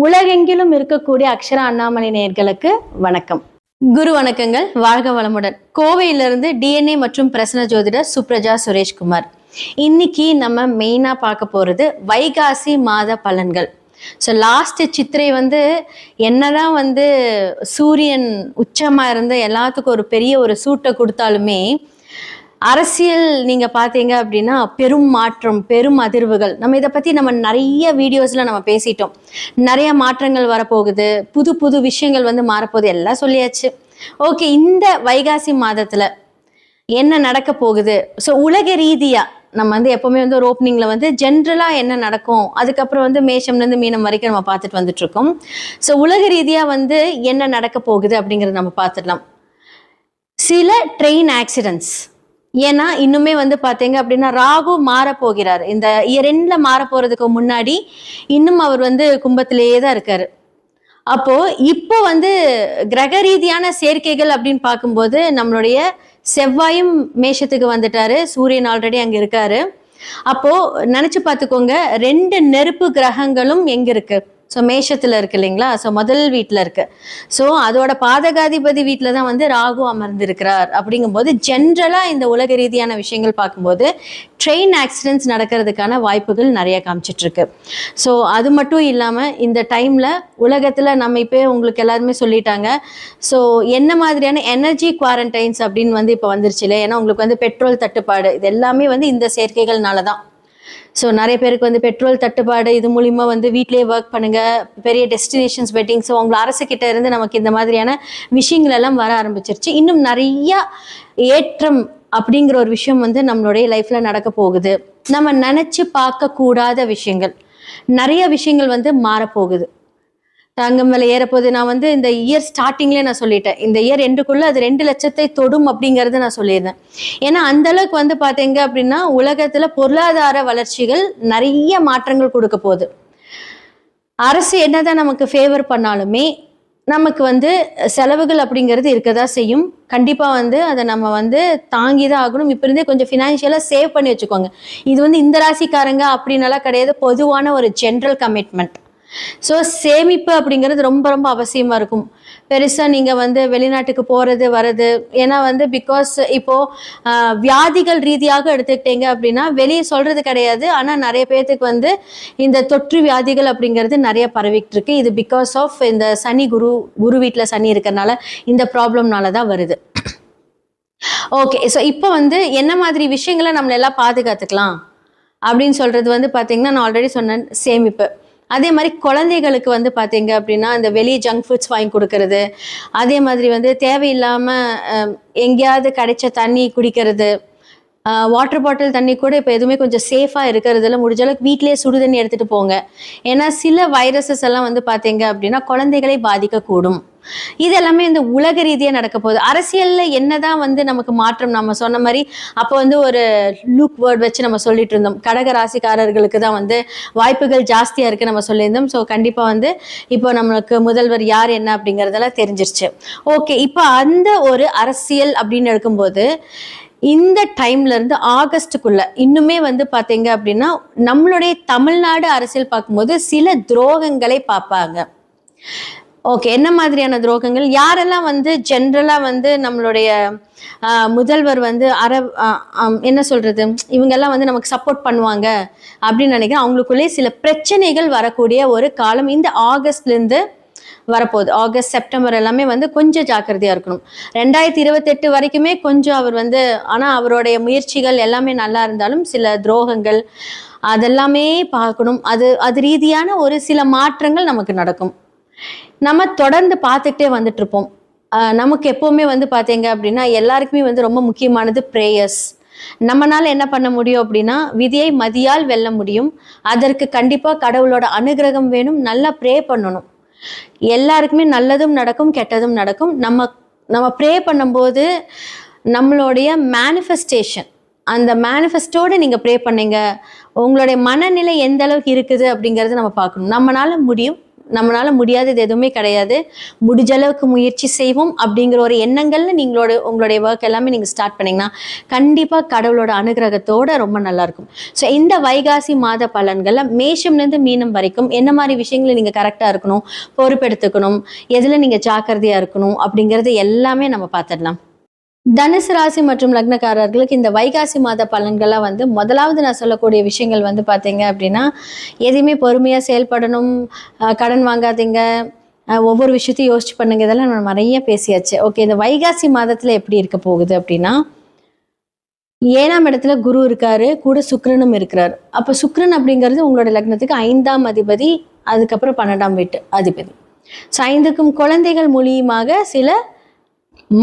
உலகெங்கிலும் இருக்கக்கூடிய அக்ஷரா அண்ணாமலை நேயர்களுக்கு வணக்கம். குரு வணக்கங்கள். வாழ்க வளமுடன். கோவையிலிருந்து டிஎன்ஏ மற்றும் பிரசன்ன ஜோதிடர் சுப்ரஜா சுரேஷ்குமார். இன்னைக்கு நம்ம மெயினா பார்க்க போறது வைகாசி மாத பலன்கள். ஸோ லாஸ்ட் சித்திரை என்னதான் சூரியன் உச்சமா இருந்து எல்லாத்துக்கும் ஒரு பெரிய ஒரு சூட்டை கொடுத்தாலுமே அரசியல் நீங்க பாத்தீங்க அப்படின்னா பெரும் மாற்றம், பெரும் அதிர்வுகள். நம்ம இதை பத்தி நிறைய வீடியோஸ்ல நம்ம பேசிட்டோம். நிறைய மாற்றங்கள் வரப்போகுது, புது புது விஷயங்கள் மாறப்போகுது, எல்லாம் சொல்லியாச்சு. ஓகே, இந்த வைகாசி மாதத்துல என்ன நடக்க போகுது? ஸோ உலக ரீதியா நம்ம எப்பவுமே ஒரு ஓப்பனிங்ல ஜென்ரலா என்ன நடக்கும், அதுக்கப்புறம் மேஷம்ல இருந்து மீனம் வரைக்கும் நம்ம பார்த்துட்டு வந்துட்டு இருக்கோம். ஸோ உலக ரீதியா என்ன நடக்க போகுது அப்படிங்கறத நம்ம பார்த்துடலாம். சில ட்ரெயின் ஆக்சிடென்ட்ஸ், ஏன்னா இன்னுமே பாத்தீங்க அப்படின்னா ராகு மாற போகிறார். இந்த இயர் எண்ட்ல மாற போறதுக்கு முன்னாடி இன்னும் அவர் கும்பத்திலேயே தான் இருக்காரு. அப்போ இப்போ கிரக ரீதியான சேர்க்கைகள் அப்படின்னு பார்க்கும்போது நம்மளுடைய செவ்வாயும் மேஷத்துக்கு வந்துட்டாரு, சூரியன் ஆல்ரெடி அங்க இருக்காரு. அப்போ நினைச்சு பார்த்துக்கோங்க, 2 நெருப்பு கிரகங்களும் எங்க இருக்கு? ஸோ மேஷத்துல இருக்கு இல்லைங்களா? ஸோ முதல் வீட்டில் இருக்கு. ஸோ அதோட பாதகாதிபதி வீட்டில் தான் ராகு அமர்ந்திருக்கிறார். அப்படிங்கும்போது ஜென்ரலா இந்த உலக ரீதியான விஷயங்கள் பார்க்கும்போது ட்ரெயின் ஆக்சிடென்ட்ஸ் நடக்கிறதுக்கான வாய்ப்புகள் நிறைய காமிச்சிட்டு இருக்கு. ஸோ அது மட்டும் இல்லாமல் இந்த டைம்ல உலகத்துல நம்ம இப்போ உங்களுக்கு எல்லாருமே சொல்லிட்டாங்க. ஸோ என்ன மாதிரியான எனர்ஜி குவாரண்டைன்ஸ் அப்படின்னு இப்போ வந்துருச்சு இல்லை? ஏன்னா உங்களுக்கு பெட்ரோல் தட்டுப்பாடு, இது எல்லாமே இந்த சேர்க்கைகள்னால தான். ஸோ நிறைய பேருக்கு பெட்ரோல் தட்டுப்பாடு, இது மூலிமா வீட்டிலேயே ஒர்க் பண்ணுங்க, பெரிய டெஸ்டினேஷன்ஸ் வெட்டிங். ஸோ உங்களை அரசுக்கிட்ட இருந்து நமக்கு இந்த மாதிரியான விஷயங்கள் எல்லாம் வர ஆரம்பிச்சிருச்சு. இன்னும் நிறைய ஏற்றம் அப்படிங்கிற ஒரு விஷயம் நம்மளுடைய லைஃப்ல நடக்க போகுது. நம்ம நினைச்சு பார்க்க கூடாத விஷயங்கள், நிறைய விஷயங்கள் மாறப்போகுது. தங்கம் விலை ஏறப்போகுது. நான் இந்த இயர் ஸ்டார்டிங்லேயே நான் சொல்லிட்டேன், இந்த இயர் எண்டுக்குள்ள அது 2 லட்சத்தை தொடும் அப்படிங்கறது நான் சொல்லியிருந்தேன். ஏன்னா அந்த அளவுக்கு பாத்தீங்க அப்படின்னா உலகத்துல பொருளாதார வளர்ச்சிகள் நிறைய மாற்றங்கள் கொடுக்க போகுது. அரசு என்னதான் நமக்கு ஃபேவர் பண்ணாலுமே நமக்கு செலவுகள் அப்படிங்கிறது இருக்கதான் செய்யும். கண்டிப்பா அதை நம்ம தாங்கிதான் ஆகணும். இப்ப இருந்தே கொஞ்சம் ஃபினான்ஷியலா சேவ் பண்ணி வச்சுக்கோங்க. இது இந்த ராசிக்காரங்க அப்படின்னாலாம் கிடையாது, பொதுவான ஒரு ஜென்ரல் கமிட்மெண்ட். ஸோ சேமிப்பு அப்படிங்கிறது ரொம்ப ரொம்ப அவசியமா இருக்கும். பெருசா நீங்க வெளிநாட்டுக்கு போறது வர்றது, ஏன்னா பிகாஸ் இப்போ வியாதிகள் ரீதியாக எடுத்துக்கிட்டீங்க அப்படின்னா வெளியே சொல்றது கிடையாது, ஆனா நிறைய பேர்த்துக்கு இந்த தொற்று வியாதிகள் அப்படிங்கிறது நிறைய பரவிட்டு இருக்கு. இது பிகாஸ் ஆஃப் இந்த சனி குரு வீட்டுல சனி இருக்கிறதுனால, இந்த ப்ராப்ளம்னால தான் வருது. ஓகே, ஸோ இப்போ என்ன மாதிரி விஷயங்களை நம்மள எல்லாம் பாதுகாத்துக்கலாம் அப்படின்னு சொல்றது பாத்தீங்கன்னா, நான் ஆல்ரெடி சொன்னேன், சேமிப்பு. அதே மாதிரி குழந்தைகளுக்கு பார்த்தீங்க அப்படின்னா இந்த வெளியே ஜங்க் ஃபுட்ஸ் வாங்கி கொடுக்கறது, அதே மாதிரி தேவையில்லாமல் எங்கேயாவது கிடைச்ச தண்ணி குடிக்கிறது, வாட்டர் பாட்டில் தண்ணி கூட இப்போ எதுவுமே கொஞ்சம் சேஃபாக இருக்கிறதுல முடிஞ்ச அளவுக்கு வீட்டிலேயே சுடு தண்ணி எடுத்துகிட்டு போங்க. ஏன்னா சில வைரஸஸ் எல்லாம் பார்த்தீங்க அப்படின்னா குழந்தைகளை பாதிக்கக்கூடும். இது எல்லாமே இந்த உலக ரீதியாக நடக்க போகுது. அரசியல்ல என்னதான் நமக்கு மாற்றம், நம்ம சொன்ன மாதிரி அப்போ ஒரு லூக் வேர்ட் வச்சு நம்ம சொல்லிட்டு இருந்தோம், கடக ராசிக்காரர்களுக்கு தான் வாய்ப்புகள் ஜாஸ்தியா இருக்கு நம்ம சொல்லியிருந்தோம். ஸோ கண்டிப்பா இப்போ நம்மளுக்கு முதல்வர் யார் என்ன அப்படிங்கறதெல்லாம் தெரிஞ்சிருச்சு. ஓகே, இப்போ அந்த ஒரு அரசியல் அப்படின்னு எடுக்கும்போது இந்த டைம்ல இருந்து ஆகஸ்டுக்குள்ள இன்னுமே பாத்தீங்க அப்படின்னா நம்மளுடைய தமிழ்நாடு அரசியல் பார்க்கும்போது சில துரோகங்களை பார்ப்பாங்க. ஓகே, என்ன மாதிரியான துரோகங்கள்? யாரெல்லாம் ஜென்ரலா நம்மளுடைய முதல்வர் என்ன சொல்றது, இவங்கெல்லாம் நமக்கு சப்போர்ட் பண்ணுவாங்க அப்படின்னு நினைக்கிறேன். அவங்களுக்குள்ளே சில பிரச்சனைகள் வரக்கூடிய ஒரு காலம் இந்த ஆகஸ்ட்ல இருந்து வரப்போகுது. ஆகஸ்ட் செப்டம்பர் எல்லாமே கொஞ்சம் ஜாக்கிரதையா இருக்கணும். 2028 வரைக்குமே கொஞ்சம் அவர் ஆனா அவருடைய முயற்சிகள் எல்லாமே நல்லா இருந்தாலும் சில துரோகங்கள் அதெல்லாமே பார்க்கணும். அது ரீதியான ஒரு சில மாற்றங்கள் நமக்கு நடக்கும். நம்ம தொடர்ந்து பார்த்துக்கிட்டே வந்துட்டு இருப்போம். நமக்கு எப்பவுமே பார்த்தீங்க அப்படின்னா எல்லாருக்குமே ரொம்ப முக்கியமானது பிரேயர்ஸ். நம்மனால என்ன பண்ண முடியும் அப்படின்னா, விதியை மதியால் வெல்ல முடியும். அதற்கு கண்டிப்பா கடவுளோட அனுகிரகம் வேணும். நல்லா ப்ரே பண்ணணும். எல்லாருக்குமே நல்லதும் நடக்கும், கெட்டதும் நடக்கும். நம்ம ப்ரே பண்ணும்போது நம்மளுடைய மேனிஃபெஸ்டேஷன், அந்த மேனிஃபெஸ்டோட நீங்க ப்ரே பண்ணீங்க, உங்களுடைய மனநிலை எந்த அளவுக்கு இருக்குது அப்படிங்கறது நம்ம பார்க்கணும். நம்மளால முடியும், நம்மளால முடியாதது எதுவுமே கிடையாது. முடிஞ்ச அளவுக்கு முயற்சி செய்வோம் அப்படிங்கிற ஒரு எண்ணங்கள்ல உங்களுடைய ஒர்க் எல்லாமே நீங்க ஸ்டார்ட் பண்ணீங்கன்னா கண்டிப்பா கடவுளோட அனுகிரகத்தோட ரொம்ப நல்லா இருக்கும். ஸோ இந்த வைகாசி மாத பலன்கள்ல மேஷம்லேருந்து மீனம் வரைக்கும் என்ன மாதிரி விஷயங்களை நீங்க கரெக்டா இருக்கணும், பொறுப்பெடுத்துக்கணும், எதுல நீங்க ஜாக்கிரதையா இருக்கணும் அப்படிங்கறது எல்லாமே நம்ம பார்த்துடலாம். தனுசு ராசி மற்றும் லக்னக்காரர்களுக்கு இந்த வைகாசி மாத பலன்கள்லாம் வந்து முதலாவது நான் சொல்லக்கூடிய விஷயங்கள் வந்து பார்த்தீங்க அப்படின்னா, எதையுமே பொறுமையாக செயல்படணும், கடன் வாங்காதீங்க, ஒவ்வொரு விஷயத்தையும் யோசிச்சு பண்ணுங்க, இதெல்லாம் நான் நிறைய பேசியாச்சு. ஓகே, இந்த வைகாசி மாதத்தில் எப்படி இருக்க போகுது அப்படின்னா, 7ஆம் இடத்துல குரு இருக்காரு, கூட சுக்கிரனும் இருக்கிறார். அப்போ சுக்கிரன் அப்படிங்கிறது உங்களோட லக்னத்துக்கு 5ஆம் அதிபதி, அதுக்கப்புறம் 12ஆம் வீட்டு அதிபதி. ஸோ 5க்கும் குழந்தைகள் மூலியமாக சில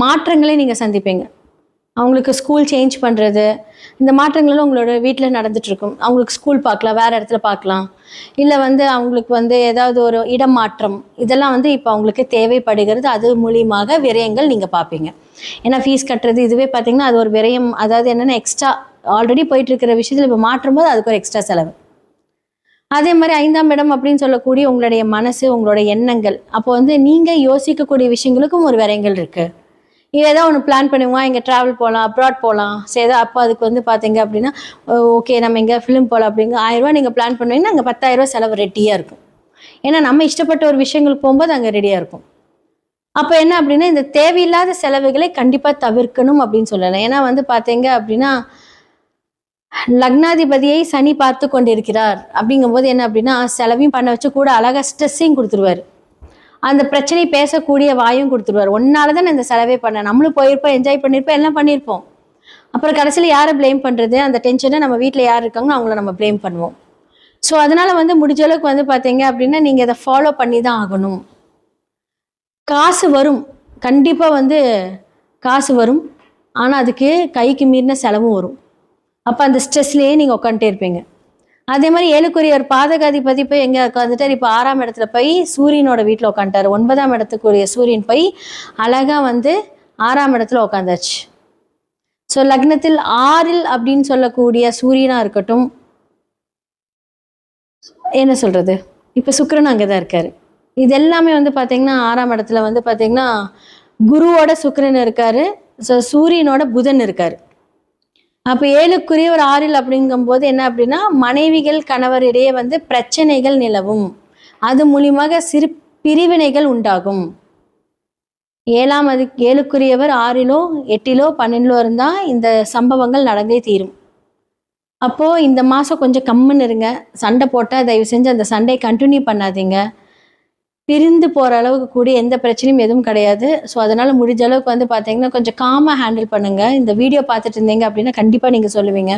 மாற்றங்களை நீங்கள் சந்திப்பீங்க. அவங்களுக்கு ஸ்கூல் சேஞ்ச் பண்ணுறது, இந்த மாற்றங்களும் உங்களோட வீட்டில் நடந்துகிட்ருக்கும். அவங்களுக்கு ஸ்கூல் பார்க்கலாம், வேறு இடத்துல பார்க்கலாம், இல்லை வந்து அவங்களுக்கு வந்து ஏதாவது ஒரு இடம் மாற்றம், இதெல்லாம் வந்து இப்போ அவங்களுக்கு தேவைப்படுகிறது. அது மூலியமாக விரயங்கள் நீங்கள் பார்ப்பீங்க. ஏன்னா ஃபீஸ் கட்டுறது இதுவே பார்த்தீங்கன்னா அது ஒரு விரயம். அதாவது என்னென்னா எக்ஸ்ட்ரா ஆல்ரெடி போயிட்டுருக்கிற விஷயத்தில் இப்போ மாற்றும் போது அதுக்கு ஒரு எக்ஸ்ட்ரா செலவு. அதே மாதிரி 5ஆம் இடம் அப்படின்னு சொல்லக்கூடிய உங்களுடைய மனசு, உங்களோட எண்ணங்கள், அப்போ வந்து நீங்கள் யோசிக்கக்கூடிய விஷயங்களுக்கும் ஒரு விரயங்கள் இருக்குது. ஏதோ ஒன்று பிளான் பண்ணுவோம், இங்கே ட்ராவல் போகலாம், அப்ராட் போகலாம், சரி ஏதோ அப்போ அதுக்கு வந்து பார்த்தீங்க அப்படின்னா ஓகே நம்ம இங்கே ஃபிலிம் போகலாம் அப்படிங்க 1000 ரூபா நீங்கள் பிளான் பண்ணுவீங்கன்னா அங்கே 10,000 ரூபா செலவு ரெட்டியாக இருக்கும். ஏன்னா நம்ம இஷ்டப்பட்ட ஒரு விஷயங்களுக்கு போகும்போது அங்கே ரெடியாக இருக்கும். அப்போ என்ன அப்படின்னா இந்த தேவையில்லாத செலவுகளை கண்டிப்பாக தவிர்க்கணும் அப்படின்னு சொல்லலாம். ஏன்னா வந்து பார்த்தீங்க அப்படின்னா லக்னாதிபதியை சனி பார்த்து கொண்டிருக்கிறார் அப்படிங்கும்போது என்ன அப்படின்னா செலவையும் பண்ண வச்சு கூட அழகாக ஸ்ட்ரெஸ்ஸையும் கொடுத்துருவார். அந்த பிரச்சனை பேசக்கூடிய வாயும் கொடுத்துருவார். ஒன்னால தான் நான் இந்த செலவே பண்ணேன், நம்மளும் போயிருப்போம், என்ஜாய் பண்ணியிருப்போம், எல்லாம் பண்ணியிருப்போம். அப்புறம் கடைசியில் யாரை ப்ளேம் பண்ணுறது, அந்த டென்ஷனை நம்ம வீட்டில் யார் இருக்காங்களோ அவங்கள நம்ம ப்ளேம் பண்ணுவோம். ஸோ அதனால் வந்து முடிஞ்ச அளவுக்கு வந்து பார்த்தீங்க அப்படின்னா நீங்கள் இதை ஃபாலோ பண்ணி தான் ஆகணும். காசு வரும், கண்டிப்பாக வந்து காசு வரும், ஆனால் அதுக்கு கைக்கு மீறின செலவும் வரும். அப்போ அந்த ஸ்ட்ரெஸ்லேயே நீங்கள் உட்காந்துட்டே இருப்பீங்க. அதே மாதிரி 7க்குரிய ஒரு பாதகாதிபதி போய் எங்கே உட்காந்துட்டார், இப்போ 6ஆம் இடத்துல போய் சூரியனோட வீட்டில் உட்காந்துட்டார். 9ஆம் இடத்துக்குரிய சூரியன் போய் அழகாக வந்து 6ஆம் இடத்துல உட்காந்தாச்சு. ஸோ லக்னத்தில் 6 அப்படின்னு சொல்லக்கூடிய சூரியனாக இருக்கட்டும், என்ன சொல்கிறது, இப்போ சுக்கிரன் அங்கே தான் இருக்கார். இது எல்லாமே வந்து பார்த்தீங்கன்னா 6ஆம் இடத்துல வந்து பார்த்தீங்கன்னா குருவோட சுக்கிரன் இருக்கார், ஸோ சூரியனோட புதன் இருக்கார். அப்போ 7க்குரிய ஒரு 6 அப்படிங்கும்போது என்ன அப்படின்னா மனைவிகள் கணவரிடையே வந்து பிரச்சனைகள் நிலவும், அது மூலியமாக சிறு பிரிவினைகள் உண்டாகும். 7க்குரியவர் 6லோ 8லோ 12லோ இருந்தால் இந்த சம்பவங்கள் நடந்தே தீரும். அப்போது இந்த மாதம் கொஞ்சம் கம்முன்னு இருங்க, சண்டை போட்டால் தயவு செஞ்சு அந்த சண்டையை கண்டினியூ பண்ணாதீங்க. பிரிந்து போகிற அளவுக்கு கூட எந்த பிரச்சனையும் எதுவும் கிடையாது. ஸோ அதனால் முடிஞ்ச அளவுக்கு வந்து பார்த்தீங்கன்னா கொஞ்சம் காமாக ஹேண்டில் பண்ணுங்கள். இந்த வீடியோ பார்த்துட்டு இருந்தீங்க அப்படின்னா கண்டிப்பாக நீங்கள் சொல்லுவீங்க.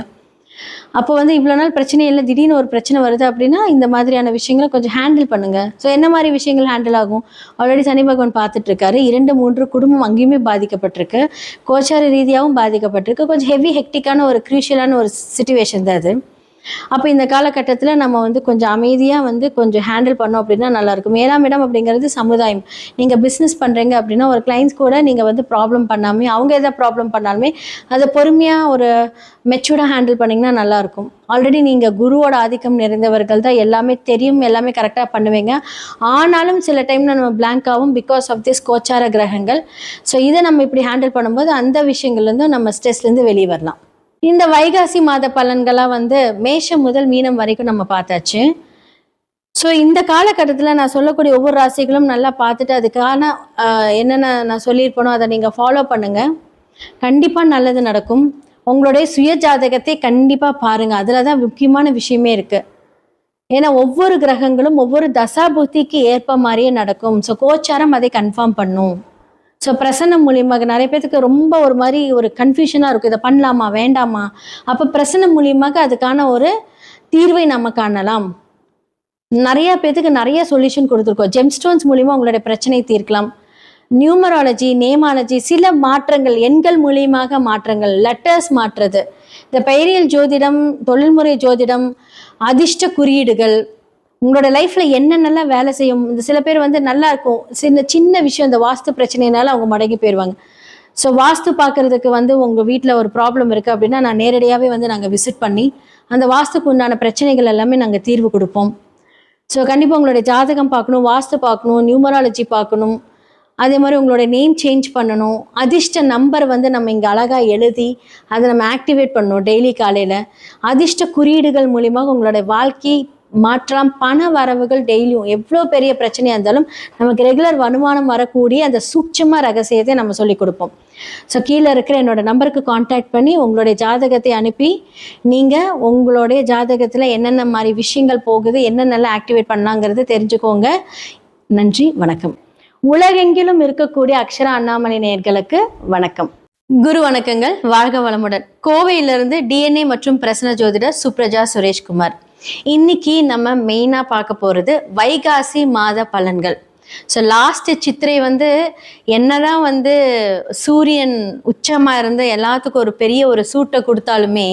அப்போ வந்து இவ்வளோ நாள் பிரச்சனை இல்லை, திடீர்னு ஒரு பிரச்சனை வருது அப்படின்னா இந்த மாதிரியான விஷயங்களை கொஞ்சம் ஹேண்டில் பண்ணுங்கள். ஸோ என்ன மாதிரி விஷயங்கள் ஹேண்டில் ஆகும், ஆல்ரெடி சனி பகவான் பார்த்துட்ருக்காரு. 2, 3 குடும்பம் அங்கேயுமே பாதிக்கப்பட்டிருக்கு, கோச்சார ரீதியாகவும் பாதிக்கப்பட்டிருக்கு. கொஞ்சம் ஹெவி ஹெக்டிக்கான ஒரு க்ரூஷியலான ஒரு சிச்சுவேஷன் தான் அது. அப்போ இந்த காலகட்டத்தில் நம்ம வந்து கொஞ்சம் அமைதியாக வந்து கொஞ்சம் ஹேண்டில் பண்ணோம் அப்படின்னா நல்லாயிருக்கும். 7ஆம் இடம் அப்படிங்கிறது சமுதாயம். நீங்கள் பிஸ்னஸ் பண்ணுறீங்க அப்படின்னா ஒரு கிளைண்ட்ஸ் கூட நீங்கள் வந்து ப்ராப்ளம் பண்ணாமல், அவங்க எதாவது ப்ராப்ளம் பண்ணாலுமே அதை பொறுமையாக ஒரு மெச்சூர்டாக ஹேண்டில் பண்ணிங்கன்னா நல்லாயிருக்கும். ஆல்ரெடி நீங்கள் குருவோட ஆதிக்கம் நிறைந்தவர்கள் தான், எல்லாமே தெரியும், எல்லாமே கரெக்டாக பண்ணுவீங்க. ஆனாலும் சில டைமில் நம்ம பிளாங்காகவும் பிகாஸ் ஆஃப் திஸ் கோச்சார கிரகங்கள். ஸோ இதை நம்ம இப்படி ஹேண்டில் பண்ணும்போது அந்த விஷயங்கள்லேருந்து நம்ம ஸ்ட்ரெஸ்லேருந்து வெளியே வரலாம். இந்த வைகாசி மாத பலன்களாக வந்து மேஷம் முதல் மீனம் வரைக்கும் நம்ம பார்த்தாச்சு. ஸோ இந்த காலகட்டத்தில் நான் சொல்லக்கூடிய ஒவ்வொரு ராசிகளும் நல்லா பார்த்துட்டு அதுக்கான என்னென்ன நான் சொல்லியிருப்பேனோ அதை நீங்கள் ஃபாலோ பண்ணுங்கள். கண்டிப்பாக நல்லது நடக்கும். உங்களுடைய சுய ஜாதகத்தை கண்டிப்பாக பாருங்கள், அதில் தான் முக்கியமான விஷயமே இருக்குது. ஏன்னா ஒவ்வொரு கிரகங்களும் ஒவ்வொரு தசா புத்திக்கு ஏற்ப மாதிரியே நடக்கும். ஸோ கோச்சாரம் அதை கன்ஃபார்ம் பண்ணும். ஸோ பிரசன்னம் மூலியமாக நிறைய பேருக்கு ரொம்ப ஒரு மாதிரி ஒரு கன்ஃபியூஷனாக இருக்கும், இதை பண்ணலாமா வேண்டாமா. அப்போ பிரசன்னம் மூலியமாக அதுக்கான ஒரு தீர்வை நம்ம காணலாம். நிறைய பேத்துக்கு நிறைய சொல்யூஷன் கொடுத்துருக்கோம். ஜெம்ஸ்டோன்ஸ் மூலியமாக உங்களுடைய பிரச்சனை தீர்க்கலாம். நியூமராலஜி, நேமாலஜி, சில மாற்றங்கள், எண்கள் மூலியமாக மாற்றங்கள், லெட்டர்ஸ் மாற்றுறது, இந்த பெயரியல் ஜோதிடம், தொழில்முறை ஜோதிடம், அதிர்ஷ்ட குறியீடுகள், உங்களோட லைஃப்பில் என்னென்னலாம் வேலை செய்யும். இந்த சில பேர் வந்து நல்லா இருக்கும், சின்ன விஷயம் இந்த வாஸ்து பிரச்சனைனால அவங்க மடங்கி போயிடுவாங்க. ஸோ வாஸ்து பார்க்குறதுக்கு வந்து உங்கள் வீட்டில் ஒரு ப்ராப்ளம் இருக்குது அப்படின்னா நான் நேரடியாகவே வந்து நாங்கள் விசிட் பண்ணி அந்த வாஸ்துக்கு உண்டான பிரச்சனைகள் எல்லாமே நாங்கள் தீர்வு கொடுப்போம். ஸோ கண்டிப்பாக உங்களுடைய ஜாதகம் பார்க்கணும், வாஸ்து பார்க்கணும், நியூமராலஜி பார்க்கணும். அதே மாதிரி உங்களோட நேம் சேஞ்ச் பண்ணணும். அதிர்ஷ்ட நம்பர் வந்து நம்ம இங்கே அழகாக எழுதி அதை நம்ம ஆக்டிவேட் பண்ணணும் டெய்லி காலையில். அதிர்ஷ்ட குறியீடுகள் மூலிமா உங்களோட வாழ்க்கை மாற்றம், பண வரவுகள் டெய்லியும் எவ்வளோ பெரிய பிரச்சனையாக இருந்தாலும் நமக்கு ரெகுலர் வருமானம் வரக்கூடிய அந்த சூட்சம ரகசியத்தை நம்ம சொல்லி கொடுப்போம். ஸோ கீழே இருக்கிற என்னோட நம்பருக்கு கான்டாக்ட் பண்ணி உங்களுடைய ஜாதகத்தை அனுப்பி நீங்கள் உங்களுடைய ஜாதகத்தில் என்னென்ன மாதிரி விஷயங்கள் போகுது, என்னென்னலாம் ஆக்டிவேட் பண்ணலாங்கிறது தெரிஞ்சுக்கோங்க. நன்றி, வணக்கம். உலகெங்கிலும் இருக்கக்கூடிய அக்ஷரா அண்ணாமலை நேயர்களுக்கு வணக்கம். குரு வணக்கங்கள், வாழ்க வளமுடன். கோவையிலிருந்து டிஎன்ஏ மற்றும் பிரசன்ன ஜோதிடர் சுப்ரஜா சுரேஷ்குமார். இன்னைக்கு நம்ம மெயினா பார்க்க போறது வைகாசி மாத பலன்கள். ஸோ லாஸ்ட் சித்திரை வந்து என்னதான் வந்து சூரியன் உச்சமா இருந்து எல்லாத்துக்கும் ஒரு பெரிய ஒரு சூட்டை கொடுத்தாலுமே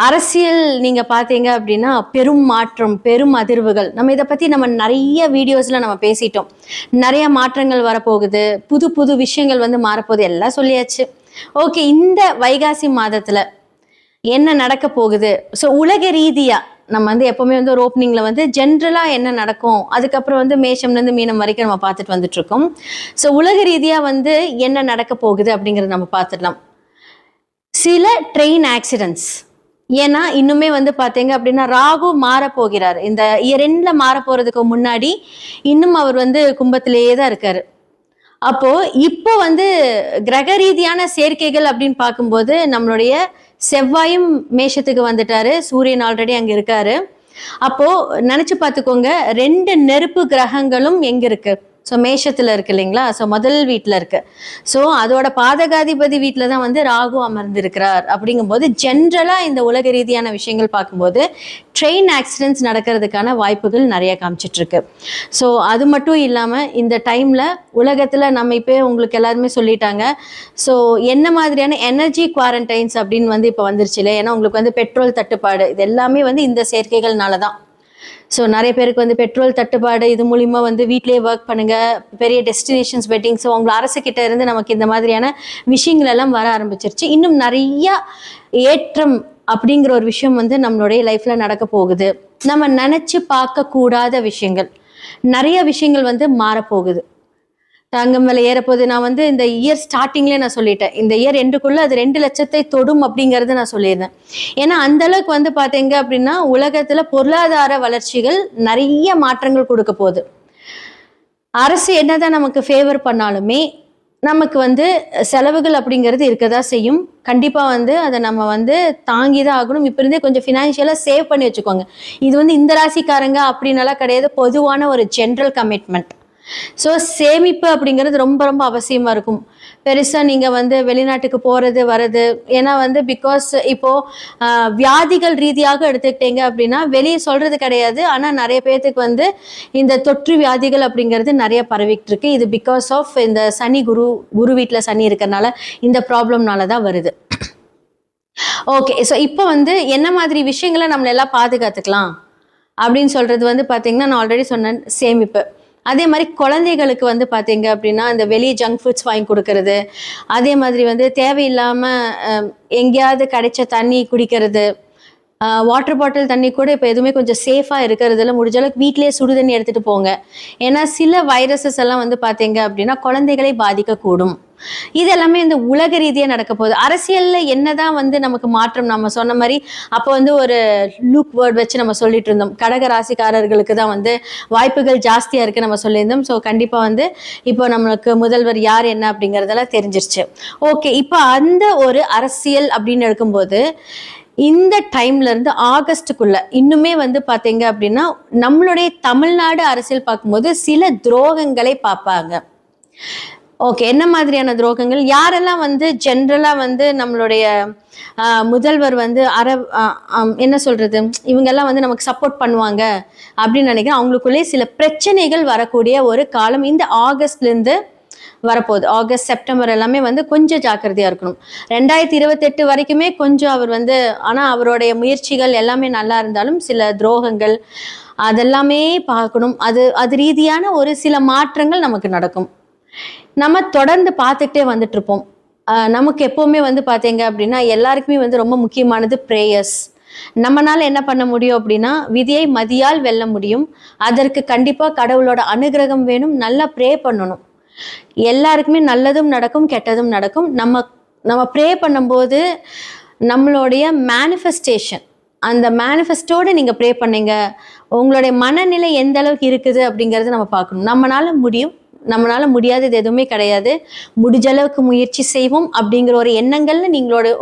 அரசியல் நீங்க பாத்தீங்க அப்படின்னா பெரும் மாற்றம், பெரும் அதிர்வுகள். நம்ம இதை பத்தி நம்ம நிறைய வீடியோஸ்ல நம்ம பேசிட்டோம். நிறைய மாற்றங்கள் வரப்போகுது, புது புது விஷயங்கள் வந்து மாறப்போகுது, எல்லாம் சொல்லியாச்சு. ஓகே, இந்த வைகாசி மாதத்துல என்ன நடக்க போகுது? ஸோ உலக ரீதியா நம்ம வந்து எப்பவுமே வந்து ஒரு ஓப்பனிங்ல வந்து ஜென்ரலா என்ன நடக்கும், அதுக்கப்புறம் வந்து மேஷம்லேருந்து மீனம் வரைக்கும் நம்ம பார்த்துட்டு வந்துட்டு இருக்கோம். ஸோ உலக ரீதியா வந்து என்ன நடக்க போகுது அப்படிங்கறத நம்ம பார்த்துடலாம். சில ட்ரெயின் ஆக்சிடென்ட்ஸ், ஏன்னா இன்னுமே வந்து பார்த்தீங்க அப்படின்னா ராகு மாற போகிறார். இந்த இயர் எண்ட்ல மாற போறதுக்கு முன்னாடி இன்னும் அவர் வந்து கும்பத்திலேயே தான் இருக்காரு. அப்போ இப்போ வந்து கிரக ரீதியான சேர்க்கைகள் அப்படின்னு பார்க்கும்போது நம்மளுடைய செவ்வாயும் மேஷத்துக்கு வந்துட்டாரு, சூரியன் ஆல்ரெடி அங்க இருக்காரு. அப்போ நினைச்சு பார்த்துக்கோங்க, 2 நெருப்பு கிரகங்களும் எங்க இருக்கு? ஸோ மேஷத்துல இருக்கு இல்லைங்களா? ஸோ முதல் வீட்டில் இருக்கு. ஸோ அதோட பாதகாதிபதி வீட்டில் தான் வந்து ராகு அமர்ந்திருக்கிறார். அப்படிங்கும்போது ஜென்ரலா இந்த உலக ரீதியான விஷயங்கள் பார்க்கும்போது ட்ரெயின் ஆக்சிடென்ட்ஸ் நடக்கிறதுக்கான வாய்ப்புகள் நிறைய காமிச்சிட்டு இருக்கு. ஸோ அது மட்டும் இல்லாமல் இந்த டைம்ல உலகத்துல நம்ம இப்போ உங்களுக்கு எல்லாருமே சொல்லிட்டாங்க. ஸோ என்ன மாதிரியான எனர்ஜி குவாரண்டைன்ஸ் அப்படின்னு வந்து இப்போ வந்துருச்சு இல்லை? ஏன்னா உங்களுக்கு வந்து பெட்ரோல் தட்டுப்பாடு, இது எல்லாமே வந்து இந்த சேர்க்கைகள்னால தான். ஸோ நிறைய பேருக்கு வந்து பெட்ரோல் தட்டுப்பாடு, இது மூலிமா வந்து வீட்டிலேயே ஒர்க் பண்ணுங்க, பெரிய டெஸ்டினேஷன்ஸ் வெட்டிங். ஸோ உங்களை அரசுக்கிட்ட இருந்து நமக்கு இந்த மாதிரியான விஷயங்கள் எல்லாம் வர ஆரம்பிச்சிருச்சு. இன்னும் நிறைய ஏற்றம் அப்படிங்கிற ஒரு விஷயம் வந்து நம்மளுடைய லைஃப்ல நடக்க போகுது. நம்ம நினைச்சு பார்க்க கூடாத விஷயங்கள், நிறைய விஷயங்கள் வந்து மாறப்போகுது. தங்கம் விலை ஏறப்போகுது. நான் வந்து இந்த இயர் ஸ்டார்டிங்லேயே நான் சொல்லிட்டேன், இந்த இயர் எண்டுக்குள்ள அது 2 லட்சத்தை தொடும் அப்படிங்கறது நான் சொல்லியிருந்தேன். ஏன்னா அந்த அளவுக்கு வந்து பாத்தீங்க அப்படின்னா உலகத்துல பொருளாதார வளர்ச்சிகள் நிறைய மாற்றங்கள் கொடுக்க போகுது. அரசு என்னதான் நமக்கு ஃபேவர் பண்ணாலுமே நமக்கு வந்து செலவுகள் அப்படிங்கிறது இருக்கதான் செய்யும். கண்டிப்பா வந்து அதை நம்ம வந்து தாங்கிதான் ஆகணும். இப்ப இருந்தே கொஞ்சம் ஃபினான்ஷியலா சேவ் பண்ணி வச்சுக்கோங்க. இது வந்து இந்த ராசிக்காரங்க அப்படின்னாலாம் கிடையாது, பொதுவான ஒரு ஜென்ரல் கமிட்மெண்ட். ஸோ சேமிப்பு அப்படிங்கிறது ரொம்ப ரொம்ப அவசியமா இருக்கும். பெருசா நீங்க வந்து வெளிநாட்டுக்கு போறது வர்றது, ஏன்னா வந்து பிகாஸ் இப்போ வியாதிகள் ரீதியாக எடுத்துக்கிட்டீங்க அப்படின்னா வெளியே சொல்றது கிடையாது, ஆனா நிறைய பேர்த்துக்கு வந்து இந்த தொற்று வியாதிகள் அப்படிங்கிறது நிறைய பரவிட்டு இருக்கு. இது பிகாஸ் ஆஃப் இந்த சனி, குரு வீட்டுல சனி இருக்கிறதுனால இந்த ப்ராப்ளம்னால தான் வருது. ஓகே, ஸோ இப்போ வந்து என்ன மாதிரி விஷயங்களை நம்மள எல்லாம் பாதுகாத்துக்கலாம் அப்படின்னு சொல்றது வந்து பாத்தீங்கன்னா, நான் ஆல்ரெடி சொன்னேன், சேமிப்பு. அதே மாதிரி குழந்தைகளுக்கு வந்து பார்த்தீங்க அப்படின்னா இந்த வெளியே ஜங்க் ஃபுட்ஸ் வாங்கி கொடுக்கறது, அதே மாதிரி வந்து தேவையில்லாமல் எங்கேயாவது கிடைச்ச தண்ணி குடிக்கிறது, வாட்டர் பாட்டில் தண்ணி கூட இப்போ எதுவுமே கொஞ்சம் சேஃபாக இருக்கிறதுல முடிஞ்ச அளவுக்கு வீட்டிலேயே சுடு தண்ணி எடுத்துகிட்டு போங்க. ஏன்னா சில வைரஸஸ் எல்லாம் வந்து பார்த்தீங்க அப்படின்னா குழந்தைகளை பாதிக்கக்கூடும். இது எல்லாமே இந்த உலக ரீதியாக நடக்க போகுது. அரசியலில் என்னதான் வந்து நமக்கு மாற்றம், நம்ம சொன்ன மாதிரி அப்போ வந்து ஒரு லூக் வேர்ட் வச்சு நம்ம சொல்லிட்டு இருந்தோம், கடக ராசிக்காரர்களுக்கு தான் வந்து வாய்ப்புகள் ஜாஸ்தியாக இருக்குது நம்ம சொல்லியிருந்தோம். ஸோ கண்டிப்பாக வந்து இப்போ நம்மளுக்கு முதல்வர் யார் என்ன அப்படிங்கிறதெல்லாம் தெரிஞ்சிருச்சு. ஓகே, இப்போ அந்த ஒரு அரசியல் அப்படின்னு எடுக்கும்போது இந்த டைம்ல இருந்து ஆகஸ்டுக்குள்ள இன்னுமே வந்து பாத்தீங்க அப்படின்னா நம்மளுடைய தமிழ்நாடு அரசியல் பார்க்கும்போது சில துரோகங்களை பார்ப்பாங்க. ஓகே, என்ன மாதிரியான துரோகங்கள்? யாரெல்லாம் வந்து ஜென்ரலா வந்து நம்மளுடைய முதல்வர் வந்து என்ன சொல்றது, இவங்கெல்லாம் வந்து நமக்கு சப்போர்ட் பண்ணுவாங்க அப்படின்னு நினைக்கிறேன். அவங்களுக்குள்ளே சில பிரச்சனைகள் வரக்கூடிய ஒரு காலம் இந்த ஆகஸ்ட்ல இருந்து வரப்போகுது. ஆகஸ்ட், செப்டம்பர் எல்லாமே வந்து கொஞ்சம் ஜாக்கிரதையா இருக்கணும். 2028 வரைக்குமே கொஞ்சம் அவர் வந்து, ஆனா அவருடைய முயற்சிகள் எல்லாமே நல்லா இருந்தாலும் சில துரோகங்கள் அதெல்லாமே பார்க்கணும். அது ரீதியான ஒரு சில மாற்றங்கள் நமக்கு நடக்கும். நம்ம தொடர்ந்து பார்த்துக்கிட்டே வந்துட்டு இருப்போம். நமக்கு எப்பவுமே வந்து பார்த்தீங்க அப்படின்னா எல்லாருக்குமே வந்து ரொம்ப முக்கியமானது ப்ரேயர்ஸ். நம்மனால என்ன பண்ண முடியும் அப்படின்னா, விதியை மதியால் வெல்ல முடியும். அதற்கு கண்டிப்பா கடவுளோட அனுகிரகம் வேணும். நல்லா ப்ரே பண்ணணும். எல்லாருக்குமே நல்லதும் நடக்கும், கெட்டதும் நடக்கும். நம்ம ப்ரே பண்ணும்போது நம்மளுடைய மேனிஃபெஸ்டேஷன், அந்த மேனிஃபெஸ்டோட நீங்க ப்ரே பண்ணீங்க, உங்களுடைய மனநிலை எந்த அளவுக்கு இருக்குது அப்படிங்கறது நம்ம பார்க்கணும். நம்மளால முடியும், நம்மளால முடியாதது எதுவுமே கிடையாது. முடிஞ்ச அளவுக்கு முயற்சி செய்வோம் அப்படிங்கிற ஒரு எண்ணங்கள்ல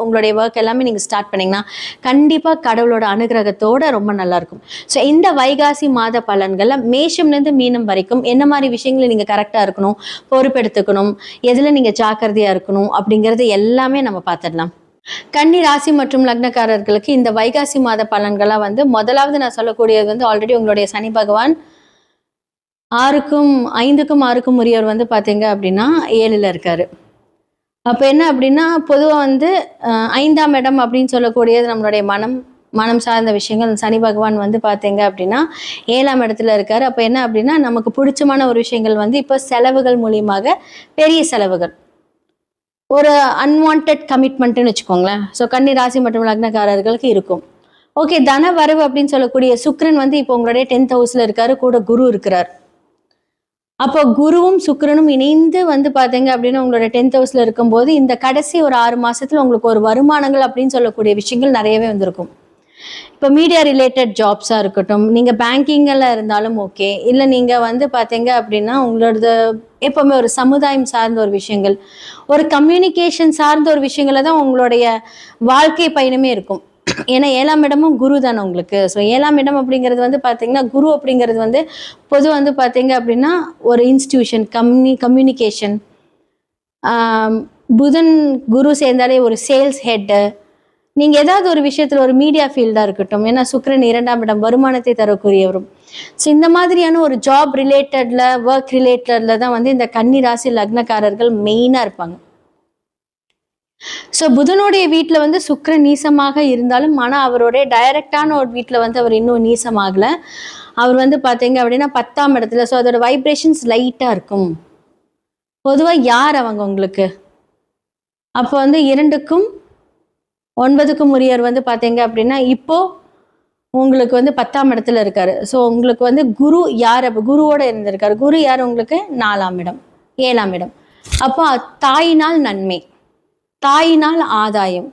உங்களுடைய ஒர்க் எல்லாமே நீங்க ஸ்டார்ட் பண்ணீங்கன்னா கண்டிப்பா கடவுளோட அனுகிரகத்தோட ரொம்ப நல்லா இருக்கும். ஸோ இந்த வைகாசி மாத பலன்கள்ல மேஷம்லேருந்து மீனம் வரைக்கும் என்ன மாதிரி விஷயங்களை நீங்க கரெக்டா இருக்கணும், பொறுப்பெடுத்துக்கணும், எதுல நீங்க ஜாக்கிரதையா இருக்கணும் அப்படிங்கறது எல்லாமே நம்ம பார்த்துடலாம். கன்னி ராசி மற்றும் லக்னக்காரர்களுக்கு இந்த வைகாசி மாத பலன்களா முதலாவது நான் சொல்லக்கூடியது ஆல்ரெடி உங்களுடைய சனி பகவான் 5க்கும் 6க்கும் உரியவர் பார்த்தீங்க அப்படின்னா 7ல் இருக்காரு. அப்போ என்ன அப்படின்னா பொதுவாக 5ஆம் இடம் அப்படின்னு சொல்லக்கூடியது நம்மளுடைய மனம் சார்ந்த விஷயங்கள். சனி பகவான் பார்த்தீங்க அப்படின்னா 7ஆம் இடத்துல இருக்காரு. அப்போ என்ன அப்படின்னா நமக்கு பிடிச்சமான ஒரு விஷயங்கள் இப்போ செலவுகள் மூலியமாக பெரிய செலவுகள், ஒரு அன்வான்ட் கமிட்மெண்ட்னு வச்சுக்கோங்களேன். ஸோ கன்னி ராசி மற்றும் லக்னக்காரர்களுக்கு இருக்கும். ஓகே, தன வரவு அப்படின்னு சொல்லக்கூடிய சுக்கிரன் இப்போ உங்களுடைய 10th ஹவுஸ்ல இருக்காரு, கூட குரு இருக்கிறார். அப்போ குருவும் சுக்கிரனும் இணைந்து பார்த்தீங்க அப்படின்னா உங்களோட 10th ஹவுஸ்ல இருக்கும்போது இந்த கடைசி ஒரு 6 மாசத்துல உங்களுக்கு ஒரு வருமானங்கள் அப்படின்னு சொல்லக்கூடிய விஷயங்கள் நிறையவே வந்திருக்கும். இப்போ மீடியா ரிலேட்டட் ஜாப்ஸா இருக்கட்டும், நீங்க பேங்கிங்ல இருந்தாலும் ஓகே, இல்லை நீங்க பார்த்தீங்க அப்படின்னா உங்களோட எப்பவுமே ஒரு சமுதாயம் சார்ந்த ஒரு விஷயங்கள், ஒரு கம்யூனிகேஷன் சார்ந்த ஒரு விஷயங்கள தான் உங்களுடைய வாழ்க்கை பயணமே இருக்கும். ஏன்னா 7ஆம் இடமும் குரு தானே உங்களுக்கு. ஸோ 7ஆம் இடம் அப்படிங்கிறது பார்த்தீங்கன்னா குரு அப்படிங்கிறது பொது பார்த்தீங்க அப்படின்னா ஒரு இன்ஸ்டிடியூஷன், கம்யூனிகேஷன். புதன் குரு சேர்ந்தாலே ஒரு சேல்ஸ் ஹெட்டு, நீங்க ஏதாவது ஒரு விஷயத்துல ஒரு மீடியா ஃபீல்டா இருக்கட்டும், ஏன்னா சுக்கிரன் 2ஆம் இடம் வருமானத்தை தரக்கூடியவரும். ஸோ இந்த மாதிரியான ஒரு ஜாப் ரிலேட்டட்ல, ஒர்க் ரிலேட்டட்ல தான் இந்த கன்னி ராசி லக்னக்காரர்கள் மெயினா இருப்பாங்க. ஸோ புதனுடைய வீட்டில் சுக்கிரன் நீசமாக இருந்தாலும், ஆனால் அவருடைய டைரக்டான ஒரு வீட்டில் அவர் இன்னும் நீசமாகல. அவர் பார்த்தீங்க அப்படின்னா 10ஆம் இடத்துல. ஸோ அதோட வைப்ரேஷன்ஸ் லைட்டாக இருக்கும். பொதுவாக யார் அவங்க உங்களுக்கு? அப்போ 2க்கும் 9க்கும் உரியவர் பார்த்தீங்க அப்படின்னா இப்போ உங்களுக்கு 10ஆம் இடத்துல இருக்காரு. ஸோ உங்களுக்கு குரு யார்? அப்போ குருவோட இருந்திருக்காரு. குரு யார் உங்களுக்கு? 4ஆம் இடம், 7ஆம் இடம். அப்போ தாயினால் நன்மை, தாயினால் ஆதாயம்,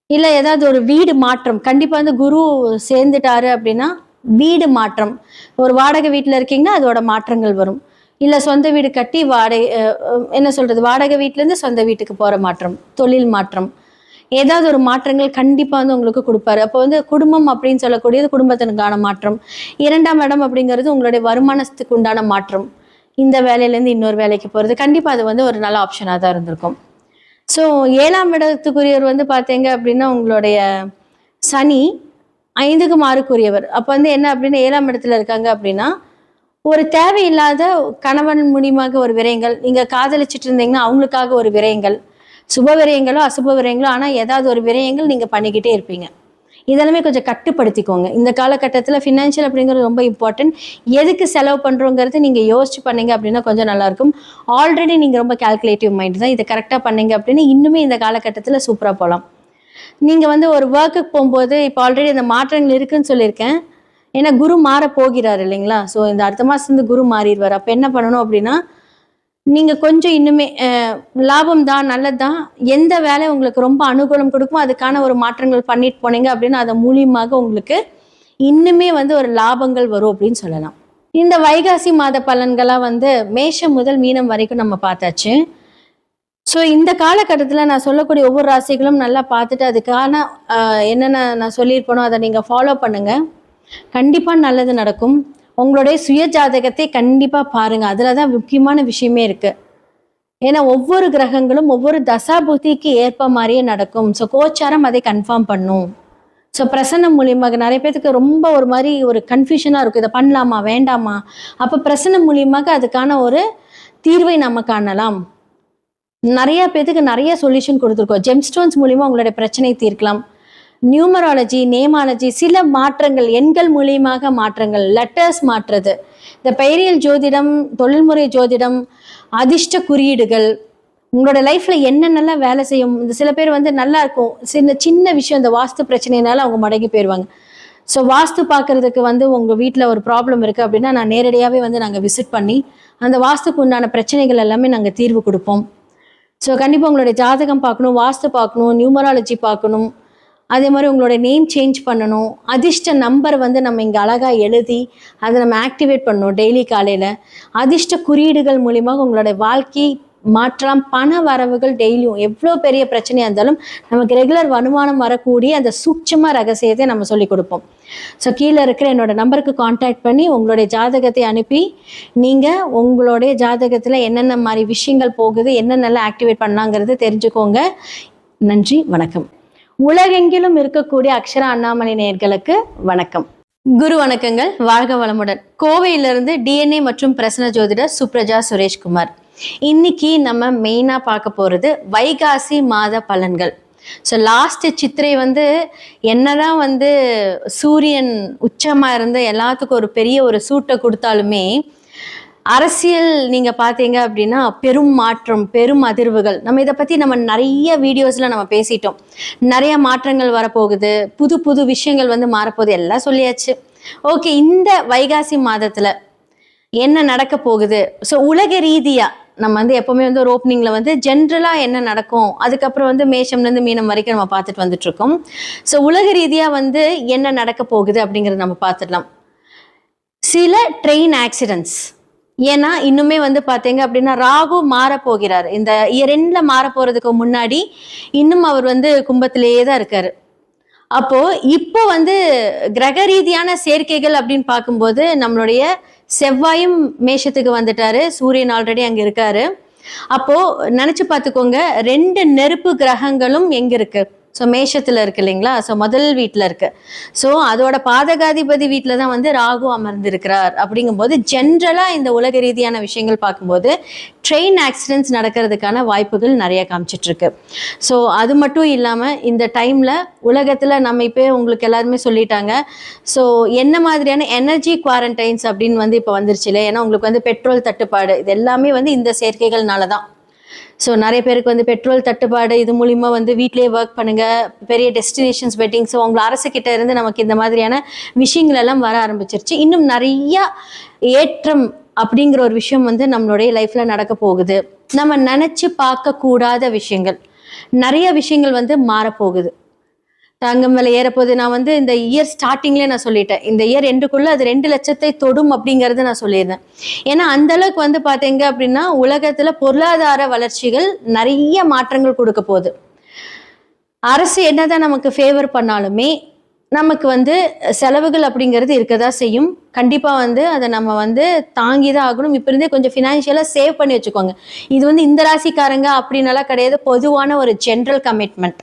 இல்லை ஏதாவது ஒரு வீடு மாற்றம். கண்டிப்பாக குரு சேர்ந்துட்டாரு அப்படின்னா வீடு மாற்றம். ஒரு வாடகை வீட்டில் இருக்கீங்கன்னா அதோட மாற்றங்கள் வரும். இல்லை சொந்த வீடு கட்டி வாடகை வீட்டிலேருந்து சொந்த வீட்டுக்கு போகிற மாற்றம், தொழில் மாற்றம், ஏதாவது ஒரு மாற்றங்கள் கண்டிப்பாக உங்களுக்கு கொடுப்பாரு. அப்போ குடும்பம் அப்படின்னு சொல்லக்கூடியது குடும்பத்தினுக்கான மாற்றம். 2ஆம் இடம் அப்படிங்கிறது உங்களுடைய வருமானத்துக்கு உண்டான மாற்றம். இந்த வேலையிலேருந்து இன்னொரு வேலைக்கு போகிறது கண்டிப்பாக அது ஒரு நல்ல ஆப்ஷனாக தான் இருந்திருக்கும். ஸோ 7ஆம் இடத்துக்குரியவர் பார்த்தீங்க அப்படின்னா உங்களுடைய சனி 5க்கும் 6க்குரியவர். அப்போ என்ன அப்படின்னா 7ஆம் இடத்துல இருக்காங்க அப்படின்னா ஒரு தேவையில்லாத கணவன் மூலியமாக ஒரு விரயங்கள், நீங்கள் காதலிச்சுட்டு இருந்தீங்கன்னா அவங்களுக்காக ஒரு விரயங்கள், சுப விரயங்களோ அசுப விரயங்களோ, ஆனால் ஏதாவது ஒரு விரயங்கள் நீங்கள் பண்ணிக்கிட்டே இருப்பீங்க. இதெல்லாமே கொஞ்சம் கட்டுப்படுத்திக்கோங்க. இந்த காலகட்டத்தில் ஃபினான்ஷியல் அப்படிங்கிறது ரொம்ப இம்பார்ட்டன்ட். எதுக்கு செலவு பண்ணுறோங்கிறது நீங்கள் யோசிச்சு பண்ணீங்க அப்படின்னா கொஞ்சம் நல்லாயிருக்கும். ஆல்ரெடி நீங்கள் ரொம்ப கால்குலேட்டிவ் மைண்ட் தான். இதை கரெக்டாக பண்ணீங்க அப்படின்னா இன்னுமே இந்த காலகட்டத்தில் சூப்பராக போகலாம். நீங்கள் ஒரு ஒர்க்குக்கு போகும்போது இப்போ ஆல்ரெடி அந்த மாற்றங்கள் இருக்குதுன்னு சொல்லியிருக்கேன். ஏன்னா குரு மாற போகிறார் இல்லைங்களா? ஸோ இந்த அடுத்த மாதம் குரு மாறிடுவார். அப்போ என்ன பண்ணணும் அப்படின்னா நீங்கள் கொஞ்சம் இன்னுமே லாபம் தான், நல்லது தான், எந்த வேலை உங்களுக்கு ரொம்ப அனுகூலம் கொடுக்குமோ அதுக்கான ஒரு மாற்றங்கள் பண்ணிட்டு போனீங்க அப்படின்னா அது மூலியமாக உங்களுக்கு இன்னுமே ஒரு லாபங்கள் வரும் அப்படின்னு சொல்லலாம். இந்த வைகாசி மாத பலன்களாக மேஷம் முதல் மீனம் வரைக்கும் நம்ம பார்த்தாச்சு. ஸோ இந்த காலகட்டத்தில் நான் சொல்லக்கூடிய ஒவ்வொரு ராசிகளும் நல்லா பார்த்துட்டு அதுக்கான என்னென்ன நான் சொல்லியிருப்பேனோ அதை நீங்கள் ஃபாலோ பண்ணுங்கள். கண்டிப்பாக நல்லது நடக்கும். உங்களுடைய சுய ஜாதகத்தை கண்டிப்பாக பாருங்கள். அதில் தான் முக்கியமான விஷயமே இருக்குது. ஏன்னா ஒவ்வொரு கிரகங்களும் ஒவ்வொரு தசாபுத்திக்கு ஏற்ப மாதிரியே நடக்கும். ஸோ கோச்சாரம் அதை கன்ஃபார்ம் பண்ணும். ஸோ பிரசன்னம் மூலியமாக நிறைய பேருக்கு ரொம்ப ஒரு மாதிரி ஒரு கன்ஃபியூஷனாக இருக்கும், இதை பண்ணலாமா வேண்டாமா. அப்போ பிரசன்னம் மூலியமாக அதுக்கான ஒரு தீர்வை நம்ம காணலாம். நிறைய பேருக்கு நிறைய சொல்யூஷன் கொடுத்துருக்கோம். ஜெம்ஸ்டோன்ஸ் மூலியமாக உங்களுடைய பிரச்சனை தீர்க்கலாம். நியூமராலஜி, நேமாலஜி, சில மாற்றங்கள் எண்கள் மூலியமாக மாற்றங்கள், லெட்டர்ஸ் மாற்றுறது, இந்த பெயரியல் ஜோதிடம், தொழில்முறை ஜோதிடம், அதிர்ஷ்ட குறியீடுகள், உங்களோட லைஃப்ல என்னென்னலாம் வேலை செய்யும். இந்த சில பேர் வந்து நல்லா இருக்கும், சின்ன சின்ன விஷயம் இந்த வாஸ்து பிரச்சனைனால அவங்க மடங்கி போயிடுவாங்க. ஸோ வாஸ்து பார்க்கறதுக்கு வந்து உங்கள் வீட்டில் ஒரு ப்ராப்ளம் இருக்குது அப்படின்னா நான் நேரடியாகவே வந்து நாங்கள் விசிட் பண்ணி அந்த வாஸ்துக்கு உண்டான பிரச்சனைகள் எல்லாமே நாங்கள் தீர்வு கொடுப்போம். ஸோ கண்டிப்பாக உங்களுடைய ஜாதகம் பார்க்கணும், வாஸ்து பார்க்கணும், நியூமராலஜி பார்க்கணும், அதே மாதிரி உங்களோட நேம் சேஞ்ச் பண்ணணும், அதிர்ஷ்ட நம்பர் வந்து நம்ம இங்கே அழகாக எழுதி அதை நம்ம ஆக்டிவேட் பண்ணணும். டெய்லி காலையில் அதிர்ஷ்ட குறியீடுகள் மூலியமாக உங்களோட வாழ்க்கை மாற்றலாம். பண வரவுகள் டெய்லியும் எவ்வளோ பெரிய பிரச்சனையாக இருந்தாலும் நமக்கு ரெகுலர் வருமானம் வரக்கூடிய அந்த சூட்சம ரகசியத்தை நம்ம சொல்லிக் கொடுப்போம். ஸோ கீழே இருக்கிற என்னோட நம்பருக்கு காண்டாக்ட் பண்ணி உங்களுடைய ஜாதகத்தை அனுப்பி நீங்கள் உங்களுடைய ஜாதகத்தில் என்னென்ன மாதிரி விஷயங்கள் போகுது, என்னென்னலாம் ஆக்டிவேட் பண்ணலாங்கிறது தெரிஞ்சுக்கோங்க. நன்றி, வணக்கம். உலகெங்கிலும் இருக்கக்கூடிய அக்ஷரா அண்ணாமலை நேயர்களுக்கு வணக்கம். குரு வணக்கங்கள், வாழ்க வளமுடன். கோவையிலிருந்து டிஎன்ஏ மற்றும் பிரசன்ன ஜோதிடர் சுப்ரஜா சுரேஷ்குமார். இன்னைக்கு நம்ம மெயினாக பார்க்க போகிறது வைகாசி மாத பலன்கள். ஸோ லாஸ்ட் சித்திரை வந்து என்னதான் வந்து சூரியன் உச்சமாக இருந்து எல்லாத்துக்கும் ஒரு பெரிய ஒரு சூட்டை கொடுத்தாலுமே அரசியல் நீங்கள் பார்த்தீங்க அப்படின்னா பெரும் மாற்றம், பெரும் அதிர்வுகள். நம்ம இதை பற்றி நம்ம நிறைய வீடியோஸில் நம்ம பேசிட்டோம். நிறைய மாற்றங்கள் வரப்போகுது, புது புது விஷயங்கள் வந்து மாறப்போகுது, எல்லாம் சொல்லியாச்சு. ஓகே, இந்த வைகாசி மாதத்தில் என்ன நடக்க போகுது? ஸோ உலக ரீதியாக நம்ம வந்து எப்போவுமே வந்து ஒரு ஓப்பனிங்கில் வந்து ஜென்ரலாக என்ன நடக்கும், அதுக்கப்புறம் வந்து மேஷம்லேருந்து மீனம் வரைக்கும் நம்ம பார்த்துட்டு வந்துட்டுருக்கோம். ஸோ உலக ரீதியாக வந்து என்ன நடக்க போகுது அப்படிங்கிறத நம்ம பார்த்துடலாம். சில ட்ரெயின் ஆக்சிடென்ட்ஸ், ஏன்னா இன்னுமே வந்து பார்த்தீங்க அப்படின்னா ராகு மாறப்போகிறார். இந்த இயர் எண்டில் மாற போகிறதுக்கு முன்னாடி இன்னும் அவர் வந்து கும்பத்திலேயே தான் இருக்கார். அப்போது இப்போ வந்து கிரக ரீதியான சேர்க்கைகள் அப்படின்னு பார்க்கும்போது நம்மளுடைய செவ்வாயும் மேஷத்துக்கு வந்துட்டாரு, சூரியன் ஆல்ரெடி அங்கே இருக்காரு. அப்போது நினச்சி பார்த்துக்கோங்க, 2 நெருப்பு கிரகங்களும் எங்கே இருக்கு? ஸோ மேஷத்தில் இருக்கு இல்லைங்களா? ஸோ முதல் வீட்டில் இருக்கு. ஸோ அதோட பாதகாதிபதி வீட்டில் தான் வந்து ராகு அமர்ந்திருக்கிறார். அப்படிங்கும்போது ஜென்ரலாக இந்த உலக ரீதியான விஷயங்கள் பார்க்கும்போது ட்ரெயின் ஆக்சிடென்ட்ஸ் நடக்கிறதுக்கான வாய்ப்புகள் நிறைய காமிச்சிட்ருக்கு. ஸோ அது மட்டும் இல்லாமல் இந்த டைமில் உலகத்தில் நம்ம இப்போ உங்களுக்கு எல்லாருமே சொல்லிட்டாங்க. ஸோ என்ன மாதிரியான எனர்ஜி குவாரண்டைன்ஸ் அப்படின்னு வந்து இப்போ வந்துருச்சு இல்லை? ஏன்னா உங்களுக்கு வந்து பெட்ரோல் தட்டுப்பாடு, இது எல்லாமே வந்து இந்த சேர்க்கைகள்னால தான். ஸோ நிறைய பேருக்கு வந்து பெட்ரோல் தட்டுப்பாடு, இது மூலிமா வந்து வீட்லேயே ஒர்க் பண்ணுங்கள், பெரிய டெஸ்டினேஷன்ஸ் வெட்டிங்ஸ், உங்களை அரசுக்கிட்ட இருந்து நமக்கு இந்த மாதிரியான விஷயங்கள் எல்லாம் வர ஆரம்பிச்சிருச்சு. இன்னும் நிறையா ஏற்றம் அப்படிங்கிற ஒரு விஷயம் வந்து நம்மளுடைய லைஃப்பில் நடக்க போகுது. நம்ம நினச்சி பார்க்கக்கூடாத விஷயங்கள், நிறைய விஷயங்கள் வந்து மாறப்போகுது. தங்கம் விலை ஏறப்போகுது. நான் வந்து இந்த இயர் ஸ்டார்டிங்லேயே நான் சொல்லிட்டேன், இந்த இயர் எண்டுக்குள்ளே அது 2 லட்சத்தை தொடும் அப்படிங்கிறது நான் சொல்லியிருந்தேன். ஏன்னா அந்த அளவுக்கு வந்து பார்த்தீங்க அப்படின்னா உலகத்தில் பொருளாதார வளர்ச்சிகள் நிறைய மாற்றங்கள் கொடுக்க போகுது. அரசு என்னதான் நமக்கு ஃபேவர் பண்ணாலுமே நமக்கு வந்து செலவுகள் அப்படிங்கிறது இருக்கதான் செய்யும். கண்டிப்பாக வந்து அதை நம்ம வந்து தாங்கி தான் ஆகணும். இப்போ இருந்தே கொஞ்சம் ஃபினான்ஷியலாக சேவ் பண்ணி வச்சுக்கோங்க. இது வந்து இந்த ராசிக்காரங்க அப்படின்னாலாம் கிடையாது, பொதுவான ஒரு ஜென்ரல் கமிட்மெண்ட்.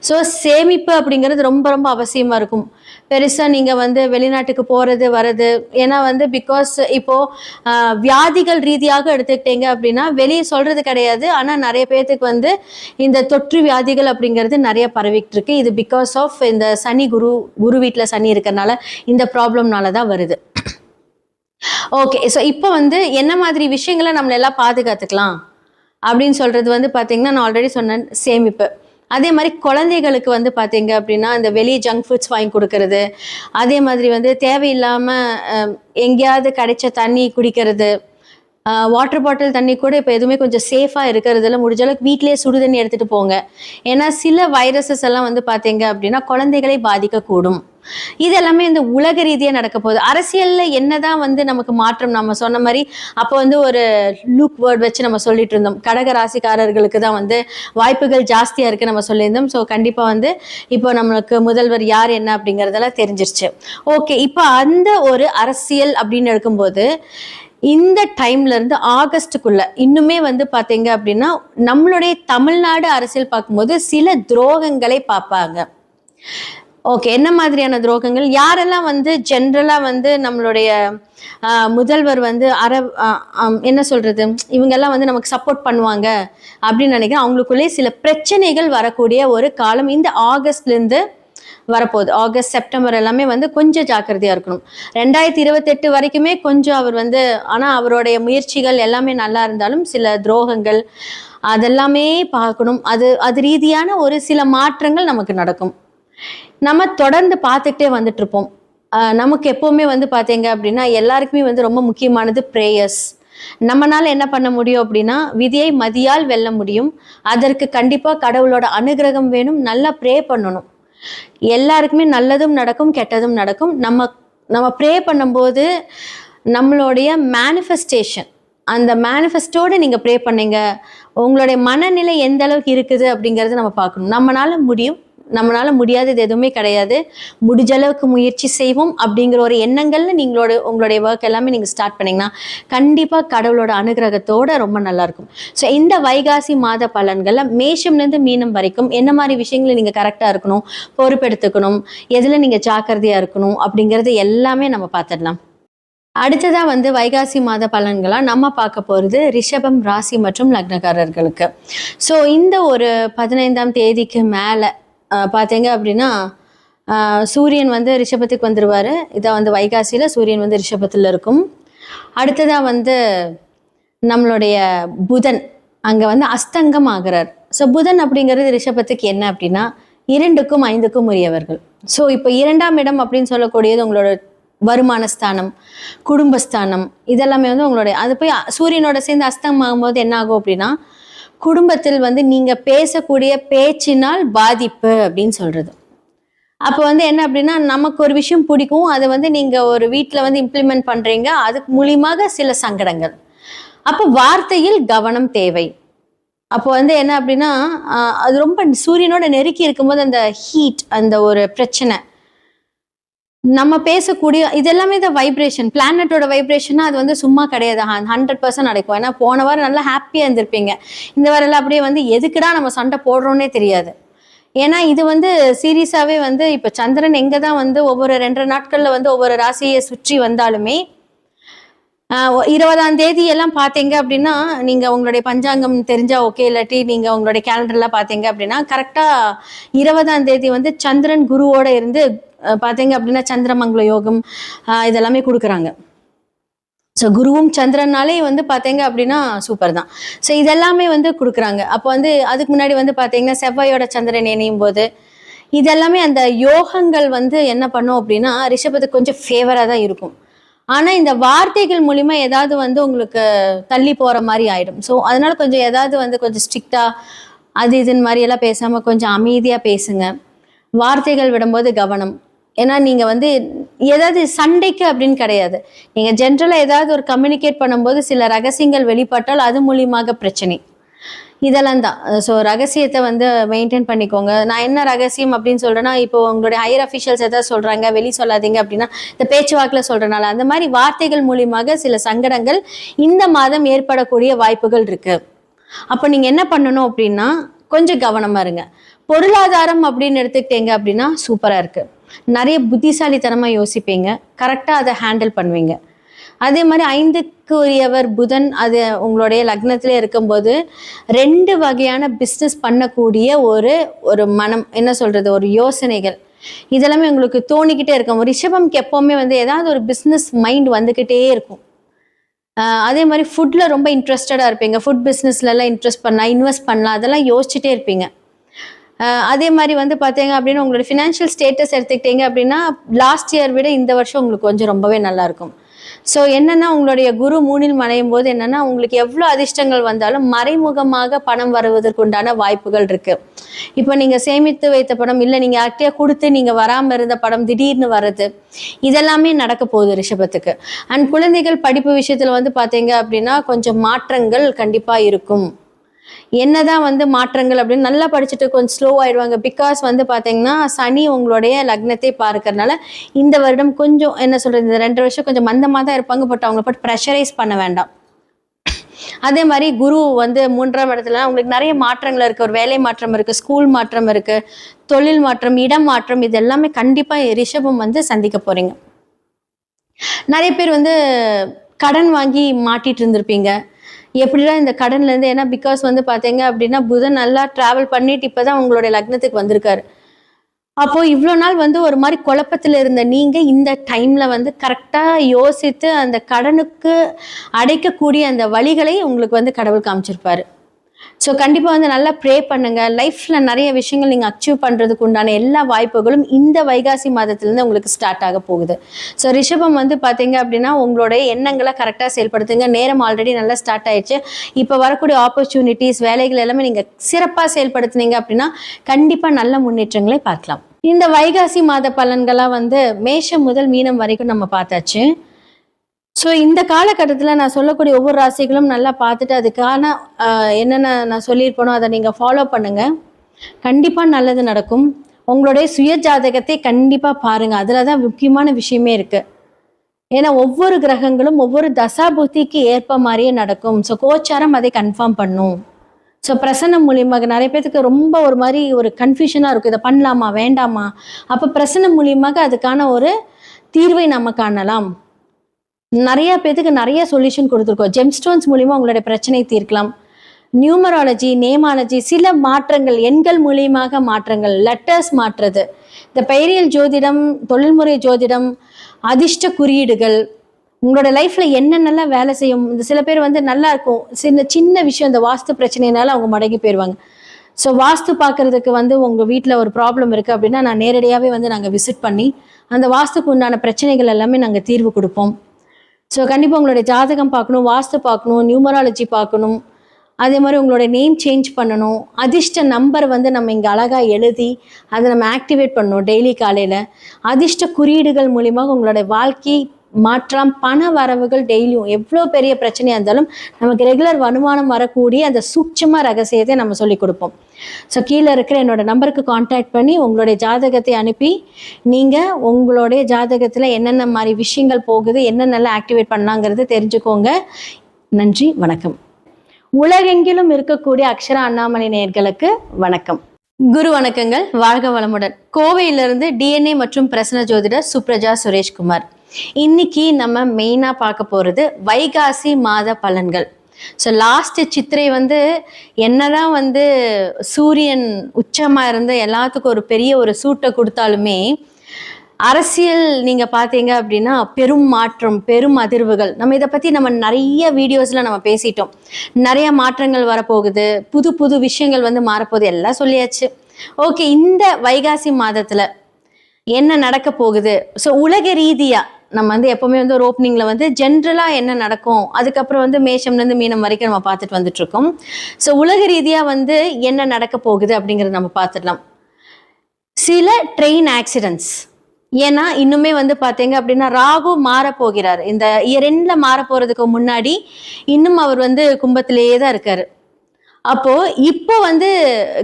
ஸோ சேமிப்பு அப்படிங்கிறது ரொம்ப ரொம்ப அவசியமாக இருக்கும். பெருசாக நீங்கள் வந்து வெளிநாட்டுக்கு போகிறது வர்றது, ஏன்னா வந்து பிகாஸ் இப்போது வியாதிகள் ரீதியாக எடுத்துக்கிட்டீங்க அப்படின்னா வெளியே சொல்கிறது கிடையாது, ஆனால் நிறைய பேர்த்துக்கு வந்து இந்த தொற்று வியாதிகள் அப்படிங்கிறது நிறைய பரவிக்கிட்டு இருக்கு. இது பிகாஸ் ஆஃப் இந்த சனி குரு வீட்டில் சனி இருக்கிறனால இந்த ப்ராப்ளம்னால தான் வருது. ஓகே, ஸோ இப்போ வந்து என்ன மாதிரி விஷயங்களை நம்மளெல்லாம் பாதுகாத்துக்கலாம் அப்படின்னு சொல்கிறது வந்து பார்த்தீங்கன்னா, நான் ஆல்ரெடி சொன்னேன், சேமிப்பு. அதே மாதிரி குழந்தைகளுக்கு வந்து பார்த்தீங்க அப்படின்னா இந்த வெளியே ஜங்க் ஃபுட்ஸ் வாங்கி கொடுக்கறது, அதே மாதிரி வந்து தேவையில்லாமல் எங்கேயாவது கிடைச்ச தண்ணி குடிக்கிறது, வாட்டர் பாட்டில் தண்ணி கூட இப்போ எதுவுமே கொஞ்சம் சேஃபாக இருக்கிறதுல முடிஞ்ச அளவுக்கு வீட்டிலேயே சுடு தண்ணி எடுத்துகிட்டு போங்க. ஏன்னா சில வைரஸஸ் எல்லாம் வந்து பார்த்தீங்க அப்படின்னா குழந்தைகளை பாதிக்கக்கூடும். இது எல்லாமே இந்த உலக ரீதியாக நடக்க போகுது. அரசியலில் என்னதான் வந்து நமக்கு மாற்றம், நம்ம சொன்ன மாதிரி அப்போ வந்து ஒரு லூக் வேர்ட் வச்சு நம்ம சொல்லிட்டு இருந்தோம், கடக ராசிக்காரர்களுக்கு தான் வந்து வாய்ப்புகள் ஜாஸ்தியாக இருக்குது நம்ம சொல்லியிருந்தோம். ஸோ கண்டிப்பாக வந்து இப்போ நம்மளுக்கு முதல்வர் யார் என்ன அப்படிங்கிறதெல்லாம் தெரிஞ்சிருச்சு. ஓகே, இப்போ அந்த ஒரு அரசியல் அப்படின்னு இருக்கும்போது இந்த டைம்ல இருந்து ஆகஸ்டுக்குள்ள இன்னுமே வந்து பார்த்தீங்க அப்படின்னா நம்மளுடைய தமிழ்நாடு அரசியல் பார்க்கும்போது சில துரோகங்களை பார்ப்பாங்க. ஓகே, என்ன மாதிரியான துரோகங்கள்? யாரெல்லாம் வந்து ஜென்ரலாக வந்து நம்மளுடைய முதல்வர் வந்து என்ன சொல்கிறது, இவங்கெல்லாம் வந்து நமக்கு சப்போர்ட் பண்ணுவாங்க அப்படின்னு நினைக்கிறேன். அவங்களுக்குள்ளே சில பிரச்சனைகள் வரக்கூடிய ஒரு காலம் இந்த ஆகஸ்ட்லேருந்து வரப்போகுது. ஆகஸ்ட் செப்டம்பர் எல்லாமே வந்து கொஞ்சம் ஜாக்கிரதையா இருக்கணும். 2028 வரைக்குமே கொஞ்சம் அவர் வந்து, ஆனா அவருடைய முயற்சிகள் எல்லாமே நல்லா இருந்தாலும் சில துரோகங்கள் அதெல்லாமே பார்க்கணும். அது ரீதியான ஒரு சில மாற்றங்கள் நமக்கு நடக்கும். நம்ம தொடர்ந்து பார்த்துக்கிட்டே வந்துட்டு இருப்போம். நமக்கு எப்பவுமே வந்து பார்த்தீங்க அப்படின்னா எல்லாருக்குமே வந்து ரொம்ப முக்கியமானது ப்ரேயர்ஸ். நம்மனால என்ன பண்ண முடியும் அப்படின்னா, விதியை மதியால் வெல்ல முடியும். அதற்கு கண்டிப்பா கடவுளோட அனுகிரகம் வேணும். நல்லா ப்ரே பண்ணணும். எல்லாருக்குமே நல்லதும் நடக்கும், கெட்டதும் நடக்கும். நம்ம ப்ரே பண்ணும்போது நம்மளுடைய மேனிஃபெஸ்டேஷன், அந்த மேனிஃபெஸ்டோட நீங்க ப்ரே பண்ணீங்க, உங்களுடைய மனநிலை எந்த அளவுக்கு இருக்குது அப்படிங்கறத நம்ம பார்க்கணும். நம்மளால முடியும், நம்மளால முடியாதது எதுவுமே கிடையாது. முடிஞ்ச அளவுக்கு முயற்சி செய்வோம் அப்படிங்கிற ஒரு எண்ணங்கள்ல உங்களுடைய ஒர்க் எல்லாமே நீங்க ஸ்டார்ட் பண்ணீங்கன்னா கண்டிப்பா கடவுளோட அனுகிரகத்தோட ரொம்ப நல்லா இருக்கும். ஸோ இந்த வைகாசி மாத பலன்கள்ல மேஷம்லேருந்து மீனம் வரைக்கும் என்ன மாதிரி விஷயங்களை நீங்க கரெக்டா இருக்கணும், பொறுப்பெடுத்துக்கணும், எதுல நீங்க ஜாக்கிரதையா இருக்கணும் அப்படிங்கிறது எல்லாமே நம்ம பார்த்துடலாம். அடுத்ததா வந்து வைகாசி மாத பலன்களா நம்ம பார்க்க போறது ரிஷபம் ராசி மற்றும் லக்னக்காரர்களுக்கு. ஸோ இந்த ஒரு 15ஆம் தேதிக்கு மேல பார்த்தீங்க அப்படின்னா சூரியன் வந்து ரிஷபத்துக்கு வந்துருவாரு. இதான் வந்து வைகாசியில சூரியன் வந்து ரிஷபத்துல இருக்கும். அடுத்ததா வந்து நம்மளுடைய புதன் அங்க வந்து அஸ்தங்கம் ஆகிறார். ஸோ புதன் அப்படிங்கிறது ரிஷபத்துக்கு என்ன அப்படின்னா 2க்கும் 5க்கும் உரியவர்கள். ஸோ இப்போ 2ஆம் இடம் அப்படின்னு சொல்லக்கூடியது உங்களோட வருமான ஸ்தானம், குடும்பஸ்தானம், இதெல்லாமே வந்து உங்களுடைய, அது போய் சூரியனோட சேர்ந்து அஸ்தங்கம் ஆகும்போது என்ன ஆகும் அப்படின்னா குடும்பத்தில் வந்து நீங்க பேசக்கூடிய பேச்சினால் பாதிப்பு அப்படின்னு சொல்றது. அப்போ வந்து என்ன அப்படின்னா நமக்கு ஒரு விஷயம் பிடிக்கும், அதை வந்து நீங்க ஒரு வீட்டில் வந்து இம்ப்ளிமெண்ட் பண்றீங்க, அதுக்கு மூலியமாக சில சங்கடங்கள். அப்போ வார்த்தையில் கவனம் தேவை. அப்போ வந்து என்ன அப்படின்னா அது ரொம்ப சூரியனோட நெருக்கி இருக்கும்போது அந்த ஹீட், அந்த ஒரு பிரச்சனை, நம்ம பேசக்கூடிய இதெல்லாமே தான் வைப்ரேஷன், பிளானட்டோட வைப்ரேஷனா அது வந்து சும்மா கிடையாது, 100% நடக்கும். ஏன்னா போன வாரம் நல்லா ஹாப்பியாக இருந்திருப்பீங்க, இந்த வாரம் எல்லாம் அப்படியே வந்து எதுக்குடா நம்ம சண்டை போடுறோன்னே தெரியாது. ஏன்னா இது வந்து சீரியஸாகவே வந்து இப்போ சந்திரன் எங்கே தான் வந்து ஒவ்வொரு 2 நாட்களில் வந்து ஒவ்வொரு ராசியை சுற்றி வந்தாலுமே 20ஆம் தேதி எல்லாம் பார்த்தீங்க அப்படின்னா நீங்கள் உங்களுடைய பஞ்சாங்கம் தெரிஞ்சா ஓகே, இல்லாட்டி நீங்கள் உங்களுடைய கேலண்டர்லாம் பார்த்தீங்க அப்படின்னா கரெக்டாக 20ஆம் தேதி வந்து சந்திரன் குருவோட இருந்து பார்த்தீங்க அப்படின்னா சந்திரமங்கல யோகம் இதெல்லாமே கொடுக்குறாங்க. ஸோ குருவும் சந்திரனாலே வந்து பார்த்தீங்க அப்படின்னா சூப்பர் தான். ஸோ இதெல்லாமே வந்து கொடுக்குறாங்க. அப்போ வந்து அதுக்கு முன்னாடி வந்து பார்த்தீங்கன்னா செவ்வாயோட சந்திரன் இணையும் போது இதெல்லாமே அந்த யோகங்கள் வந்து என்ன பண்ணும் அப்படின்னா ரிஷபத்துக்கு கொஞ்சம் ஃபேவராக தான் இருக்கும். ஆனால் இந்த வார்த்தைகள் மூலிமா ஏதாவது வந்து உங்களுக்கு தள்ளி போகிற மாதிரி ஆகிடும். ஸோ அதனால கொஞ்சம் ஏதாவது வந்து கொஞ்சம் ஸ்ட்ரிக்டாக அது இதுன்னு மாதிரியெல்லாம் பேசாமல் கொஞ்சம் அமைதியாக பேசுங்க. வார்த்தைகள் விடும்போது கவனம். ஏன்னா நீங்கள் வந்து ஏதாவது சண்டைக்கு அப்படின்னு கிடையாது, நீங்கள் ஜென்ரலாக ஏதாவது ஒரு கம்யூனிகேட் பண்ணும்போது சில ரகசியங்கள் வெளிப்பட்டால் அது மூலியமாக பிரச்சனை, இதெல்லாம் தான். ஸோ ரகசியத்தை வந்து மெயின்டைன் பண்ணிக்கோங்க. நான் என்ன ரகசியம் அப்படின்னு சொல்கிறேன்னா, இப்போ உங்களுடைய ஹையர் அஃபிஷியல்ஸ் எதாவது சொல்கிறாங்க வெளி சொல்லாதீங்க அப்படின்னா இந்த பேச்சுவாக்கில் சொல்கிறனால அந்த மாதிரி வார்த்தைகள் மூலியமாக சில சங்கடங்கள் இந்த மாதம் ஏற்படக்கூடிய வாய்ப்புகள் இருக்குது. அப்போ நீங்கள் என்ன பண்ணணும் அப்படின்னா கொஞ்சம் கவனமாக இருங்க. பொருளாதாரம் அப்படின்னு எடுத்துக்கிட்டீங்க அப்படின்னா சூப்பராக இருக்குது, நிறைய புத்திசாலித்தனமாக யோசிப்பீங்க, கரெக்டாக அதை ஹேண்டில் பண்ணுவீங்க. அதே மாதிரி 5க்கு உரியவர் புதன் அது உங்களுடைய லக்னத்திலே இருக்கும்போது 2 வகையான பிஸ்னஸ் பண்ணக்கூடிய ஒரு மனம், என்ன சொல்கிறது, ஒரு யோசனைகள் இதெல்லாமே உங்களுக்கு தோணிக்கிட்டே இருக்கும். ரிஷபம்க்கு எப்போவுமே வந்து ஏதாவது ஒரு பிஸ்னஸ் மைண்ட் வந்துக்கிட்டே இருக்கும். அதே மாதிரி ஃபுட்டில் ரொம்ப இன்ட்ரெஸ்டடாக இருப்பீங்க, ஃபுட் பிஸ்னஸ்லலாம் இன்வெஸ்ட் பண்ணலாம், அதெல்லாம் யோசிச்சுட்டே இருப்பீங்க. அதே மாதிரி வந்து பார்த்தீங்க அப்படின்னா உங்களோட ஃபினான்ஷியல் ஸ்டேட்டஸ் எடுத்துக்கிட்டீங்க அப்படின்னா லாஸ்ட் இயர் விட இந்த வருஷம் உங்களுக்கு கொஞ்சம் ரொம்பவே நல்லா இருக்கும். ஸோ என்னன்னா உங்களுடைய குரு 3ல் மறையும் போது என்னன்னா உங்களுக்கு எவ்வளோ அதிர்ஷ்டங்கள் வந்தாலும் மறைமுகமாக பணம் வருவதற்குண்டான வாய்ப்புகள் இருக்கு. இப்போ நீங்க சேமித்து வைத்த பணம் இல்லை, நீங்க யார்கிட்டயா கொடுத்து நீங்க வராமல் இருந்த பணம் திடீர்னு வர்றது, இதெல்லாமே நடக்க போகுது ரிஷபத்துக்கு. அண்ட் குழந்தைகள் படிப்பு விஷயத்துல வந்து பார்த்தீங்க அப்படின்னா கொஞ்சம் மாற்றங்கள் கண்டிப்பா இருக்கும். என்னதான் வந்து மாற்றங்கள் அப்படின்னு நல்லா படிச்சுட்டு கொஞ்சம் ஸ்லோ ஆயிடுவாங்க. பிகாஸ் வந்து பார்த்தீங்கன்னா சனி உங்களுடைய லக்னத்தை பார்க்கறதுனால இந்த வருடம் கொஞ்சம் என்ன சொல்றது, இந்த 2 வருஷம் கொஞ்சம் மந்தமாக தான் இருப்பாங்க. பட் அவங்கள பட் ப்ரெஷரைஸ் பண்ண வேண்டாம். அதே மாதிரி குரு வந்து 3ஆம் இடத்துல உங்களுக்கு நிறைய மாற்றங்கள் இருக்கு, ஒரு வேலை மாற்றம் இருக்கு, ஸ்கூல் மாற்றம் இருக்கு, தொழில் மாற்றம், இடம் மாற்றம், இது எல்லாமே கண்டிப்பா ரிஷபம் வந்து சந்திக்க போறீங்க. நிறைய பேர் வந்து கடன் வாங்கி மாட்டிட்டு இருந்திருப்பீங்க. எப்படிலாம் இந்த கடன்லேருந்து, ஏன்னா பிகாஸ் வந்து பார்த்தீங்க அப்படின்னா புதன் நல்லா ட்ராவல் பண்ணிட்டு இப்போ தான் உங்களுடைய லக்னத்துக்கு வந்திருக்காரு. அப்போ இவ்வளோ நாள் வந்து ஒரு மாதிரி குழப்பத்தில் இருந்த நீங்க இந்த டைம்ல வந்து கரெக்டா யோசித்து அந்த கடனுக்கு அடைக்கக்கூடிய அந்த வழிகளை உங்களுக்கு வந்து கடவுள் காமிச்சிருப்பாரு. ஸோ கண்டிப்பாக வந்து நல்லா ப்ரே பண்ணுங்க. லைஃப்ல நிறைய விஷயங்கள் நீங்கள் அச்சீவ் பண்ணுறதுக்கு உண்டான எல்லா வாய்ப்புகளும் இந்த வைகாசி மாதத்துலேருந்து உங்களுக்கு ஸ்டார்ட் ஆக போகுது. ஸோ ரிஷபம் வந்து பார்த்தீங்க அப்படின்னா உங்களுடைய எண்ணங்களை கரெக்டாக செயல்படுத்துங்க. நேரம் ஆல்ரெடி நல்லா ஸ்டார்ட் ஆயிடுச்சு. இப்போ வரக்கூடிய ஆப்பர்ச்சுனிட்டிஸ் வேலைகள் எல்லாமே நீங்கள் சிறப்பாக செயல்படுத்துனீங்க அப்படின்னா கண்டிப்பாக நல்ல முன்னேற்றங்களை பார்க்கலாம். இந்த வைகாசி மாத பலன்களாக வந்து மேஷம் முதல் மீனம் வரைக்கும் நம்ம பார்த்தாச்சு. ஸோ இந்த காலகட்டத்தில் நான் சொல்லக்கூடிய ஒவ்வொரு ராசிகளும் நல்லா பார்த்துட்டு அதுக்கான என்னென்ன நான் சொல்லியிருப்பேனோ அதை நீங்கள் ஃபாலோ பண்ணுங்கள். கண்டிப்பாக நல்லது நடக்கும். உங்களுடைய சுய ஜாதகத்தை கண்டிப்பாக பாருங்கள். அதில் தான் முக்கியமான விஷயமே இருக்குது. ஏன்னா ஒவ்வொரு கிரகங்களும் ஒவ்வொரு தசாபுத்திக்கு ஏற்ப மாதிரியே நடக்கும். ஸோ கோச்சாரம் அதை கன்ஃபார்ம் பண்ணும். ஸோ பிரசன்னம் மூலியமாக நிறைய பேருக்கு ரொம்ப ஒரு மாதிரி ஒரு கன்ஃபியூஷனாக இருக்கும். இதை பண்ணலாமா வேண்டாமா? அப்போ பிரசன்னம் மூலியமாக அதுக்கான ஒரு தீர்வை நம்ம காணலாம். நிறைய பேருக்கு நிறைய சொல்யூஷன் கொடுத்துருக்கோம். ஜெம்ஸ்டோன்ஸ் மூலியமா உங்களுடைய பிரச்சனை தீர்க்கலாம். நியூமராலஜி, நேமாலஜி, சில மாற்றங்கள் எண்கள் மூலியமாக மாற்றங்கள், லெட்டர்ஸ் மாற்றுறது, இந்த பெயரியல் ஜோதிடம், தொழில்முறை ஜோதிடம், அதிர்ஷ்ட குறியீடுகள், உங்களோட லைஃப்ல என்னென்னலாம் வேலை செய்யும். இந்த சில பேர் வந்து நல்லா இருக்கும், சின்ன விஷயம் இந்த வாஸ்து பிரச்சனைனால அவங்க மடங்கி போயிடுவாங்க. ஸோ வாஸ்து பார்க்கறதுக்கு வந்து உங்கள் வீட்டில் ஒரு ப்ராப்ளம் இருக்குது அப்படின்னா நான் நேரடியாகவே வந்து நாங்கள் விசிட் பண்ணி அந்த வாஸ்துக்கு உண்டான பிரச்சனைகள் எல்லாமே நாங்கள் தீர்வு கொடுப்போம். ஸோ கண்டிப்பாக உங்களுடைய ஜாதகம் பார்க்கணும், வாஸ்து பார்க்கணும், நியூமராலஜி பார்க்கணும். அதே மாதிரி உங்களோட நேம் சேஞ்ச் பண்ணணும். அதிர்ஷ்ட நம்பர் வந்து நம்ம இங்கே அழகாக எழுதி அதை நம்ம ஆக்டிவேட் பண்ணணும் டெய்லி காலையில். அதிர்ஷ்ட குறியீடுகள் மூலியமாக உங்களுடைய வாழ்க்கை மாற்றம், பண வரவுகள் டெய்லியும் எவ்வளோ பெரிய பிரச்சனையாக இருந்தாலும் நமக்கு ரெகுலர் வருமானம் வரக்கூடிய அந்த சூட்சம ரகசியத்தை நம்ம சொல்லிக் கொடுப்போம். ஸோ கீழே இருக்கிற என்னோட நம்பருக்கு காண்டாக்ட் பண்ணி உங்களுடைய ஜாதகத்தை அனுப்பி நீங்கள் உங்களுடைய ஜாதகத்தில் என்னென்ன மாதிரி விஷயங்கள் போகுது, என்னென்னலாம் ஆக்டிவேட் பண்ணலாங்கிறது தெரிஞ்சுக்கோங்க. நன்றி, வணக்கம். உலகெங்கிலும் இருக்கக்கூடிய அக்ஷரா அண்ணாமலை நேயர்களுக்கு வணக்கம். குரு வணக்கங்கள். வாழ்க வளமுடன். கோவையிலிருந்து டிஎன்ஏ மற்றும் பிரசன்ன ஜோதிடர் சுப்ரஜா சுரேஷ்குமார். இன்னைக்கு நம்ம மெயினாக பார்க்க போகிறது வைகாசி மாத பலன்கள். ஸோ லாஸ்ட் சித்திரை வந்து என்னதான் வந்து சூரியன் உச்சமாக இருந்து எல்லாத்துக்கும் ஒரு பெரிய ஒரு சூட்டை கொடுத்தாலுமே அரசியல் நீங்கள் பார்த்தீங்க அப்படின்னா பெரும் மாற்றம், பெரும் அதிர்வுகள். நம்ம இதை பற்றி நம்ம நிறைய வீடியோஸில் நம்ம பேசிட்டோம். நிறைய மாற்றங்கள் வரப்போகுது, புது புது விஷயங்கள் வந்து மாறப்போகுது, எல்லாம் சொல்லியாச்சு. ஓகே, இந்த வைகாசி மாதத்தில் என்ன நடக்க போகுது? ஸோ உலக ரீதியாக நம்ம வந்து எப்பவுமே வந்து ஒரு ஓப்பனிங்ல வந்து ஜென்ரலா என்ன நடக்கும், அதுக்கப்புறம் வந்து மேஷம்லேருந்து மீனம் வரைக்கும் நம்ம பார்த்துட்டு வந்துட்டு இருக்கோம். ஸோ உலக ரீதியா வந்து என்ன நடக்க போகுது அப்படிங்கறத நம்ம பார்த்துடலாம். சில ட்ரெயின் ஆக்சிடென்ட்ஸ், ஏன்னா இன்னுமே வந்து பார்த்தீங்க அப்படின்னா ராகு மாற போகிறார். இந்த இயர் எண்ட்ல மாற போறதுக்கு முன்னாடி இன்னும் அவர் வந்து கும்பத்திலேயே தான் இருக்காரு. அப்போ இப்போ வந்து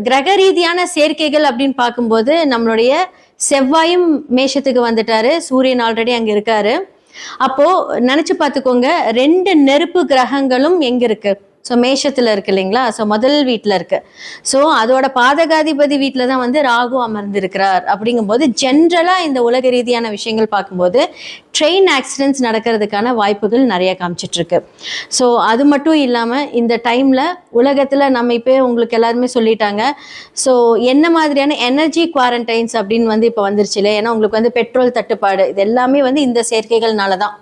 கிரக ரீதியான சேர்க்கைகள் அப்படின்னு பார்க்கும்போது நம்மளுடைய செவ்வாயும் மேஷத்துக்கு வந்துட்டாரு, சூரியன் ஆல்ரெடி அங்க இருக்காரு. அப்போ நினைச்சு பார்த்துக்கோங்க, 2 நெருப்பு கிரகங்களும் எங்க இருக்கு? ஸோ மேஷத்துல இருக்கு இல்லைங்களா? ஸோ முதல் வீட்டில் இருக்கு. ஸோ அதோட பாதகாதிபதி வீட்டில் தான் வந்து ராகு அமர்ந்திருக்கிறார். அப்படிங்கும்போது ஜென்ரலா இந்த உலக ரீதியான விஷயங்கள் பார்க்கும்போது ட்ரெயின் ஆக்சிடென்ட்ஸ் நடக்கிறதுக்கான வாய்ப்புகள் நிறைய காமிச்சிட்டு இருக்கு. ஸோ அது மட்டும் இல்லாமல் இந்த டைம்ல உலகத்துல நம்ம இப்போ உங்களுக்கு எல்லாருமே சொல்லிட்டாங்க. ஸோ என்ன மாதிரியான எனர்ஜி குவாரண்டைன்ஸ் அப்படின்னு வந்து இப்போ வந்துருச்சு இல்லை? ஏன்னா உங்களுக்கு வந்து பெட்ரோல் தட்டுப்பாடு, இது எல்லாமே வந்து இந்த சேர்க்கைகள்னால தான்.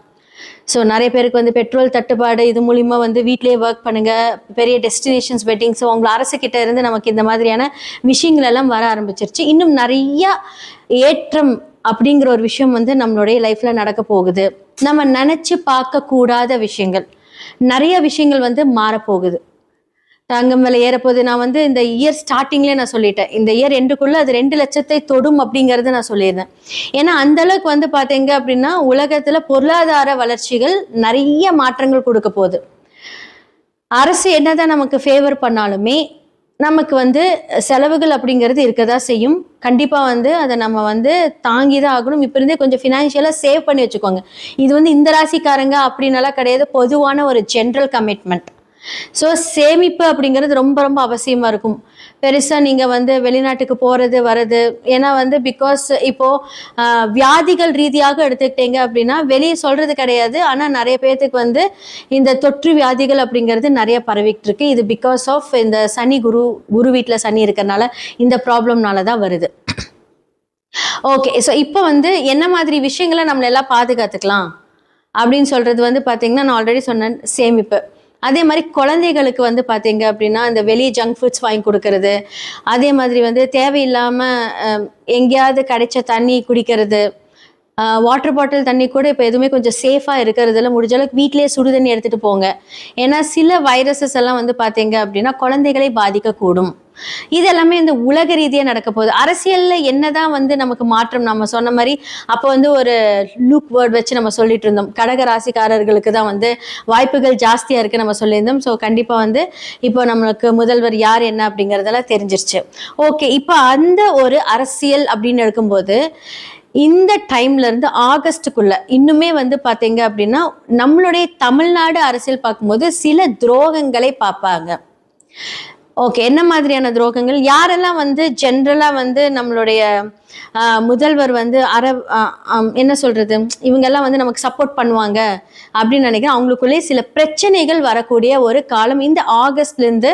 ஸோ நிறைய பேருக்கு வந்து பெட்ரோல் தட்டுப்பாடு, இது மூலிமா வந்து வீட்லேயே ஒர்க் பண்ணுங்க, பெரிய டெஸ்டினேஷன்ஸ் வெட்டிங். ஸோ உங்களை அரசுக்கிட்ட இருந்து நமக்கு இந்த மாதிரியான விஷயங்கள் எல்லாம் வர ஆரம்பிச்சிருச்சு. இன்னும் நிறைய ஏற்றம் அப்படிங்கிற ஒரு விஷயம் வந்து நம்மளுடைய லைஃப்ல நடக்க போகுது. நம்ம நினைச்சு பார்க்க கூடாத விஷயங்கள், நிறைய விஷயங்கள் வந்து மாறப்போகுது. தங்கம் விலை ஏறப்போகுது. நான் வந்து இந்த இயர் ஸ்டார்டிங்லேயே நான் சொல்லிட்டேன், இந்த இயர் எண்டுக்குள்ள அது 2 லட்சத்தை தொடும் அப்படிங்கறது நான் சொல்லியிருந்தேன். ஏன்னா அந்த அளவுக்கு வந்து பாத்தீங்க அப்படின்னா உலகத்துல பொருளாதார வளர்ச்சிகள் நிறைய மாற்றங்கள் கொடுக்க போகுது. அரசு என்னதான் நமக்கு ஃபேவர் பண்ணாலுமே நமக்கு வந்து செலவுகள் அப்படிங்கிறது இருக்கதான் செய்யும். கண்டிப்பா வந்து அதை நம்ம வந்து தாங்கிதான் ஆகணும். இப்ப இருந்தே கொஞ்சம் ஃபினான்ஷியலா சேவ் பண்ணி வச்சுக்கோங்க. இது வந்து இந்த ராசிக்காரங்க அப்படின்னாலாம் கிடையாது, பொதுவான ஒரு ஜென்ரல் கமிட்மெண்ட். ஸோ சேமிப்பு அப்படிங்கிறது ரொம்ப ரொம்ப அவசியமா இருக்கும். பெருசா நீங்க வந்து வெளிநாட்டுக்கு போறது வர்றது, ஏன்னா வந்து பிகாஸ் இப்போ வியாதிகள் ரீதியாக எடுத்துக்கிட்டீங்க அப்படின்னா வெளியே சொல்றது கிடையாது, ஆனா நிறைய பேர்த்துக்கு வந்து இந்த தொற்று வியாதிகள் அப்படிங்கிறது நிறைய பரவிட்டு இருக்கு. இது பிகாஸ் ஆஃப் இந்த சனி குரு வீட்டில் சனி இருக்கிறதுனால இந்த ப்ராப்ளம்னால தான் வருது. ஓகே. ஸோ இப்போ வந்து என்ன மாதிரி விஷயங்களை நம்மள எல்லாம் பாதுகாத்துக்கலாம் அப்படின்னு சொல்றது வந்து பார்த்தீங்கன்னா, நான் ஆல்ரெடி சொன்னேன் சேமிப்பு. அதே மாதிரி குழந்தைகளுக்கு வந்து பார்த்தீங்க அப்படின்னா, இந்த வெளியே ஜங்க் ஃபுட்ஸ் வாங்கி கொடுக்கறது, அதே மாதிரி வந்து தேவையில்லாம எங்கேயாவது கிடைச்ச தண்ணி குடிக்கிறது, வாட்டர் பாட்டில் தண்ணி கூட இப்போ எதுவுமே கொஞ்சம் சேஃபாக இருக்கிறதுல முடிஞ்ச அளவுக்கு வீட்டிலேயே சுடு தண்ணி எடுத்துகிட்டு போங்க. ஏன்னா சில வைரஸஸ் எல்லாம் வந்து பார்த்தீங்க அப்படின்னா குழந்தைகளை பாதிக்கக்கூடும். இது எல்லாமே இந்த உலக ரீதியாக நடக்க போகுது. அரசியலில் என்னதான் வந்து நமக்கு மாற்றம் நம்ம சொன்ன மாதிரி அப்போ வந்து ஒரு லூக் வேர்ட் வச்சு நம்ம சொல்லிட்டு இருந்தோம். கடக ராசிக்காரர்களுக்கு தான் வந்து வாய்ப்புகள் ஜாஸ்தியாக இருக்குது நம்ம சொல்லியிருந்தோம். ஸோ கண்டிப்பாக வந்து இப்போ நம்மளுக்கு முதல்வர் யார் என்ன அப்படிங்கிறதெல்லாம் தெரிஞ்சிருச்சு. ஓகே, இப்போ அந்த ஒரு அரசியல் அப்படின்னு எடுக்கும்போது இந்த டைம்ல இருந்து ஆகஸ்டுக்குள்ள இன்னுமே வந்து பாத்தீங்க அப்படின்னா நம்மளுடைய தமிழ்நாடு அரசியல் பார்க்கும்போது சில துரோகங்களை பார்ப்பாங்க. ஓகே, என்ன மாதிரியான துரோகங்கள்? யாரெல்லாம் வந்து ஜென்ரலா வந்து நம்மளுடைய முதல்வர் வந்து என்ன சொல்றது, இவங்கெல்லாம் வந்து நமக்கு சப்போர்ட் பண்ணுவாங்க அப்படின்னு நினைக்கிறேன். அவங்களுக்குள்ளே சில பிரச்சனைகள் வரக்கூடிய ஒரு காலம் இந்த ஆகஸ்ட்ல இருந்து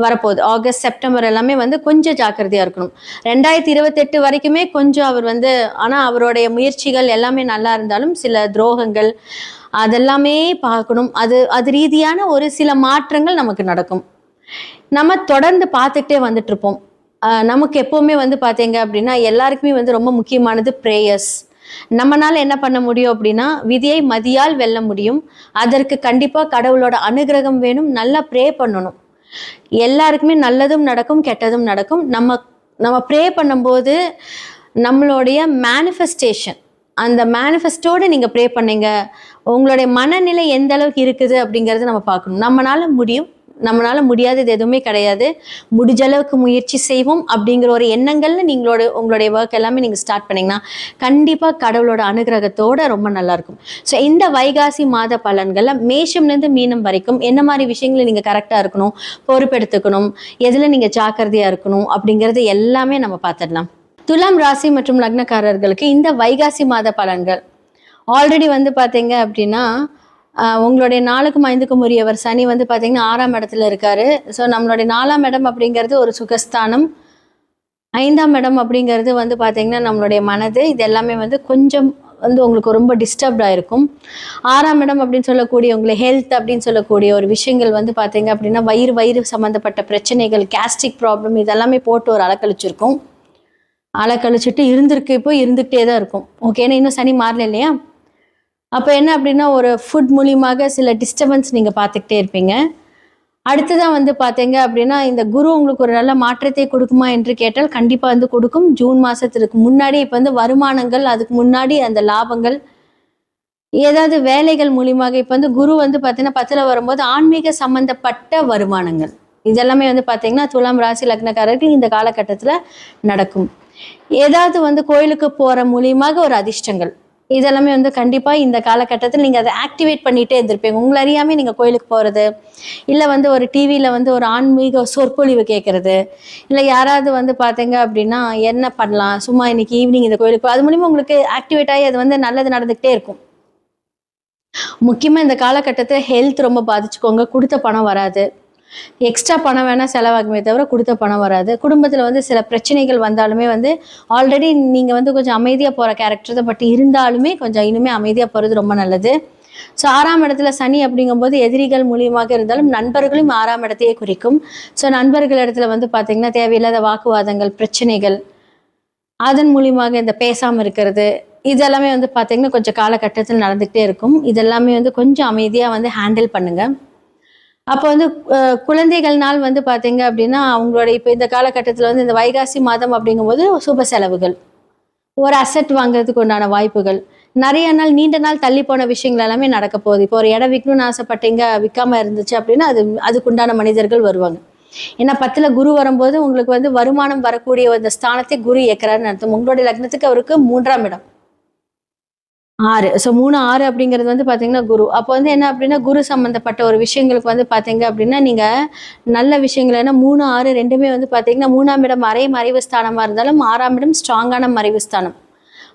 வரப்போகுது. ஆகஸ்ட் செப்டம்பர் எல்லாமே வந்து கொஞ்சம் ஜாக்கிரதையா இருக்கணும். 2028 வரைக்குமே கொஞ்சம் அவர் வந்து, ஆனா அவருடைய முயற்சிகள் எல்லாமே நல்லா இருந்தாலும் சில துரோகங்கள் அதெல்லாமே பார்க்கணும். அது ரீதியான ஒரு சில மாற்றங்கள் நமக்கு நடக்கும். நம்ம தொடர்ந்து பார்த்துக்கிட்டே வந்துட்டு இருப்போம். நமக்கு எப்பவுமே வந்து பார்த்தீங்க அப்படின்னா எல்லாருக்குமே வந்து ரொம்ப முக்கியமானது ப்ரேயர்ஸ். நம்மனால என்ன பண்ண முடியும் அப்படின்னா, விதியை மதியால் வெல்ல முடியும். அதற்கு கண்டிப்பா கடவுளோட அனுகிரகம் வேணும். நல்லா ப்ரே பண்ணணும். எல்லாருக்குமே நல்லதும் நடக்கும், கெட்டதும் நடக்கும். நம்ம ப்ரே பண்ணும்போது நம்மளுடைய மேனிஃபெஸ்டேஷன், அந்த மேனிஃபெஸ்டோடு நீங்கள் ப்ரே பண்ணீங்க, உங்களுடைய மனநிலை எந்த அளவுக்கு இருக்குது அப்படிங்கிறத நம்ம பார்க்கணும். நம்மளால முடியும், நம்மளால முடியாதது எதுவுமே கிடையாது. முடிஞ்ச அளவுக்கு முயற்சி செய்வோம் அப்படிங்கிற ஒரு எண்ணங்கள்ல உங்களுடைய ஒர்க் எல்லாமே நீங்கள் ஸ்டார்ட் பண்ணீங்கன்னா கண்டிப்பாக கடவுளோட அனுகிரகத்தோட ரொம்ப நல்லா இருக்கும். ஸோ இந்த வைகாசி மாத பலன்கள்ல மேஷம்லேருந்து மீனம் வரைக்கும் என்ன மாதிரி விஷயங்களை நீங்கள் கரெக்டாக இருக்கணும், பொறுப்பெடுத்துக்கணும், எதில் நீங்கள் ஜாக்கிரதையாக இருக்கணும் அப்படிங்கிறது எல்லாமே நம்ம பார்த்துடலாம். துலாம் ராசி மற்றும் லக்னக்காரர்களுக்கு இந்த வைகாசி மாத பலன்கள் ஆல்ரெடி வந்து பார்த்தீங்க அப்படின்னா உங்களுடைய 4க்கும் 5க்கும் உரியவர் சனி வந்து பார்த்தீங்கன்னா 6ஆம் இடத்துல இருக்காரு. ஸோ நம்மளுடைய 4ஆம் இடம் அப்படிங்கிறது ஒரு சுகஸ்தானம். 5ஆம் இடம் அப்படிங்கிறது வந்து பார்த்தீங்கன்னா நம்மளுடைய மனது. இது எல்லாமே வந்து கொஞ்சம் வந்து உங்களுக்கு ரொம்ப டிஸ்டர்ப்டாக இருக்கும். 6ஆம் இடம் அப்படின்னு சொல்லக்கூடிய உங்களை ஹெல்த் அப்படின்னு சொல்லக்கூடிய ஒரு விஷயங்கள் வந்து பார்த்தீங்க அப்படின்னா வயிறு சம்மந்தப்பட்ட பிரச்சனைகள், கேஸ்ட்ரிக் ப்ராப்ளம் இதெல்லாமே போட்டு ஒரு அலக்கழிச்சிருக்கும். அலக்கழிச்சிட்டு இப்போ இருந்துகிட்டே தான் இருக்கும். ஓகேன்னா இன்னும் சனி மாறல இல்லையா? அப்போ என்ன அப்படின்னா ஒரு ஃபுட் மூலியமாக சில டிஸ்டர்பன்ஸ் நீங்கள் பார்த்துக்கிட்டே இருப்பீங்க. அடுத்ததான் வந்து பார்த்தீங்க அப்படின்னா இந்த குரு உங்களுக்கு ஒரு நல்ல மாற்றத்தை கொடுக்குமா என்று கேட்டால் கண்டிப்பாக வந்து கொடுக்கும். ஜூன் மாதத்துக்கு முன்னாடி இப்போ வந்து வருமானங்கள், அதுக்கு முன்னாடி அந்த லாபங்கள், ஏதாவது வேலைகள் மூலியமாக இப்போ வந்து குரு வந்து பார்த்தீங்கன்னா 10ல் வரும்போது ஆன்மீக சம்பந்தப்பட்ட வருமானங்கள் இதெல்லாமே வந்து பார்த்தீங்கன்னா துலாம் ராசி லக்னக்காரர்கள் இந்த காலகட்டத்தில் நடக்கும். ஏதாவது வந்து கோயிலுக்கு போகிற மூலியமாக ஒரு அதிர்ஷ்டங்கள் இதெல்லாமே வந்து கண்டிப்பாக இந்த காலகட்டத்தில் நீங்கள் அதை ஆக்டிவேட் பண்ணிகிட்டே இருந்திருப்பீங்க. உங்களை அறியாமல் நீங்கள் கோயிலுக்கு போகிறது, இல்லை வந்து ஒரு டிவியில் வந்து ஒரு ஆன்மீக சொற்பொழிவு கேட்குறது, இல்லை யாராவது வந்து பார்த்தீங்க அப்படின்னா என்ன பண்ணலாம், சும்மா இன்னைக்கு ஈவினிங் இந்த கோயிலுக்கு அது மூலிமா உங்களுக்கு ஆக்டிவேட் ஆகி அது வந்து நல்லது நடந்துக்கிட்டே இருக்கும். முக்கியமாக இந்த காலகட்டத்தில் ஹெல்த் ரொம்ப பாதிச்சுக்கோங்க. கொடுத்த பணம் வராது, எக்ஸ்ட்ரா பணம் வேணால் செலவாகுமே தவிர கொடுத்த பணம் வராது. குடும்பத்தில் வந்து சில பிரச்சனைகள் வந்தாலுமே வந்து ஆல்ரெடி நீங்கள் வந்து கொஞ்சம் அமைதியாக போகிற கேரக்டர் தான், பட் இருந்தாலுமே கொஞ்சம் இனிமே அமைதியாக போகிறது ரொம்ப நல்லது. ஸோ 6ஆம் இடத்துல சனி அப்படிங்கும்போது எதிரிகள் மூலியமாக இருந்தாலும் நண்பர்களும் 6ஆம் இடத்தையே குறிக்கும். ஸோ நண்பர்கள் இடத்துல வந்து பார்த்திங்கன்னா தேவையில்லாத வாக்குவாதங்கள், பிரச்சனைகள், அதன் மூலியமாக இந்த பேசாமல் இருக்கிறது இதெல்லாமே வந்து பார்த்திங்கன்னா கொஞ்சம் காலகட்டத்தில் நடந்துக்கிட்டே இருக்கும். இதெல்லாமே வந்து கொஞ்சம் அமைதியாக வந்து ஹேண்டில் பண்ணுங்கள். அப்போ வந்து குழந்தைகள்னால் வந்து பார்த்தீங்க அப்படின்னா அவங்களோட இப்போ இந்த காலகட்டத்தில் வந்து இந்த வைகாசி மாதம் அப்படிங்கும்போது சுப செலவுகள், ஒரு அசெட் வாங்குறதுக்கு உண்டான வாய்ப்புகள், நிறைய நாள் நீண்ட நாள் தள்ளி போன விஷயங்கள் எல்லாமே நடக்க போகுது. இப்போ ஒரு இடம் விற்கணும்னு ஆசைப்பட்டீங்க, விற்காம இருந்துச்சு அப்படின்னா அதுக்குண்டான மனிதர்கள் வருவாங்க. ஏன்னா 10ல் குரு வரும்போது உங்களுக்கு வந்து வருமானம் வரக்கூடிய அந்த ஸ்தானத்தை குரு இயக்குறாருன்னு அர்த்தம். உங்களுடைய லக்னத்துக்கு அவருக்கு 3ஆம் இடம் 6. ஸோ 3, 6 அப்படிங்கிறது வந்து பார்த்தீங்கன்னா குரு. அப்போ வந்து என்ன அப்படின்னா குரு சம்மந்தப்பட்ட ஒரு விஷயங்களுக்கு வந்து பார்த்தீங்க அப்படின்னா நீங்கள் நல்ல விஷயங்கள், ஏன்னா 3, 6 ரெண்டுமே வந்து பார்த்தீங்கன்னா 3ஆம் இடம் மறைவு ஸ்தானமாக இருந்தாலும் 6ஆம் இடம் ஸ்ட்ராங்கான மறைவு ஸ்தானம்.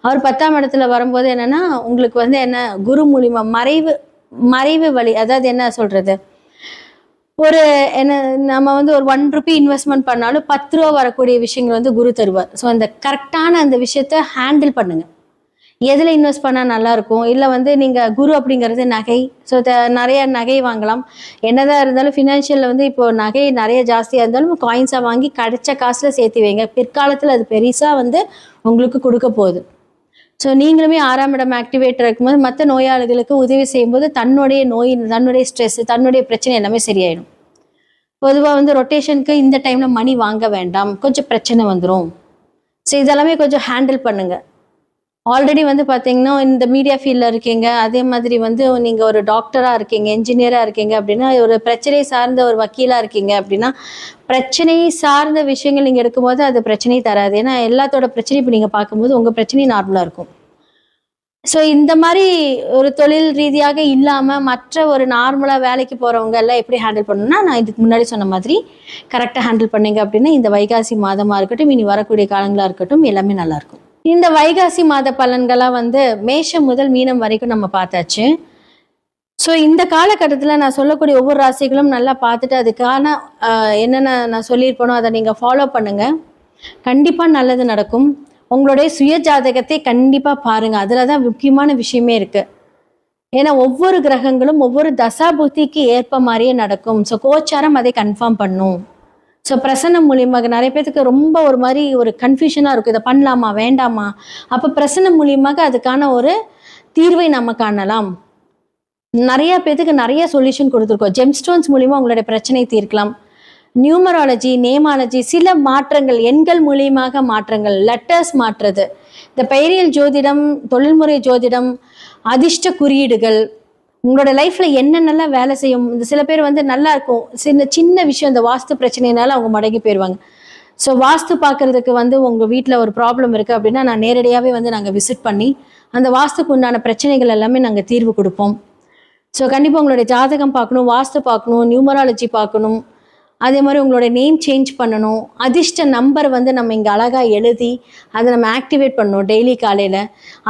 அவர் 10ஆம் இடத்துல வரும்போது என்னென்னா உங்களுக்கு வந்து என்ன குரு மூலிமா மறைவு வழி, அதாவது என்ன சொல்கிறது, ஒரு என்ன நம்ம வந்து ஒரு 1 ரூபி இன்வெஸ்ட்மெண்ட் பண்ணாலும் 10 ரூபா வரக்கூடிய விஷயங்கள் வந்து குரு தருவார். ஸோ அந்த கரெக்டான அந்த விஷயத்த ஹேண்டில் பண்ணுங்க. எதில் இன்வெஸ்ட் பண்ணால் நல்லாயிருக்கும், இல்லை வந்து நீங்கள் குரு அப்படிங்கிறது நகை. ஸோ நிறைய நகை வாங்கலாம். என்னதான் இருந்தாலும் ஃபினான்ஷியலில் வந்து இப்போ நகை நிறைய ஜாஸ்தியாக இருந்தாலும் காயின்ஸாக வாங்கி கிடைச்ச காசில் சேர்த்து வைங்க. பிற்காலத்தில் அது பெருசாக வந்து உங்களுக்கு கொடுக்க போகுது. ஸோ நீங்களுமே 6ஆம் இடம் ஆக்டிவேட் இருக்கும்போது மற்ற நோயாளிகளுக்கு உதவி செய்யும்போது தன்னுடைய நோய், தன்னுடைய ஸ்ட்ரெஸ், தன்னுடைய பிரச்சனை எல்லாமே சரியாயிடும். பொதுவாக வந்து ரொட்டேஷனுக்கு இந்த டைமில் மணி வாங்க வேண்டாம், கொஞ்சம் பிரச்சனை வந்துடும். ஸோ இதெல்லாமே கொஞ்சம் ஹேண்டில் பண்ணுங்க. ஆல்ரெடி வந்து பார்த்தீங்கன்னா இந்த மீடியா ஃபீல்டில் இருக்கீங்க, அதே மாதிரி வந்து நீங்கள் ஒரு டாக்டராக இருக்கீங்க, என்ஜினியராக இருக்கீங்க அப்படின்னா, ஒரு பிரச்சனை சார்ந்த ஒரு வக்கீலாக இருக்கீங்க அப்படின்னா, பிரச்சனை சார்ந்த விஷயங்கள் நீங்கள் எடுக்கும்போது அது பிரச்சனையை தராது. ஏன்னா எல்லாத்தோட பிரச்சனையும் இப்போ நீங்கள் பார்க்கும்போது உங்கள் பிரச்சனையும் நார்மலாக இருக்கும். ஸோ இந்த மாதிரி ஒரு தொழில் ரீதியாக இல்லாமல் மற்ற ஒரு நார்மலாக வேலைக்கு போகிறவங்க எல்லாம் எப்படி ஹேண்டில் பண்ணணும்னா, நான் இதுக்கு முன்னாடி சொன்ன மாதிரி கரெக்டாக ஹேண்டில் பண்ணீங்க அப்படின்னா இந்த வைகாசி மாதமாக இருக்கட்டும், இனி வரக்கூடிய காலங்களாக இருக்கட்டும், எல்லாமே நல்லாயிருக்கும். இந்த வைகாசி மாத பலன்களாக வந்து மேஷம் முதல் மீனம் வரைக்கும் நம்ம பார்த்தாச்சு. ஸோ இந்த காலகட்டத்தில் நான் சொல்லக்கூடிய ஒவ்வொரு ராசிகளும் நல்லா பார்த்துட்டு அதுக்கான என்னென்ன நான் சொல்லியிருப்பேனோ அதை நீங்கள் ஃபாலோ பண்ணுங்கள். கண்டிப்பாக நல்லது நடக்கும். உங்களுடைய சுய ஜாதகத்தை கண்டிப்பாக பாருங்கள். அதில் தான் முக்கியமான விஷயமே இருக்குது. ஏன்னா ஒவ்வொரு கிரகங்களும் ஒவ்வொரு தசா புத்திக்கு ஏற்ப மாதிரியே நடக்கும். ஸோ கோச்சாரம் அதை கன்ஃபார்ம் பண்ணும். ஸோ பிரசன்னம் மூலியமாக நிறைய பேருக்கு ரொம்ப ஒரு மாதிரி ஒரு கன்ஃபியூஷனாக இருக்கும், இதை பண்ணலாமா வேண்டாமா. அப்போ பிரசன்னம் மூலியமாக அதுக்கான ஒரு தீர்வை நம்ம காணலாம். நிறைய பேருக்கு நிறைய சொல்யூஷன் கொடுத்துருக்கோம். ஜெம்ஸ்டோன்ஸ் மூலியமாக உங்களுடைய பிரச்சனை தீர்க்கலாம். நியூமராலஜி, நேமாலஜி, சில மாற்றங்கள், எண்கள் மூலியமாக மாற்றங்கள், லெட்டர்ஸ் மாற்றுறது, இந்த பெயரியல் ஜோதிடம், தொழில்முறை ஜோதிடம், அதிர்ஷ்ட குறியீடுகள், உங்களோட லைஃப்ல என்னென்னலாம் வேலை செய்யும். இந்த சில பேர் வந்து நல்லா இருக்கும், சின்ன விஷயம் இந்த வாஸ்து பிரச்சனைனால அவங்க மடங்கி போயிடுவாங்க. ஸோ வாஸ்து பார்க்கறதுக்கு வந்து உங்கள் வீட்டில் ஒரு ப்ராப்ளம் இருக்குது அப்படின்னா நான் நேரடியாகவே வந்து நாங்கள் விசிட் பண்ணி அந்த வாஸ்துக்கு உண்டான பிரச்சனைகள் எல்லாமே நாங்கள் தீர்வு கொடுப்போம். ஸோ கண்டிப்பாக உங்களுடைய ஜாதகம் பார்க்கணும், வாஸ்து பார்க்கணும், நியூமராலஜி பார்க்கணும், அதே மாதிரி உங்களோட நேம் சேஞ்ச் பண்ணணும். அதிர்ஷ்ட நம்பர் வந்து நம்ம இங்கே அழகாக எழுதி அதை நம்ம ஆக்டிவேட் பண்ணணும் டெய்லி காலையில்.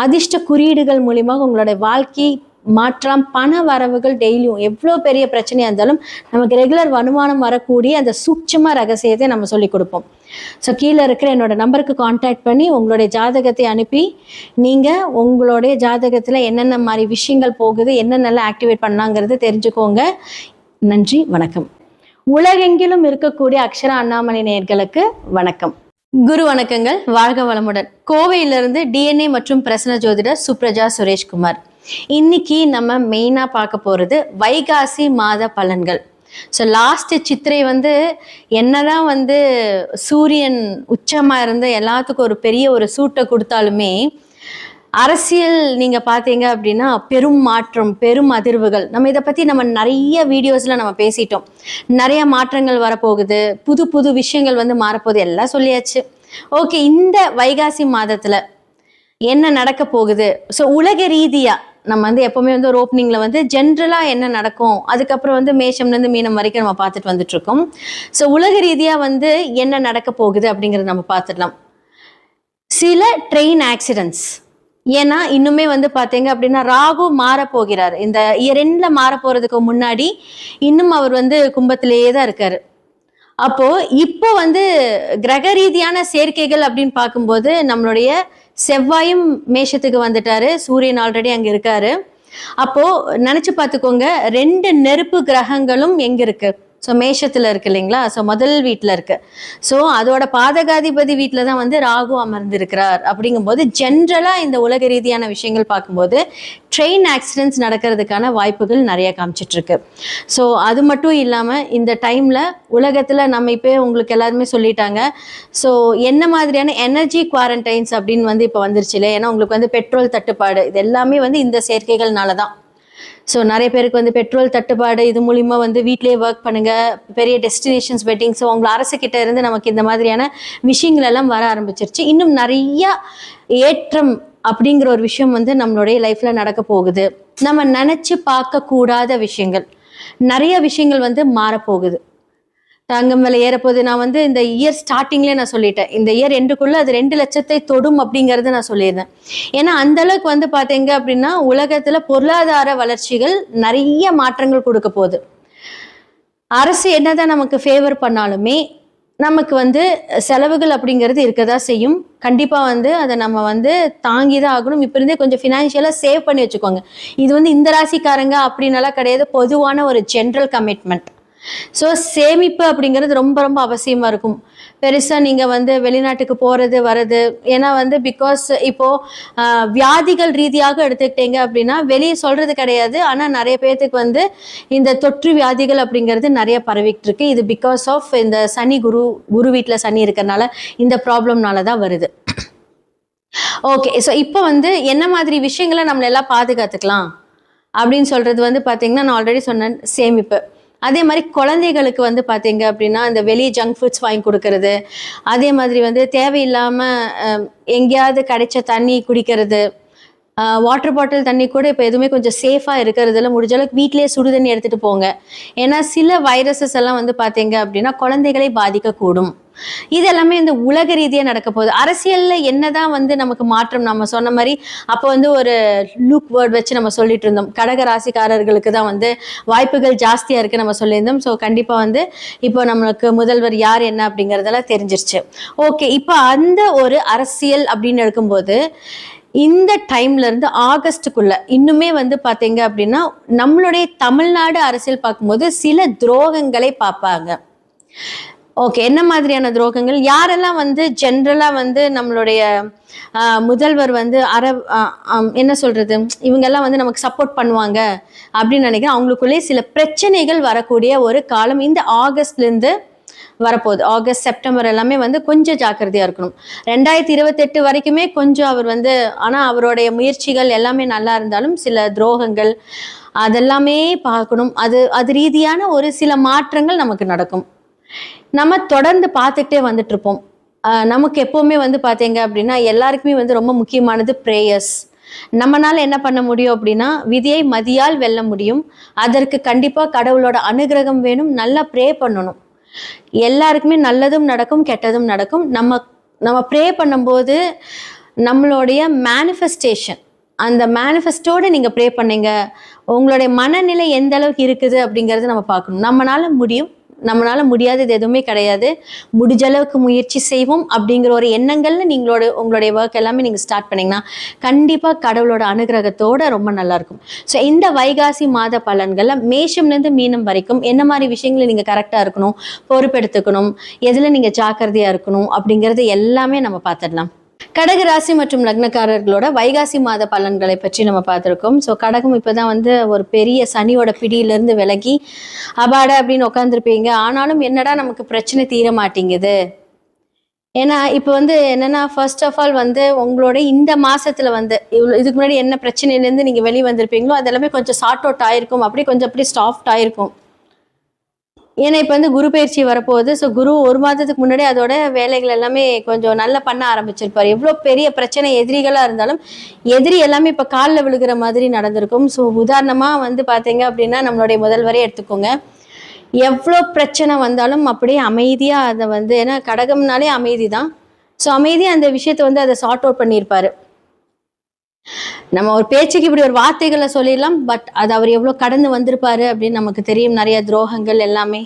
அதிர்ஷ்ட குறியீடுகள் மூலியமாக உங்களோட வாழ்க்கை மாற்றம், பண வரவுகள் டெய்லியும் எவ்வளோ பெரிய பிரச்சனையாக இருந்தாலும் நமக்கு ரெகுலர் வருமானம் வரக்கூடிய அந்த சூட்சம ரகசியத்தை நம்ம சொல்லி கொடுப்போம். ஸோ கீழே இருக்கிற என்னோட நம்பருக்கு கான்டாக்ட் பண்ணி உங்களுடைய ஜாதகத்தை அனுப்பி நீங்கள் உங்களுடைய ஜாதகத்தில் என்னென்ன மாதிரி விஷயங்கள் போகுது, என்னென்னலாம் ஆக்டிவேட் பண்ணலாங்கிறது தெரிஞ்சுக்கோங்க. நன்றி, வணக்கம். உலகெங்கிலும் இருக்கக்கூடிய அக்ஷரா அண்ணாமலை நேயர்களுக்கு வணக்கம். குரு வணக்கங்கள், வாழ்க வளமுடன். கோவையிலிருந்து டிஎன்ஏ மற்றும் பிரசன்ன ஜோதிடர் சுப்ரஜா சுரேஷ்குமார். இன்னைக்கு நம்ம மெயினா பார்க்க போறது வைகாசி மாத பலன்கள். ஸோ லாஸ்ட் சித்திரை வந்து என்னதான் வந்து சூரியன் உச்சமா இருந்து எல்லாத்துக்கும் ஒரு பெரிய ஒரு சூட்டை கொடுத்தாலுமே அரசியல் நீங்க பாத்தீங்க அப்படின்னா பெரும் மாற்றம், பெரும் அதிர்வுகள். நம்ம இதை பத்தி நம்ம நிறைய வீடியோஸ்ல நம்ம பேசிட்டோம். நிறைய மாற்றங்கள் வரப்போகுது, புது புது விஷயங்கள் வந்து மாறப்போகுது, எல்லாம் சொல்லியாச்சு. ஓகே, இந்த வைகாசி மாதத்துல என்ன நடக்க போகுது? ஸோ உலக ரீதியா நம்ம வந்து எப்பவுமே வந்து ஒரு ஓப்பனிங்ல வந்து ஜென்ரலா என்ன நடக்கும், அதுக்கப்புறம் வந்து மேஷம்லேருந்து மீனம் வரைக்கும் நம்ம பார்த்துட்டு வந்துட்டு இருக்கோம். ஸோ உலக ரீதியா வந்து என்ன நடக்க போகுது அப்படிங்கறத நம்ம பார்த்துடலாம். சில ட்ரெயின் ஆக்சிடென்ட்ஸ், ஏன்னா இன்னுமே வந்து பார்த்தீங்க அப்படின்னா ராகு மாற போகிறார். இந்த இயர் எண்ட்ல மாற போறதுக்கு முன்னாடி இன்னும் அவர் வந்து கும்பத்திலேயே தான் இருக்காரு. அப்போ இப்போ வந்து கிரக ரீதியான சேர்க்கைகள் அப்படின்னு பார்க்கும்போது நம்மளுடைய செவ்வாயும் மேஷத்துக்கு வந்துட்டாரு, சூரியன் ஆல்ரெடி அங்க இருக்காரு. அப்போ நினைச்சு பார்த்துக்கோங்க, 2 நெருப்பு கிரகங்களும் எங்க இருக்கு? ஸோ மேஷத்துல இருக்கு இல்லைங்களா? ஸோ முதல் வீட்டில் இருக்கு. ஸோ அதோட பாதகாதிபதி வீட்டில் தான் வந்து ராகு அமர்ந்திருக்கிறார். அப்படிங்கும்போது ஜென்ரலா இந்த உலக ரீதியான விஷயங்கள் பார்க்கும்போது ட்ரெயின் ஆக்சிடென்ட்ஸ் நடக்கிறதுக்கான வாய்ப்புகள் நிறைய காமிச்சிட்டு இருக்கு. ஸோ அது மட்டும் இல்லாமல் இந்த டைம்ல உலகத்துல நம்ம இப்போ உங்களுக்கு எல்லாருமே சொல்லிட்டாங்க. ஸோ என்ன மாதிரியான எனர்ஜி குவாரண்டைன்ஸ் அப்படின்னு வந்து இப்போ வந்துருச்சு இல்லை? ஏன்னா உங்களுக்கு வந்து பெட்ரோல் தட்டுப்பாடு, இது எல்லாமே வந்து இந்த சேர்க்கைகள்னால தான். ஸோ நிறைய பேருக்கு வந்து பெட்ரோல் தட்டுப்பாடு, இது மூலிமா வந்து வீட்டிலேயே ஒர்க் பண்ணுங்க, பெரிய டெஸ்டினேஷன்ஸ் வெட்டிங். ஸோ உங்களை அரசுக்கிட்ட இருந்து நமக்கு இந்த மாதிரியான விஷயங்கள் எல்லாம் வர ஆரம்பிச்சிருச்சு. இன்னும் நிறைய ஏற்றம் அப்படிங்கிற ஒரு விஷயம் வந்து நம்மளுடைய லைஃப்ல நடக்க போகுது. நம்ம நினைச்சு பார்க்க கூடாத விஷயங்கள், நிறைய விஷயங்கள் வந்து மாறப்போகுது. தங்கம் விலை ஏறப்போகுது. நான் வந்து இந்த இயர் ஸ்டார்டிங்லேயே நான் சொல்லிட்டேன், இந்த இயர் எண்டுக்குள்ள அது 2 லட்சத்தை தொடும் அப்படிங்கறத நான் சொல்லியிருந்தேன். ஏன்னா அந்த அளவுக்கு வந்து பாத்தீங்க அப்படின்னா உலகத்துல பொருளாதார வளர்ச்சிகள் நிறைய மாற்றங்கள் கொடுக்க போகுது. அரசு என்னதான் நமக்கு ஃபேவர் பண்ணாலுமே நமக்கு வந்து செலவுகள் அப்படிங்கிறது இருக்கதான் செய்யும். கண்டிப்பா வந்து அதை நம்ம வந்து தாங்கிதான் ஆகணும். இப்ப இருந்தே கொஞ்சம் ஃபினான்ஷியலா சேவ் பண்ணி வச்சுக்கோங்க. இது வந்து இந்த ராசிக்காரங்க அப்படின்னலாம் கிடையாது, பொதுவான ஒரு ஜென்ரல் கமிட்மெண்ட். ஸோ சேமிப்பு அப்படிங்கிறது ரொம்ப ரொம்ப அவசியமா இருக்கும். பெருசா நீங்க வந்து வெளிநாட்டுக்கு போறது வர்றது, ஏன்னா வந்து பிகாஸ் இப்போ வியாதிகள் ரீதியாக எடுத்துக்கிட்டீங்க அப்படின்னா வெளியே சொல்றது கிடையாது, ஆனா நிறைய பேர்த்துக்கு வந்து இந்த தொற்று வியாதிகள் அப்படிங்கிறது நிறைய பரவிட்டு இருக்கு. இது பிகாஸ் ஆஃப் இந்த சனி குரு வீட்டுல சனி இருக்கிறதுனால இந்த ப்ராப்ளம்னால தான் வருது. ஓகே, ஸோ இப்போ வந்து என்ன மாதிரி விஷயங்களை நம்மள எல்லாம் பாதுகாத்துக்கலாம் அப்படின்னு சொல்றது வந்து பாத்தீங்கன்னா, நான் ஆல்ரெடி சொன்னேன் சேமிப்பு. அதே மாதிரி குழந்தைகளுக்கு வந்து பார்த்தீங்க அப்படின்னா இந்த வெளியே ஜங்க் ஃபுட்ஸ் வாங்கி கொடுக்கறது, அதே மாதிரி வந்து தேவையில்லாமல் எங்கேயாவது கிடைச்ச தண்ணி குடிக்கிறது, வாட்டர் பாட்டில் தண்ணி கூட இப்போ எதுவுமே கொஞ்சம் சேஃபாக இருக்கிறதுல முடிஞ்ச அளவுக்கு வீட்டிலேயே சுடு தண்ணி எடுத்துகிட்டு போங்க. ஏன்னா சில வைரஸஸ் எல்லாம் வந்து பார்த்தீங்க அப்படின்னா குழந்தைகளை பாதிக்கக்கூடும். இது எல்லாமே இந்த உலக ரீதியாக நடக்க போகுது. அரசியலில் என்னதான் வந்து நமக்கு மாற்றம், நம்ம சொன்ன மாதிரி அப்போ வந்து ஒரு லூக் வேர்ட் வச்சு நம்ம சொல்லிட்டு இருந்தோம், கடக ராசிக்காரர்களுக்கு தான் வந்து வாய்ப்புகள் ஜாஸ்தியாக இருக்குது நம்ம சொல்லியிருந்தோம். ஸோ கண்டிப்பாக வந்து இப்போ நம்மளுக்கு முதல்வர் யார் என்ன அப்படிங்கிறதெல்லாம் தெரிஞ்சிருச்சு. ஓகே, இப்போ அந்த ஒரு அரசியல் அப்படின்னு எடுக்கும்போது இந்த டைம்ல இருந்து ஆகஸ்டுக்குள்ள இன்னுமே வந்து பாத்தீங்க அப்படின்னா நம்மளுடைய தமிழ்நாடு அரசியல் பார்க்கும்போது சில துரோகங்களை பார்ப்பாங்க. ஓகே, என்ன மாதிரியான துரோகங்கள், யாரெல்லாம் வந்து ஜென்ரலா வந்து நம்மளுடைய முதல்வர் வந்து என்ன சொல்றது, இவங்கெல்லாம் வந்து நமக்கு சப்போர்ட் பண்ணுவாங்க அப்படின்னு நினைக்கிறேன். அவங்களுக்குள்ளே சில பிரச்சனைகள் வரக்கூடிய ஒரு காலம் இந்த ஆகஸ்ட்ல இருந்து வரப்போகுது. ஆகஸ்ட் செப்டம்பர் எல்லாமே வந்து கொஞ்சம் ஜாக்கிரதையா இருக்கணும். 2028 வரைக்குமே கொஞ்சம் அவர் வந்து, ஆனா அவருடைய முயற்சிகள் எல்லாமே நல்லா இருந்தாலும் சில துரோகங்கள் அதெல்லாமே பார்க்கணும். அது ரீதியான ஒரு சில மாற்றங்கள் நமக்கு நடக்கும். நம்ம தொடர்ந்து பார்த்துக்கிட்டே வந்துட்டு இருப்போம். நமக்கு எப்பவுமே வந்து பார்த்தீங்க அப்படின்னா எல்லாருக்குமே வந்து ரொம்ப முக்கியமானது ப்ரேயர்ஸ். நம்மளால என்ன பண்ண முடியும் அப்படின்னா விதியை மதியால் வெல்ல முடியும். அதற்கு கண்டிப்பா கடவுளோட அனுகிரகம் வேணும். நல்லா ப்ரே பண்ணணும். எல்லாருக்குமே நல்லதும் நடக்கும், கெட்டதும் நடக்கும். நம்ம ப்ரே பண்ணும்போது நம்மளுடைய மேனிஃபெஸ்டேஷன், அந்த மேனிஃபெஸ்டோட நீங்க ப்ரே பண்ணீங்க, உங்களுடைய மனநிலை எந்த அளவுக்கு இருக்குது அப்படிங்கறது நம்ம பார்க்கணும். நம்மளால முடியும், நம்மளால முடியாதது எதுவுமே கிடையாது, முடிஞ்ச அளவுக்கு முயற்சி செய்வோம் அப்படிங்கிற ஒரு எண்ணங்கள்ல உங்களுடைய ஒர்க் எல்லாமே நீங்க ஸ்டார்ட் பண்ணீங்கன்னா கண்டிப்பா கடவுளோட அனுகிரகத்தோட ரொம்ப நல்லா இருக்கும். ஸோ இந்த வைகாசி மாத பலன்கள்ல மேஷம்லேருந்து மீனம் வரைக்கும் என்ன மாதிரி விஷயங்களை நீங்க கரெக்டா இருக்கணும், பொறுப்பெடுத்துக்கணும், எதுல நீங்க ஜாக்கிரதையா இருக்கணும் அப்படிங்கறது எல்லாமே நம்ம பார்த்துடலாம். கடகராசி மற்றும் லக்னக்காரர்களோட வைகாசி மாத பலன்களை பற்றி நம்ம பார்த்துருக்கோம். ஸோ கடகம் இப்போதான் வந்து ஒரு பெரிய சனியோட பிடியிலேருந்து விலகி அபாட அப்படின்னு உட்காந்துருப்பீங்க. ஆனாலும் என்னடா நமக்கு பிரச்சனை தீர மாட்டேங்குது. ஏன்னா இப்போ வந்து என்னன்னா ஃபர்ஸ்ட் ஆஃப் ஆல் வந்து உங்களோட இந்த மாசத்துல வந்து இதுக்கு முன்னாடி என்ன பிரச்சனையிலேருந்து நீங்க வெளியே வந்திருப்பீங்களோ அதெல்லாமே கொஞ்சம் சார்ட் அவுட் ஆயிருக்கும், அப்படி சாஃப்ட் ஆயிருக்கும். ஏன்னா இப்போ வந்து குரு பயிற்சி வரப்போகுது. ஸோ குரு ஒரு மாதத்துக்கு முன்னாடி அதோட வேலைகள் எல்லாமே கொஞ்சம் நல்லா பண்ண ஆரம்பிச்சிருப்பார். எவ்வளோ பெரிய பிரச்சனை எதிரிகளாக இருந்தாலும் எதிரி எல்லாமே இப்போ காலில் விழுகிற மாதிரி நடந்திருக்கும். ஸோ உதாரணமாக வந்து பார்த்தீங்க அப்படின்னா நம்மளுடைய முதல்வரே எடுத்துக்கோங்க. எவ்வளோ பிரச்சனை வந்தாலும் அப்படியே அமைதியாக அதை வந்து, ஏன்னா கடகம்னாலே அமைதி தான். ஸோ அமைதியாக அந்த விஷயத்தை வந்து அதை சார்ட் அவுட் பண்ணியிருப்பாரு. நம்ம ஒரு பேச்சுக்கு இப்படி ஒரு வார்த்தைகளை சொல்லிடலாம், பட் அது அவர் எவ்வளோ கடந்து வந்திருப்பாரு அப்படின்னு நமக்கு தெரியும். நிறைய துரோகங்கள் எல்லாமே.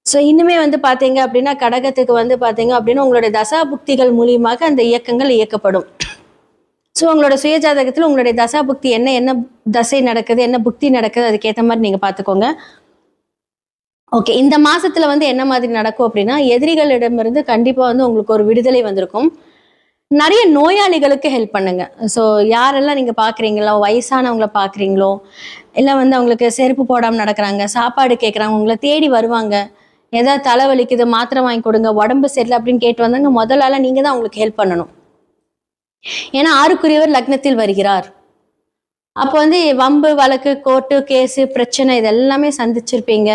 ஸோ இன்னுமே வந்து பார்த்தீங்க அப்படின்னா கடகத்துக்கு வந்து பார்த்தீங்க அப்படின்னா உங்களுடைய தசா புக்திகள் மூலியமாக அந்த இயக்கங்கள் இயக்கப்படும். ஸோ உங்களோட சுயஜாதகத்தில் உங்களுடைய தசா புக்தி என்ன தசை நடக்குது, என்ன புக்தி நடக்குது, அதுக்கேற்ற மாதிரி நீங்கள் பார்த்துக்கோங்க. ஓகே, இந்த மாசத்துல வந்து என்ன மாதிரி நடக்கும் அப்படின்னா எதிரிகளிடமிருந்து கண்டிப்பாக வந்து உங்களுக்கு ஒரு விடுதலை வந்திருக்கும். நிறைய நோயாளிகளுக்கு ஹெல்ப் பண்ணுங்க. ஸோ யாரெல்லாம் நீங்கள் பார்க்குறீங்களோ, வயசானவங்கள பார்க்குறீங்களோ, இல்லை வந்து அவங்களுக்கு செருப்பு போடாமல் நடக்கிறாங்க, சாப்பாடு கேட்குறாங்க, உங்களை தேடி வருவாங்க, ஏதாவது தலைவலிக்குது மாத்திரை வாங்கி கொடுங்க, உடம்பு சரியில்லை அப்படின்னு கேட்டு வந்தாங்க, முதலால நீங்கள் தான் அவங்களுக்கு ஹெல்ப் பண்ணணும். ஏன்னா 6க்குரியவர் லக்னத்தில் வருகிறார். அப்போ வந்து வம்பு வழக்கு, கோர்ட்டு கேஸு, பிரச்சனை இதெல்லாமே சந்திச்சிருப்பீங்க.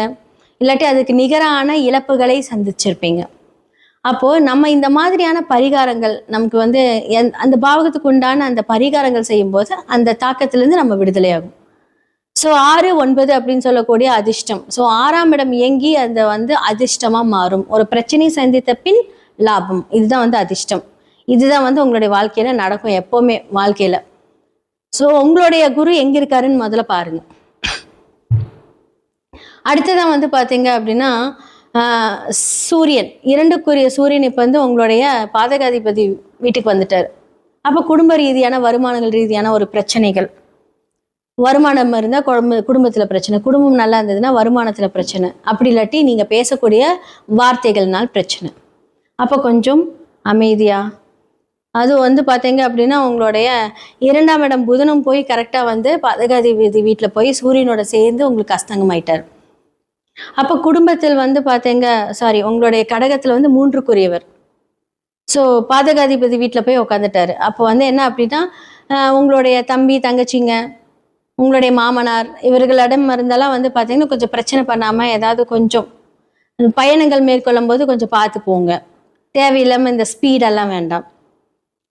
இல்லாட்டி அதுக்கு நிகரான இழப்புகளை சந்திச்சிருப்பீங்க. அப்போ நம்ம இந்த மாதிரியான பரிகாரங்கள் நமக்கு வந்து அந்த பாவகத்துக்கு உண்டான அந்த பரிகாரங்கள் செய்யும் போது அந்த தாக்கத்திலிருந்து நம்ம விடுதலை ஆகும். ஸோ 6, 9 அப்படின்னு சொல்லக்கூடிய அதிர்ஷ்டம். ஸோ 6ஆம் இடம் இயங்கி அந்த வந்து அதிர்ஷ்டமா மாறும். ஒரு பிரச்சனை சந்தித்த பின் லாபம், இதுதான் வந்து அதிர்ஷ்டம். இதுதான் வந்து உங்களுடைய வாழ்க்கையில நடக்கும் எப்பவுமே வாழ்க்கையில. ஸோ உங்களுடைய குரு எங்க இருக்காருன்னு முதல்ல பாருங்க. அடுத்ததான் வந்து பார்த்தீங்க அப்படின்னா சூரியன், 2க்குரிய சூரியன் இப்போ வந்து உங்களுடைய பாதகாதிபதி வீட்டுக்கு வந்துட்டார். அப்போ குடும்ப ரீதியான வருமானங்கள் ரீதியான ஒரு பிரச்சனைகள், வருமானம் இருந்தால் குடும்பத்தில் பிரச்சனை, குடும்பம் நல்லா இருந்ததுன்னா வருமானத்தில் பிரச்சனை, அப்படி இல்லாட்டி நீங்கள் பேசக்கூடிய வார்த்தைகள்னால் பிரச்சனை. அப்போ கொஞ்சம் அமைதியா, அது வந்து பார்த்தீங்க அப்படின்னா உங்களுடைய 2ஆம் இடம் புதனும் போய் கரெக்டாக வந்து பாதகாதிபதி வீட்டில் போய் சூரியனோட சேர்ந்து உங்களுக்கு அஸ்தங்கமாயிட்டார். அப்போ குடும்பத்தில் வந்து பார்த்தீங்க உங்களுடைய கடகத்தில் வந்து 3க்குரியவர். ஸோ பாதகாதிபதி வீட்டில் போய் உட்காந்துட்டாரு. அப்போ வந்து என்ன அப்படின்னா உங்களுடைய தம்பி தங்கச்சிங்க, உங்களுடைய மாமனார் இவர்களிடம் இருந்தெல்லாம் வந்து பார்த்தீங்கன்னா கொஞ்சம் பிரச்சனை பண்ணாமல் ஏதாவது கொஞ்சம் பயணங்கள் மேற்கொள்ளும் போது கொஞ்சம் பார்த்து போங்க. தேவையில்லாமல் இந்த ஸ்பீடெல்லாம் வேண்டாம்.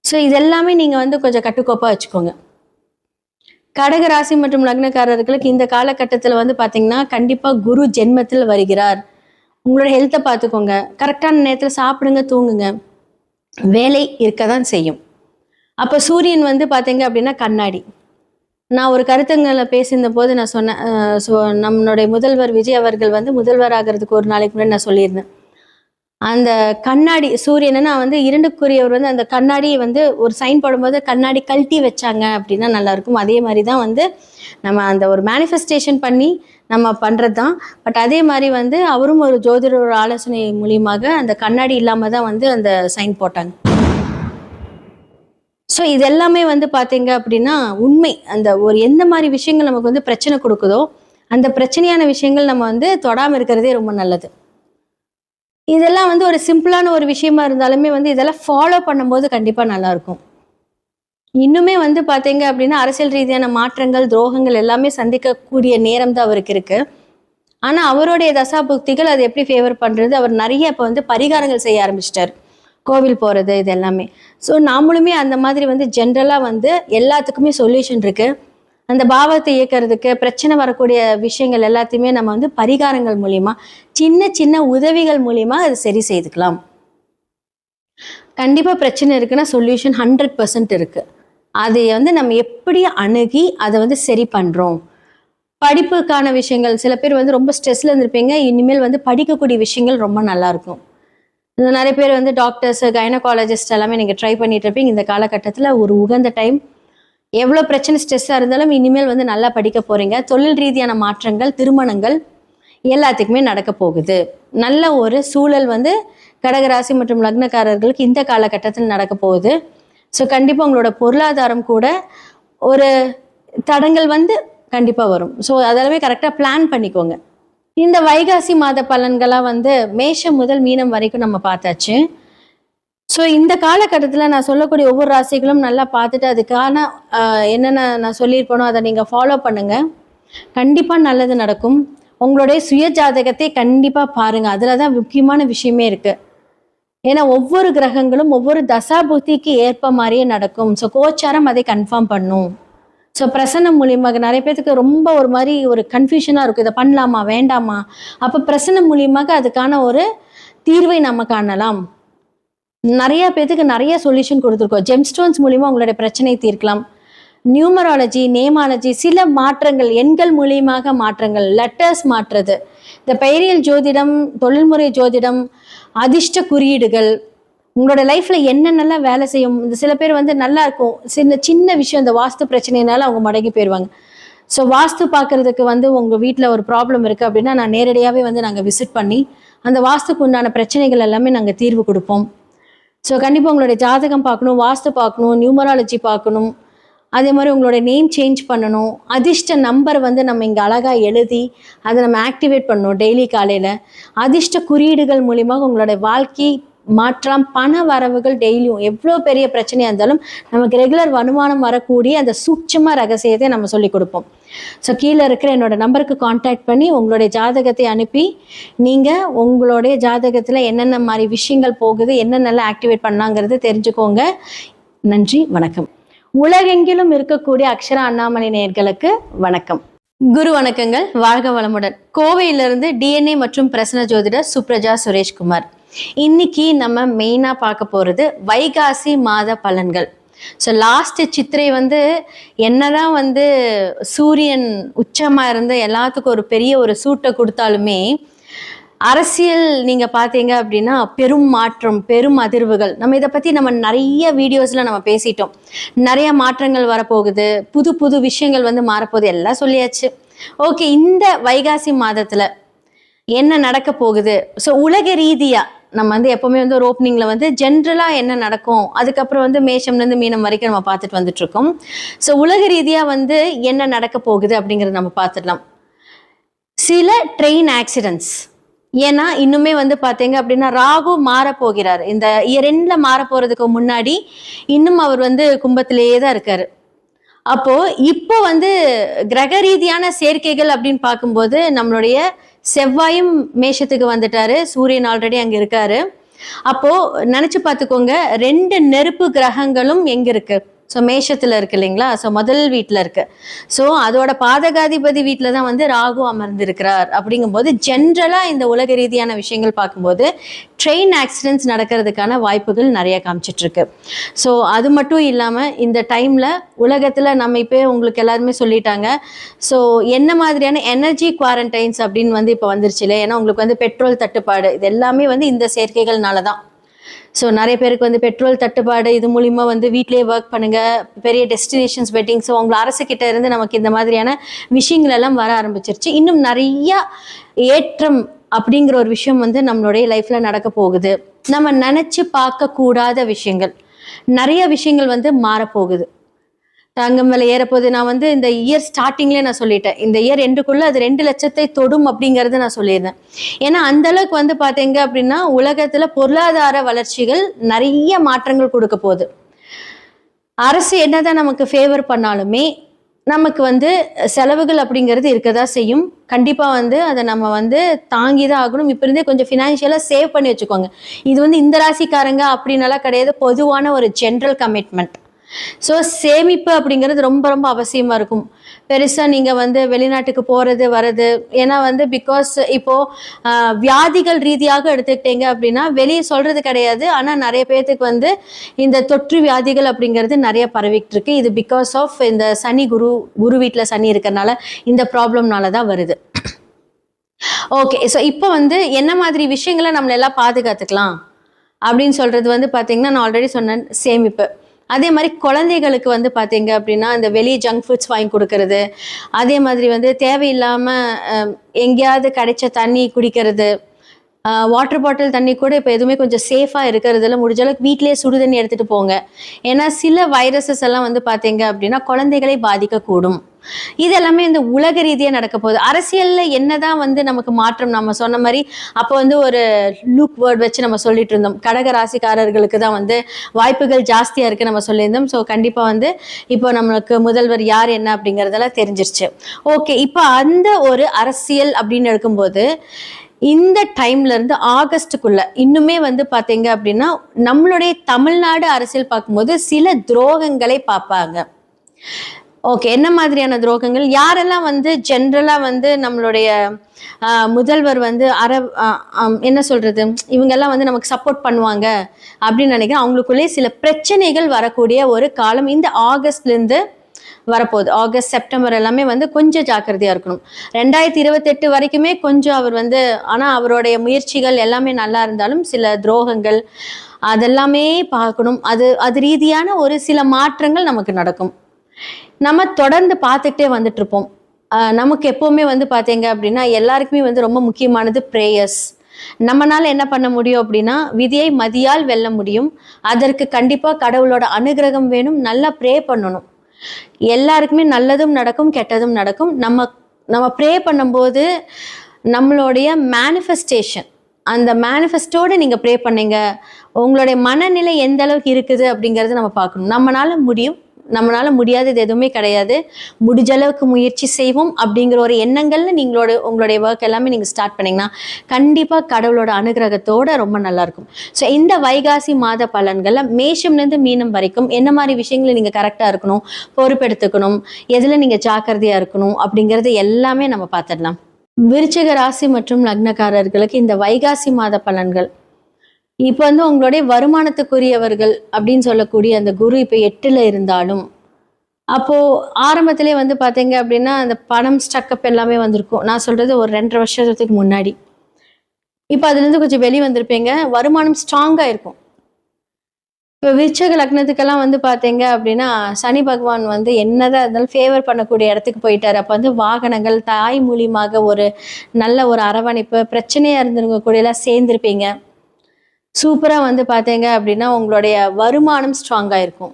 ஸோ இதெல்லாமே நீங்கள் வந்து கொஞ்சம் கட்டுக்கோப்பாக வச்சுக்கோங்க. கடக ராசி மற்றும் லக்னக்காரர்களுக்கு இந்த காலகட்டத்தில் வந்து பார்த்தீங்கன்னா கண்டிப்பாக குரு ஜென்மத்தில் வருகிறார். உங்களோட ஹெல்த்தை பார்த்துக்கோங்க, கரெக்டான நேரத்தில் சாப்பிடுங்க, தூங்குங்க, வேலை இருக்க தான் செய்யும். அப்போ சூரியன் வந்து பார்த்தீங்க அப்படின்னா கண்ணாடி. நான் ஒரு கருத்துங்களை பேசியிருந்த போது நான் சொன்னேன், நம்மளுடைய முதல்வர் விஜய் அவர்கள் வந்து முதல்வர் ஆகிறதுக்கு ஒரு நாளைக்கு முன்னாடி நான் சொல்லியிருந்தேன், அந்த கண்ணாடி சூரியனை வந்து 2க்குரியவர் வந்து அந்த கண்ணாடியை வந்து ஒரு சைன் போடும்போது கண்ணாடி கழட்டி வச்சாங்க அப்படின்னா நல்லாயிருக்கும். அதே மாதிரி தான் வந்து நம்ம அந்த ஒரு மேனிஃபெஸ்டேஷன் பண்ணி நம்ம பண்ணுறது தான். பட் அதே மாதிரி வந்து அவரும் ஒரு ஜோதிடரோட ஆலோசனை மூலியமாக அந்த கண்ணாடி இல்லாமல் தான் வந்து அந்த சைன் போட்டாங்க. ஸோ இது எல்லாமே வந்து பார்த்தீங்க அப்படின்னா உண்மை. அந்த ஒரு எந்த மாதிரி விஷயங்கள் நமக்கு வந்து பிரச்சனை கொடுக்குதோ அந்த பிரச்சனையான விஷயங்கள் நம்ம வந்து தொடாமல் இருக்கிறதே ரொம்ப நல்லது. இதெல்லாம் வந்து ஒரு சிம்பிளான ஒரு விஷயமா இருந்தாலுமே வந்து இதெல்லாம் ஃபாலோ பண்ணும்போது கண்டிப்பாக நல்லாயிருக்கும். இன்னுமே வந்து பார்த்தீங்க அப்படின்னா அரசியல் ரீதியான மாற்றங்கள், துரோகங்கள் எல்லாமே சந்திக்கக்கூடிய நேரம் தான் அவருக்கு இருக்கு. ஆனால் அவருடைய தசாபுக்திகள் அதை எப்படி ஃபேவர் பண்ணுறது, அவர் நிறைய இப்போ வந்து பரிகாரங்கள் செய்ய ஆரம்பிச்சிட்டார், கோவில் போகிறது இது எல்லாமே. ஸோ நாமளுமே அந்த மாதிரி வந்து ஜென்ரலாக வந்து எல்லாத்துக்குமே சொல்யூஷன் இருக்குது. அந்த பாவத்தை இயக்கிறதுக்கு பிரச்சனை வரக்கூடிய விஷயங்கள் எல்லாத்தையுமே நம்ம வந்து பரிகாரங்கள் மூலியமா, சின்ன சின்ன உதவிகள் மூலியமா அது சரி செய்துக்கலாம். கண்டிப்பாக பிரச்சனை இருக்குன்னா சொல்யூஷன் 100% இருக்கு. அதை வந்து நம்ம எப்படி அணுகி அதை வந்து சரி பண்ணுறோம். படிப்புக்கான விஷயங்கள், சில பேர் வந்து ரொம்ப ஸ்ட்ரெஸ்ல இருந்திருப்பீங்க, இனிமேல் வந்து படிக்கக்கூடிய விஷயங்கள் ரொம்ப நல்லா இருக்கும். நிறைய பேர் வந்து டாக்டர்ஸ், கைனகாலஜிஸ்ட் எல்லாமே நீங்கள் ட்ரை பண்ணிட்டு இருப்பீங்க. இந்த காலகட்டத்தில் ஒரு உகந்த டைம். எவ்வளோ பிரச்சனை ஸ்ட்ரெஸ்ஸாக இருந்தாலும் இனிமேல் வந்து நல்லா படிக்க போகிறீங்க. தொழில் ரீதியான மாற்றங்கள், திருமணங்கள் எல்லாத்துக்குமே நடக்க போகுது. நல்ல ஒரு சூழல் வந்து கடகராசி மற்றும் லக்னக்காரர்களுக்கு இந்த காலகட்டத்தில் நடக்க போகுது. ஸோ கண்டிப்பாக உங்களோட பொருளாதாரம் கூட ஒரு தடங்கள் வந்து கண்டிப்பாக வரும். ஸோ அதெல்லாமே கரெக்டாக பிளான் பண்ணிக்கோங்க. இந்த வைகாசி மாத பலன்களாக வந்து மேஷம் முதல் மீனம் வரைக்கும் நம்ம பார்த்தாச்சு. ஸோ இந்த காலகட்டத்தில் நான் சொல்லக்கூடிய ஒவ்வொரு ராசிகளும் நல்லா பார்த்துட்டு அதுக்கான என்னென்ன நான் சொல்லியிருப்பேனோ அதை நீங்கள் ஃபாலோ பண்ணுங்கள். கண்டிப்பாக நல்லது நடக்கும். உங்களுடைய சுய ஜாதகத்தை கண்டிப்பாக பாருங்கள், அதில் தான் முக்கியமான விஷயமே இருக்குது. ஏன்னா ஒவ்வொரு கிரகங்களும் ஒவ்வொரு தசாபுத்திக்கு ஏற்ப மாதிரியே நடக்கும். ஸோ கோச்சாரம் அதை கன்ஃபார்ம் பண்ணும். ஸோ பிரசன்னம் மூலியமாக நிறைய பேருக்கு ரொம்ப ஒரு மாதிரி ஒரு கன்ஃபியூஷனாக இருக்கும், இதை பண்ணலாமா வேண்டாமா. அப்போ பிரசன்னம் மூலியமாக அதுக்கான ஒரு தீர்வை நம்ம காணலாம். நிறைய பேருக்கு நிறைய சொல்யூஷன் கொடுத்துருக்கோம். ஜெம்ஸ்டோன்ஸ் மூலிமா உங்களுடைய பிரச்சனையை தீர்க்கலாம். நியூமராலஜி, நேமாலஜி, சில மாற்றங்கள், எண்கள் மூலியமாக மாற்றங்கள், லெட்டர்ஸ் மாற்றுறது, இந்த பெயரியல் ஜோதிடம், தொழில்முறை ஜோதிடம், அதிர்ஷ்ட குறியீடுகள், உங்களோட லைஃப்ல என்னென்னலாம் வேலை செய்யும். இந்த சில பேர் வந்து நல்லா இருக்கும், சின்ன சின்ன விஷயம் இந்த வாஸ்து பிரச்சனைனால அவங்க மடங்கி போயிடுவாங்க. ஸோ வாஸ்து பார்க்கறதுக்கு வந்து உங்கள் வீட்டில் ஒரு ப்ராப்ளம் இருக்குது அப்படின்னா நான் நேரடியாகவே வந்து நாங்கள் விசிட் பண்ணி அந்த வாஸ்துக்கு உண்டான பிரச்சனைகள் எல்லாமே நாங்கள் தீர்வு கொடுப்போம். ஸோ கண்டிப்பாக உங்களுடைய ஜாதகம் பார்க்கணும், வாஸ்து பார்க்கணும், நியூமராலஜி பார்க்கணும். அதே மாதிரி உங்களோட நேம் சேஞ்ச் பண்ணணும். அதிர்ஷ்ட நம்பர் வந்து நம்ம இங்கே அழகாக எழுதி அதை நம்ம ஆக்டிவேட் பண்ணணும் டெய்லி காலையில். அதிர்ஷ்ட குறியீடுகள் மூலியமாக உங்களோட வாழ்க்கை மாற்றம், பண வரவுகள் டெய்லியும் எவ்வளோ பெரிய பிரச்சனையாக இருந்தாலும் நமக்கு ரெகுலர் வருமானம் வரக்கூடிய அந்த சூட்சம ரகசியத்தை நம்ம சொல்லிக் கொடுப்போம். ஸோ கீழே இருக்கிற என்னோட நம்பருக்கு காண்டாக்ட் பண்ணி உங்களுடைய ஜாதகத்தை அனுப்பி நீங்கள் உங்களுடைய ஜாதகத்தில் என்னென்ன மாதிரி விஷயங்கள் போகுது, என்னென்னலாம் ஆக்டிவேட் பண்ணாங்கிறது தெரிஞ்சுக்கோங்க. நன்றி, வணக்கம். உலகெங்கிலும் இருக்கக்கூடிய அக்ஷரா அண்ணாமலை நேயர்களுக்கு வணக்கம். குரு வணக்கங்கள், வாழ்க வளமுடன். கோவையிலிருந்து டிஎன்ஏ மற்றும் பிரசன்ன ஜோதிடர் சுப்ரஜா சுரேஷ்குமார். இன்னைக்கு நம்ம மெயினாக பார்க்க போகிறது வைகாசி மாத பலன்கள். ஸோ லாஸ்ட் சித்திரை வந்து என்னதான் வந்து சூரியன் உச்சமாக இருந்து எல்லாத்துக்கும் ஒரு பெரிய ஒரு சூட்டை கொடுத்தாலுமே அரசியல் நீங்க பாத்தீங்க அப்படின்னா பெரும் மாற்றம், பெரும் அதிர்வுகள். நம்ம இதை பத்தி நம்ம நிறைய வீடியோஸ்ல நம்ம பேசிட்டோம். நிறைய மாற்றங்கள் வரப்போகுது, புது புது விஷயங்கள் வந்து மாறப்போகுது, எல்லாம் சொல்லியாச்சு. ஓகே, இந்த வைகாசி மாதத்துல என்ன நடக்க போகுது? ஸோ உலக ரீதியா நம்ம வந்து எப்பவுமே வந்து ஒரு ஓப்பனிங்ல வந்து ஜென்ரலா என்ன நடக்கும், அதுக்கப்புறம் வந்து மேஷம்ல இருந்து மீனம் வரைக்கும் நம்ம பார்த்துட்டு வந்துட்டு இருக்கோம். ஸோ உலக ரீதியா வந்து என்ன நடக்க போகுது அப்படிங்கறத நம்ம பார்த்துடலாம். சில ட்ரெயின் ஆக்சிடென்ட்ஸ், ஏன்னா இன்னுமே வந்து பார்த்தீங்க அப்படின்னா ராகு மாற போகிறார். இந்த இயர் எண்ட்ல மாற போறதுக்கு முன்னாடி இன்னும் அவர் வந்து கும்பத்திலேயே தான் இருக்காரு. அப்போ இப்போ வந்து கிரக ரீதியான சேர்க்கைகள் அப்படின்னு பார்க்கும்போது நம்மளுடைய செவ்வாயும் மேஷத்துக்கு வந்துட்டாரு, சூரியன் ஆல்ரெடி அங்க இருக்காரு. அப்போ நினைச்சு பார்த்துக்கோங்க, 2 நெருப்பு கிரகங்களும் எங்க இருக்கு? ஸோ மேஷத்துல இருக்கு இல்லைங்களா? ஸோ முதல் வீட்டில் இருக்கு. ஸோ அதோட பாதகாதிபதி வீட்டில் தான் வந்து ராகு அமர்ந்திருக்கிறார். அப்படிங்கும்போது ஜென்ரலா இந்த உலக ரீதியான விஷயங்கள் பார்க்கும்போது ட்ரெயின் ஆக்சிடென்ட்ஸ் நடக்கிறதுக்கான வாய்ப்புகள் நிறைய காமிச்சிட்டு இருக்கு. ஸோ அது மட்டும் இல்லாமல் இந்த டைம்ல உலகத்துல நம்ம இப்போ உங்களுக்கு எல்லாருமே சொல்லிட்டாங்க. ஸோ என்ன மாதிரியான எனர்ஜி குவாரண்டைன்ஸ் அப்படின்னு வந்து இப்போ வந்துருச்சு இல்லை? ஏன்னா உங்களுக்கு வந்து பெட்ரோல் தட்டுப்பாடு, இது எல்லாமே வந்து இந்த சேர்க்கைகள்னால தான். ஸோ நிறைய பேருக்கு வந்து பெட்ரோல் தட்டுப்பாடு, இது மூலிமா வந்து வீட்லேயே ஒர்க் பண்ணுங்க, பெரிய டெஸ்டினேஷன்ஸ் வெட்டிங். ஸோ உங்களை அரசுக்கிட்ட இருந்து நமக்கு இந்த மாதிரியான விஷயங்கள் எல்லாம் வர ஆரம்பிச்சிருச்சு. இன்னும் நிறைய ஏற்றம் அப்படிங்கிற ஒரு விஷயம் வந்து நம்மளுடைய லைஃப்ல நடக்க போகுது. நம்ம நினைச்சு பார்க்க கூடாத விஷயங்கள், நிறைய விஷயங்கள் வந்து மாறப்போகுது. தங்கம் விலை ஏறப்போகுது. நான் வந்து இந்த இயர் ஸ்டார்டிங்லேயே நான் சொல்லிட்டேன், இந்த இயர் எண்டுக்குள்ள அது 2 லட்சத்தை தொடும் அப்படிங்கறது நான் சொல்லியிருந்தேன். ஏன்னா அந்த அளவுக்கு வந்து பாத்தீங்க அப்படின்னா உலகத்துல பொருளாதார வளர்ச்சிகள் நிறைய மாற்றங்கள் கொடுக்க போகுது. அரசு என்னதான் நமக்கு ஃபேவர் பண்ணாலுமே நமக்கு வந்து செலவுகள் அப்படிங்கிறது இருக்கதான் செய்யும். கண்டிப்பா வந்து அதை நம்ம வந்து தாங்கிதான் ஆகணும். இப்ப இருந்தே கொஞ்சம் ஃபினான்ஷியலா சேவ் பண்ணி வச்சுக்கோங்க. இது வந்து இந்த ராசிக்காரங்க அப்படின்னாலாம் கிடையாது, பொதுவான ஒரு ஜென்ரல் கமிட்மெண்ட். ஸோ சேமிப்பு அப்படிங்கிறது ரொம்ப ரொம்ப அவசியமா இருக்கும். பெருசா நீங்க வந்து வெளிநாட்டுக்கு போறது வர்றது, ஏன்னா வந்து பிகாஸ் இப்போ வியாதிகள் ரீதியாக எடுத்துக்கிட்டீங்க அப்படின்னா வெளியே சொல்றது கிடையாது, ஆனா நிறைய பேர்த்துக்கு வந்து இந்த தொற்று வியாதிகள் அப்படிங்கிறது நிறைய பரவிட்டு இருக்கு. இது பிகாஸ் ஆஃப் இந்த சனி குரு வீட்டில் சனி இருக்கிறதுனால இந்த ப்ராப்ளம்னால தான் வருது. ஓகே, ஸோ இப்போ வந்து என்ன மாதிரி விஷயங்களை நம்மள எல்லாம் பாதுகாத்துக்கலாம் அப்படின்னு சொல்றது வந்து பார்த்தீங்கன்னா, நான் ஆல்ரெடி சொன்னேன், சேமிப்பு. அதே மாதிரி குழந்தைகளுக்கு வந்து பார்த்தீங்க அப்படின்னா இந்த வெளியே ஜங்க் ஃபுட்ஸ் வாங்கி கொடுக்கறது, அதே மாதிரி வந்து தேவையில்லாமல் எங்கேயாவது கிடைச்ச தண்ணி குடிக்கிறது, வாட்டர் பாட்டில் தண்ணி கூட இப்போ எதுவுமே கொஞ்சம் சேஃபாக இருக்கிறதுல முடிஞ்ச அளவுக்கு வீட்டிலேயே சுடு தண்ணி எடுத்துகிட்டு போங்க. ஏன்னா சில வைரஸஸ் எல்லாம் வந்து பார்த்தீங்க அப்படின்னா குழந்தைகளை பாதிக்கக்கூடும். இது எல்லாமே இந்த உலக ரீதியாக நடக்க போகுது. அரசியலில் என்னதான் வந்து நமக்கு மாற்றம், நம்ம சொன்ன மாதிரி அப்போ வந்து ஒரு லூக் வேர்ட் வச்சு நம்ம சொல்லிட்டு இருந்தோம், கடக ராசிக்காரர்களுக்கு தான் வந்து வாய்ப்புகள் ஜாஸ்தியாக இருக்குது நம்ம சொல்லியிருந்தோம். ஸோ கண்டிப்பாக வந்து இப்போ நம்மளுக்கு முதல்வர் யார் என்ன அப்படிங்கிறதெல்லாம் தெரிஞ்சிருச்சு. ஓகே, இப்போ அந்த ஒரு அரசியல் அப்படின்னு எடுக்கும்போது இந்த டைம்ல இருந்து ஆகஸ்டுக்குள்ள இன்னுமே வந்து பாத்தீங்க அப்படின்னா நம்மளுடைய தமிழ்நாடு அரசியல் பார்க்கும்போது சில துரோகங்களை பார்ப்பாங்க. ஓகே, என்ன மாதிரியான துரோகங்கள்? யாரெல்லாம் வந்து ஜென்ரலா வந்து நம்மளுடைய முதல்வர் வந்து என்ன சொல்றது, இவங்கெல்லாம் வந்து நமக்கு சப்போர்ட் பண்ணுவாங்க அப்படின்னு நினைக்கிறேன். அவங்களுக்குள்ளே சில பிரச்சனைகள் வரக்கூடிய ஒரு காலம் இந்த ஆகஸ்ட்ல இருந்து வரப்போகுது. ஆகஸ்ட் செப்டம்பர் எல்லாமே வந்து கொஞ்சம் ஜாக்கிரதையா இருக்கணும். 2028 வரைக்குமே கொஞ்சம் அவர் வந்து, ஆனா அவருடைய முயற்சிகள் எல்லாமே நல்லா இருந்தாலும் சில துரோகங்கள் அதெல்லாமே பார்க்கணும். அது ரீதியான ஒரு சில மாற்றங்கள் நமக்கு நடக்கும். நம்ம தொடர்ந்து பார்த்துக்கிட்டே வந்துட்டு இருப்போம். நமக்கு எப்பவுமே வந்து பார்த்தீங்க அப்படின்னா எல்லாருக்குமே வந்து ரொம்ப முக்கியமானது ப்ரேயர்ஸ். நம்மளால என்ன பண்ண முடியும் அப்படின்னா விதியை மதியால் வெல்ல முடியும். அதற்கு கண்டிப்பா கடவுளோட அனுகிரகம் வேணும். நல்லா ப்ரே பண்ணணும். எல்லாருக்குமே நல்லதும் நடக்கும், கெட்டதும் நடக்கும். நம்ம ப்ரே பண்ணும்போது நம்மளுடைய மேனிஃபெஸ்டேஷன், அந்த மேனிஃபெஸ்டோட நீங்க ப்ரே பண்ணீங்க, உங்களுடைய மனநிலை எந்த அளவுக்கு இருக்குது அப்படிங்கறத நம்ம பார்க்கணும். நம்மளால முடியும், நம்மளால முடியாதது எதுவுமே கிடையாது, முடிஞ்ச அளவுக்கு முயற்சி செய்வோம் அப்படிங்கிற ஒரு எண்ணங்கள்ல உங்களுடைய ஒர்க் எல்லாமே நீங்க ஸ்டார்ட் பண்ணீங்கன்னா கண்டிப்பா கடவுளோட அனுகிரகத்தோட ரொம்ப நல்லா இருக்கும். ஸோ இந்த வைகாசி மாத பலன்கள்ல மேஷம்லேருந்து மீனம் வரைக்கும் என்ன மாதிரி விஷயங்களை நீங்க கரெக்டா இருக்கணும், பொறுப்பெடுத்துக்கணும், எதுல நீங்க ஜாக்கிரதையா இருக்கணும் அப்படிங்கிறது எல்லாமே நம்ம பார்த்துடலாம். விருச்சிக ராசி மற்றும் லக்னக்காரர்களுக்கு இந்த வைகாசி மாத பலன்கள் இப்போ வந்து உங்களுடைய வருமானத்துக்குரியவர்கள் அப்படின்னு சொல்லக்கூடிய அந்த குரு இப்போ 8ல் இருந்தாலும், அப்போ ஆரம்பத்திலே வந்து பார்த்தீங்க அப்படின்னா, அந்த பணம் ஸ்டக்கப் எல்லாமே வந்திருக்கும். நான் சொல்றது ஒரு 2 1/2 வருஷத்துக்கு முன்னாடி. இப்ப அதுலேருந்து கொஞ்சம் வெளிய வந்திருப்பீங்க. வருமானம் ஸ்ட்ராங்கா இருக்கும். இப்ப விருச்சக லக்னத்துக்கெல்லாம் வந்து பார்த்தீங்க அப்படின்னா, சனி பகவான் வந்து என்னதான் இருந்தாலும் ஃபேவர் பண்ணக்கூடிய இடத்துக்கு போயிட்டாரு. அப்ப வந்து வாகனங்கள், தாய் மூலியமாக ஒரு நல்ல ஒரு அரவணைப்பு, பிரச்சனையா இருந்தவங்க கூடலாம் சேர்ந்திருப்பீங்க. சூப்பரா வந்து பார்த்தீங்க அப்படின்னா, உங்களுடைய வருமானம் ஸ்ட்ராங்கா இருக்கும்.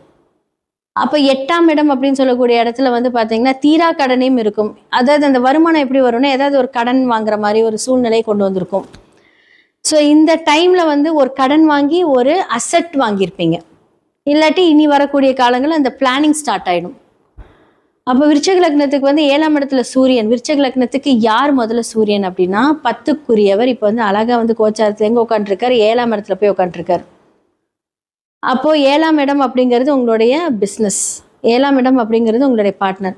அப்ப 8ஆம் இடம் அப்படின்னு சொல்லக்கூடிய இடத்துல வந்து பார்த்தீங்கன்னா, தீரா கடனையும் இருக்கும். அதாவது அந்த வருமானம் எப்படி வரும்னா, ஏதாவது ஒரு கடன் வாங்குற மாரி ஒரு சூழ்நிலை கொண்டு வந்திருக்கும். ஸோ இந்த டைம்ல வந்து ஒரு கடன் வாங்கி ஒரு அசெட் வாங்கியிருப்பீங்க. இல்லாட்டி இனி வரக்கூடிய காலங்கள்ல அந்த பிளானிங் ஸ்டார்ட் ஆயிடும். அப்ப விருச்சக லக்னத்துக்கு வந்து 7ஆம் இடத்துல சூரியன். விருச்சக லக்னத்துக்கு யார் முதல்ல சூரியன் அப்படின்னா 10க்குரியவர். இப்ப வந்து அழகா வந்து கோச்சாரத்துல எங்க உட்காந்துருக்காரு? 7ஆம் இடத்துல போய் உட்காந்துருக்காரு. அப்போ 7ஆம் இடம் அப்படிங்கிறது உங்களுடைய பிஸ்னஸ். 7ஆம் இடம் அப்படிங்கிறது உங்களுடைய பார்ட்னர்.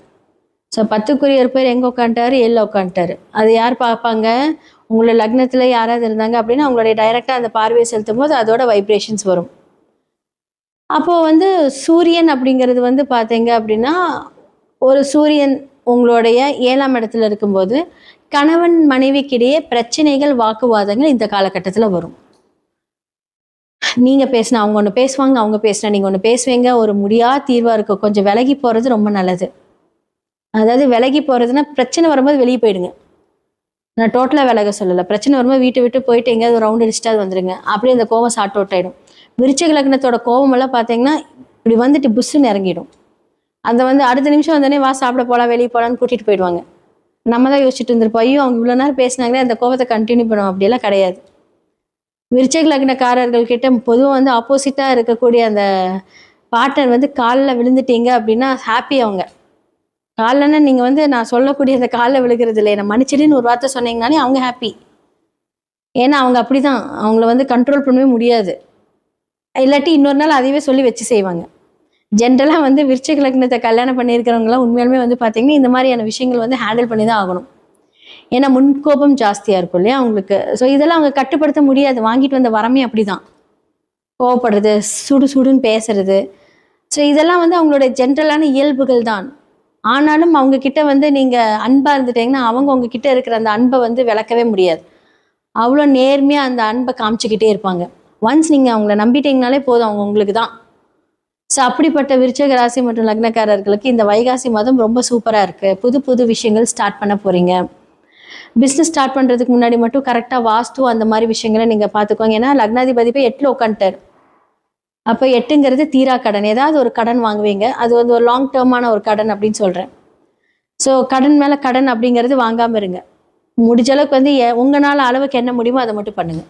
ஸோ 10க்குரியவர் பேர் எங்க உட்காந்துட்டாரு? 7ல உட்காந்துட்டாரு. அது யார் பார்ப்பாங்க? உங்களோட லக்னத்துல யாராவது இருந்தாங்க அப்படின்னா அவங்களுடைய டைரக்டா அந்த பார்வையை செலுத்தும் போது அதோட வைப்ரேஷன்ஸ் வரும். அப்போ வந்து சூரியன் அப்படிங்கிறது வந்து பார்த்தீங்க அப்படின்னா, ஒரு சூரியன் உங்களுடைய 7ஆம் இடத்துல இருக்கும்போது, கணவன் மனைவிக்கிடையே பிரச்சனைகள், வாக்குவாதங்கள் இந்த காலகட்டத்துல வரும். நீங்க பேசினா அவங்க ஒண்ணு பேசுவாங்க, அவங்க பேசினா நீங்க ஒண்ணு பேசுவீங்க. ஒரு முடியாத தீர்வா இருக்கும். கொஞ்சம் விலகி போறது ரொம்ப நல்லது. அதாவது விலகி போறதுன்னா, பிரச்சனை வரும்போது வெளிய போயிடுங்க. நான் டோட்டலா விலக சொல்லல. பிரச்சனை வரும்போது வீட்டை விட்டு போயிட்டு எங்கேயாவது ஒரு ரவுண்ட் அடிச்சுட்டாவது வந்துருங்க. அப்படியே அந்த கோவம் சார்ட் அவுட் ஆயிடும். விருச்சிக லக்னத்தோட கோவமெல்லாம் பார்த்தீங்கன்னா, இப்படி வந்துட்டு புஷ்ஷுன்னு இறங்கிடும். அந்த வந்து அடுத்த நிமிஷம் வந்தோடனே வா சாப்பிட போலாம், வெளியே போலான்னு கூட்டிட்டு போயிடுவாங்க. நம்ம தான் யோசிச்சுட்டு இருந்திருப்போம், ஐயோ அவங்க இவ்வளோ நேரம் பேசினாங்களே அந்த கோவத்தை கண்டினியூ பண்ணுவோம். அப்படியெல்லாம் கிடையாது. விருச்சிக லக்னக்காரர்கள் கிட்ட பொதுவாக வந்து ஆப்போசிட்டா இருக்கக்கூடிய அந்த பார்ட்னர் வந்து காலில் விழுந்துட்டீங்க அப்படின்னா ஹாப்பி அவங்க. காலில்னா நீங்கள் வந்து நான் சொல்லக்கூடிய அந்த காலில் விழுகிறது இல்லை, என்ன மன்னிச்சிடுன்னு ஒரு வார்த்தை சொன்னீங்கனாலே அவங்க ஹாப்பி. ஏன்னா அவங்க அப்படிதான், அவங்கள வந்து கண்ட்ரோல் பண்ணவே முடியாது. இல்லாட்டி இன்னொரு நாள் அதையவே சொல்லி வச்சு செய்வாங்க. ஜென்ரலாக வந்து விருச்சிக லக்னத்தை கல்யாணம் பண்ணியிருக்கிறவங்களாம் உண்மையாலுமே வந்து பார்த்தீங்கன்னா இந்த மாதிரியான விஷயங்கள் வந்து ஹேண்டில் பண்ணி தான் ஆகணும். ஏன்னா முன்கோபம் ஜாஸ்தியாக இருக்கும் இல்லையா அவங்களுக்கு. ஸோ இதெல்லாம் அவங்க கட்டுப்படுத்த முடியாது. வாங்கிட்டு வந்த வரமே அப்படிதான். கோவப்படுறது, சுடு சுடுன்னு பேசுறது. ஸோ இதெல்லாம் வந்து அவங்களுடைய ஜென்ரலான இயல்புகள் தான். ஆனாலும் அவங்க கிட்ட வந்து நீங்கள் அன்பாக இருந்துட்டீங்கன்னா அவங்க உங்ககிட்ட இருக்கிற அந்த அன்பை வந்து விளக்கவே முடியாது. அவ்வளோ நேர்மையாக அந்த அன்பை காமிச்சிக்கிட்டே இருப்பாங்க. ஒன்ஸ் நீங்கள் அவங்கள நம்பிட்டீங்கனாலே போதும், அவங்க உங்களுக்கு தான். ஸோ அப்படிப்பட்ட விருச்சிக ராசி மற்றும் லக்னக்காரர்களுக்கு இந்த வைகாசி மாதம் ரொம்ப சூப்பராக இருக்குது. புது புது விஷயங்கள் ஸ்டார்ட் பண்ண போகிறீங்க. பிஸ்னஸ் ஸ்டார்ட் பண்ணுறதுக்கு முன்னாடி மட்டும் கரெக்டாக வாஸ்து அந்த மாதிரி விஷயங்களை நீங்கள் பார்த்துக்கோங்க. ஏன்னா லக்னாதிபதி போய் 8ல் உட்காந்துட்டார். அப்போ 8ங்கிறது தீரா கடன். ஏதாவது ஒரு கடன் வாங்குவீங்க. அது வந்து ஒரு லாங் டேர்மான ஒரு கடன் அப்படின்னு சொல்கிறேன். ஸோ கடன் மேலே கடன் அப்படிங்கிறது வாங்காமல் இருங்க. முடிஞ்ச அளவுக்கு வந்து உங்களால் அளவுக்கு என்ன முடியுமோ அதை மட்டும் பண்ணுங்கள்.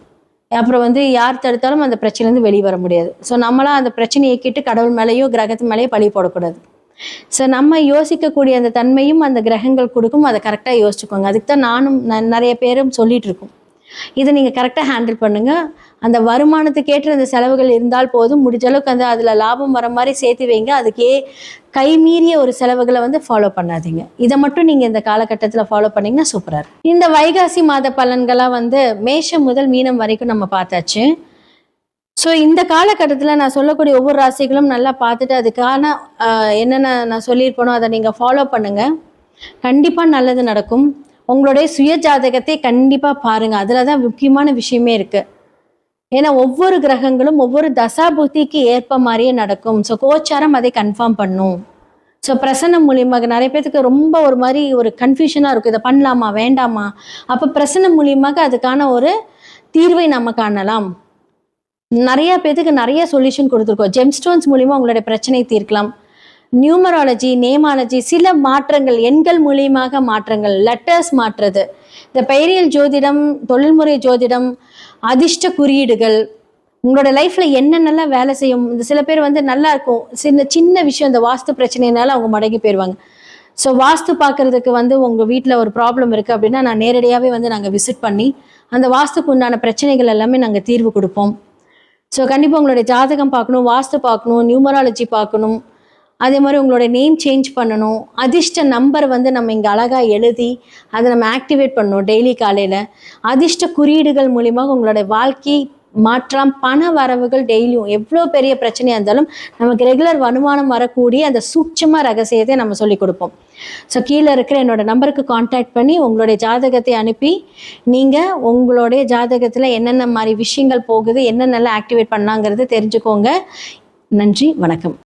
அப்புறம் வந்து யார் தடுத்தாலும் அந்த பிரச்சனைலேருந்து வெளியே வர முடியாது. ஸோ நம்மளாம் அந்த பிரச்சனையை கேட்டு கடவுள் மேலேயோ கிரகத்து மேலேயோ பழி போடக்கூடாது. ஸோ நம்ம யோசிக்கக்கூடிய அந்த தன்மையும் அந்த கிரகங்கள் கொடுக்கும். அதை கரெக்டாக யோசிச்சுக்கோங்க. அதுக்கு தான் நானும் நிறைய பேரும் சொல்லிட்டு இருக்கோம். இதை நீங்கள் கரெக்டாக ஹேண்டில் பண்ணுங்கள். அந்த வருமானத்துக்கு ஏற்ற அந்த செலவுகள் இருந்தால் போதும். முடிஞ்ச அளவுக்கு அந்த அதில் லாபம் வர மாதிரி சேர்த்து வைங்க. அதுக்கே கைமீறிய ஒரு செலவுகளை வந்து ஃபாலோ பண்ணாதீங்க. இதை மட்டும் நீங்கள் இந்த காலகட்டத்தில் ஃபாலோ பண்ணிங்கன்னா சூப்பராக இருக்கும். இந்த வைகாசி மாத பலன்களாக வந்து மேஷம் முதல் மீனம் வரைக்கும் நம்ம பார்த்தாச்சு. ஸோ இந்த காலகட்டத்தில் நான் சொல்லக்கூடிய ஒவ்வொரு ராசிகளும் நல்லா பார்த்துட்டு அதுக்கான என்னென்ன நான் சொல்லியிருப்பேனோ அதை நீங்கள் ஃபாலோ பண்ணுங்கள். கண்டிப்பாக நல்லது நடக்கும். உங்களுடைய சுய ஜாதகத்தை கண்டிப்பாக பாருங்கள். அதில் தான் முக்கியமான விஷயமே இருக்குது. ஏன்னா ஒவ்வொரு கிரகங்களும் ஒவ்வொரு தசா புத்திக்கு ஏற்ப மாதிரியே நடக்கும். ஸோ கோச்சாரம் அதை கன்ஃபார்ம் பண்ணும். ஸோ பிரசன்னம் மூலியமாக நிறைய பேருக்கு ரொம்ப ஒரு மாதிரி ஒரு கன்ஃபியூஷனாக இருக்கும். இதை பண்ணலாமா வேண்டாமா? அப்போ பிரசன்னம் மூலியமாக அதுக்கான ஒரு தீர்வை நம்ம காணலாம். நிறைய பேருக்கு நிறைய சொல்யூஷன் கொடுத்துருக்கோம். ஜெம்ஸ்டோன்ஸ் மூலியமாக உங்களுடைய பிரச்சனை தீர்க்கலாம். நியூமராலஜி, நேமாலஜி, சில மாற்றங்கள், எண்கள் மூலியமாக மாற்றங்கள், லெட்டர்ஸ் மாற்றுறது, இந்த பெயரியல் ஜோதிடம், தொழில்முறை ஜோதிடம், அதிர்ஷ்ட குறியீடுகள், உங்களோட லைஃப்ல என்னென்னலாம் வேலை செய்யும். இந்த சில பேர் வந்து நல்லா இருக்கும், சின்ன சின்ன விஷயம் இந்த வாஸ்து பிரச்சனைனால அவங்க மடங்கி போயிடுவாங்க. ஸோ வாஸ்து பார்க்கறதுக்கு வந்து உங்கள் வீட்டில் ஒரு ப்ராப்ளம் இருக்குது அப்படின்னா நான் நேரடியாகவே வந்து நாங்கள் விசிட் பண்ணி அந்த வாஸ்துக்கு உண்டான பிரச்சனைகள் எல்லாமே நாங்கள் தீர்வு கொடுப்போம். ஸோ கண்டிப்பாக உங்களுடைய ஜாதகம் பார்க்கணும், வாஸ்து பார்க்கணும், நியூமராலஜி பார்க்கணும். அதே மாதிரி உங்களோட நேம் சேஞ்ச் பண்ணணும். அதிர்ஷ்ட நம்பர் வந்து நம்ம இங்கே அழகாக எழுதி அதை நம்ம ஆக்டிவேட் பண்ணணும் டெய்லி காலையில். அதிர்ஷ்ட குறியீடுகள் மூலியமாக உங்களோட வாழ்க்கை மாற்றம், பண வரவுகள் டெய்லியும் எவ்வளோ பெரிய பிரச்சனையாக இருந்தாலும் நமக்கு ரெகுலர் வருமானம் வரக்கூடிய அந்த சூட்சம ரகசியத்தை நம்ம சொல்லிக் கொடுப்போம். ஸோ கீழே இருக்கிற என்னோட நம்பருக்கு காண்டாக்ட் பண்ணி உங்களுடைய ஜாதகத்தை அனுப்பி நீங்கள் உங்களுடைய ஜாதகத்தில் என்னென்ன மாதிரி விஷயங்கள் போகுது, என்னென்னலாம் ஆக்டிவேட் பண்ணலாங்கிறது தெரிஞ்சுக்கோங்க. நன்றி, வணக்கம்.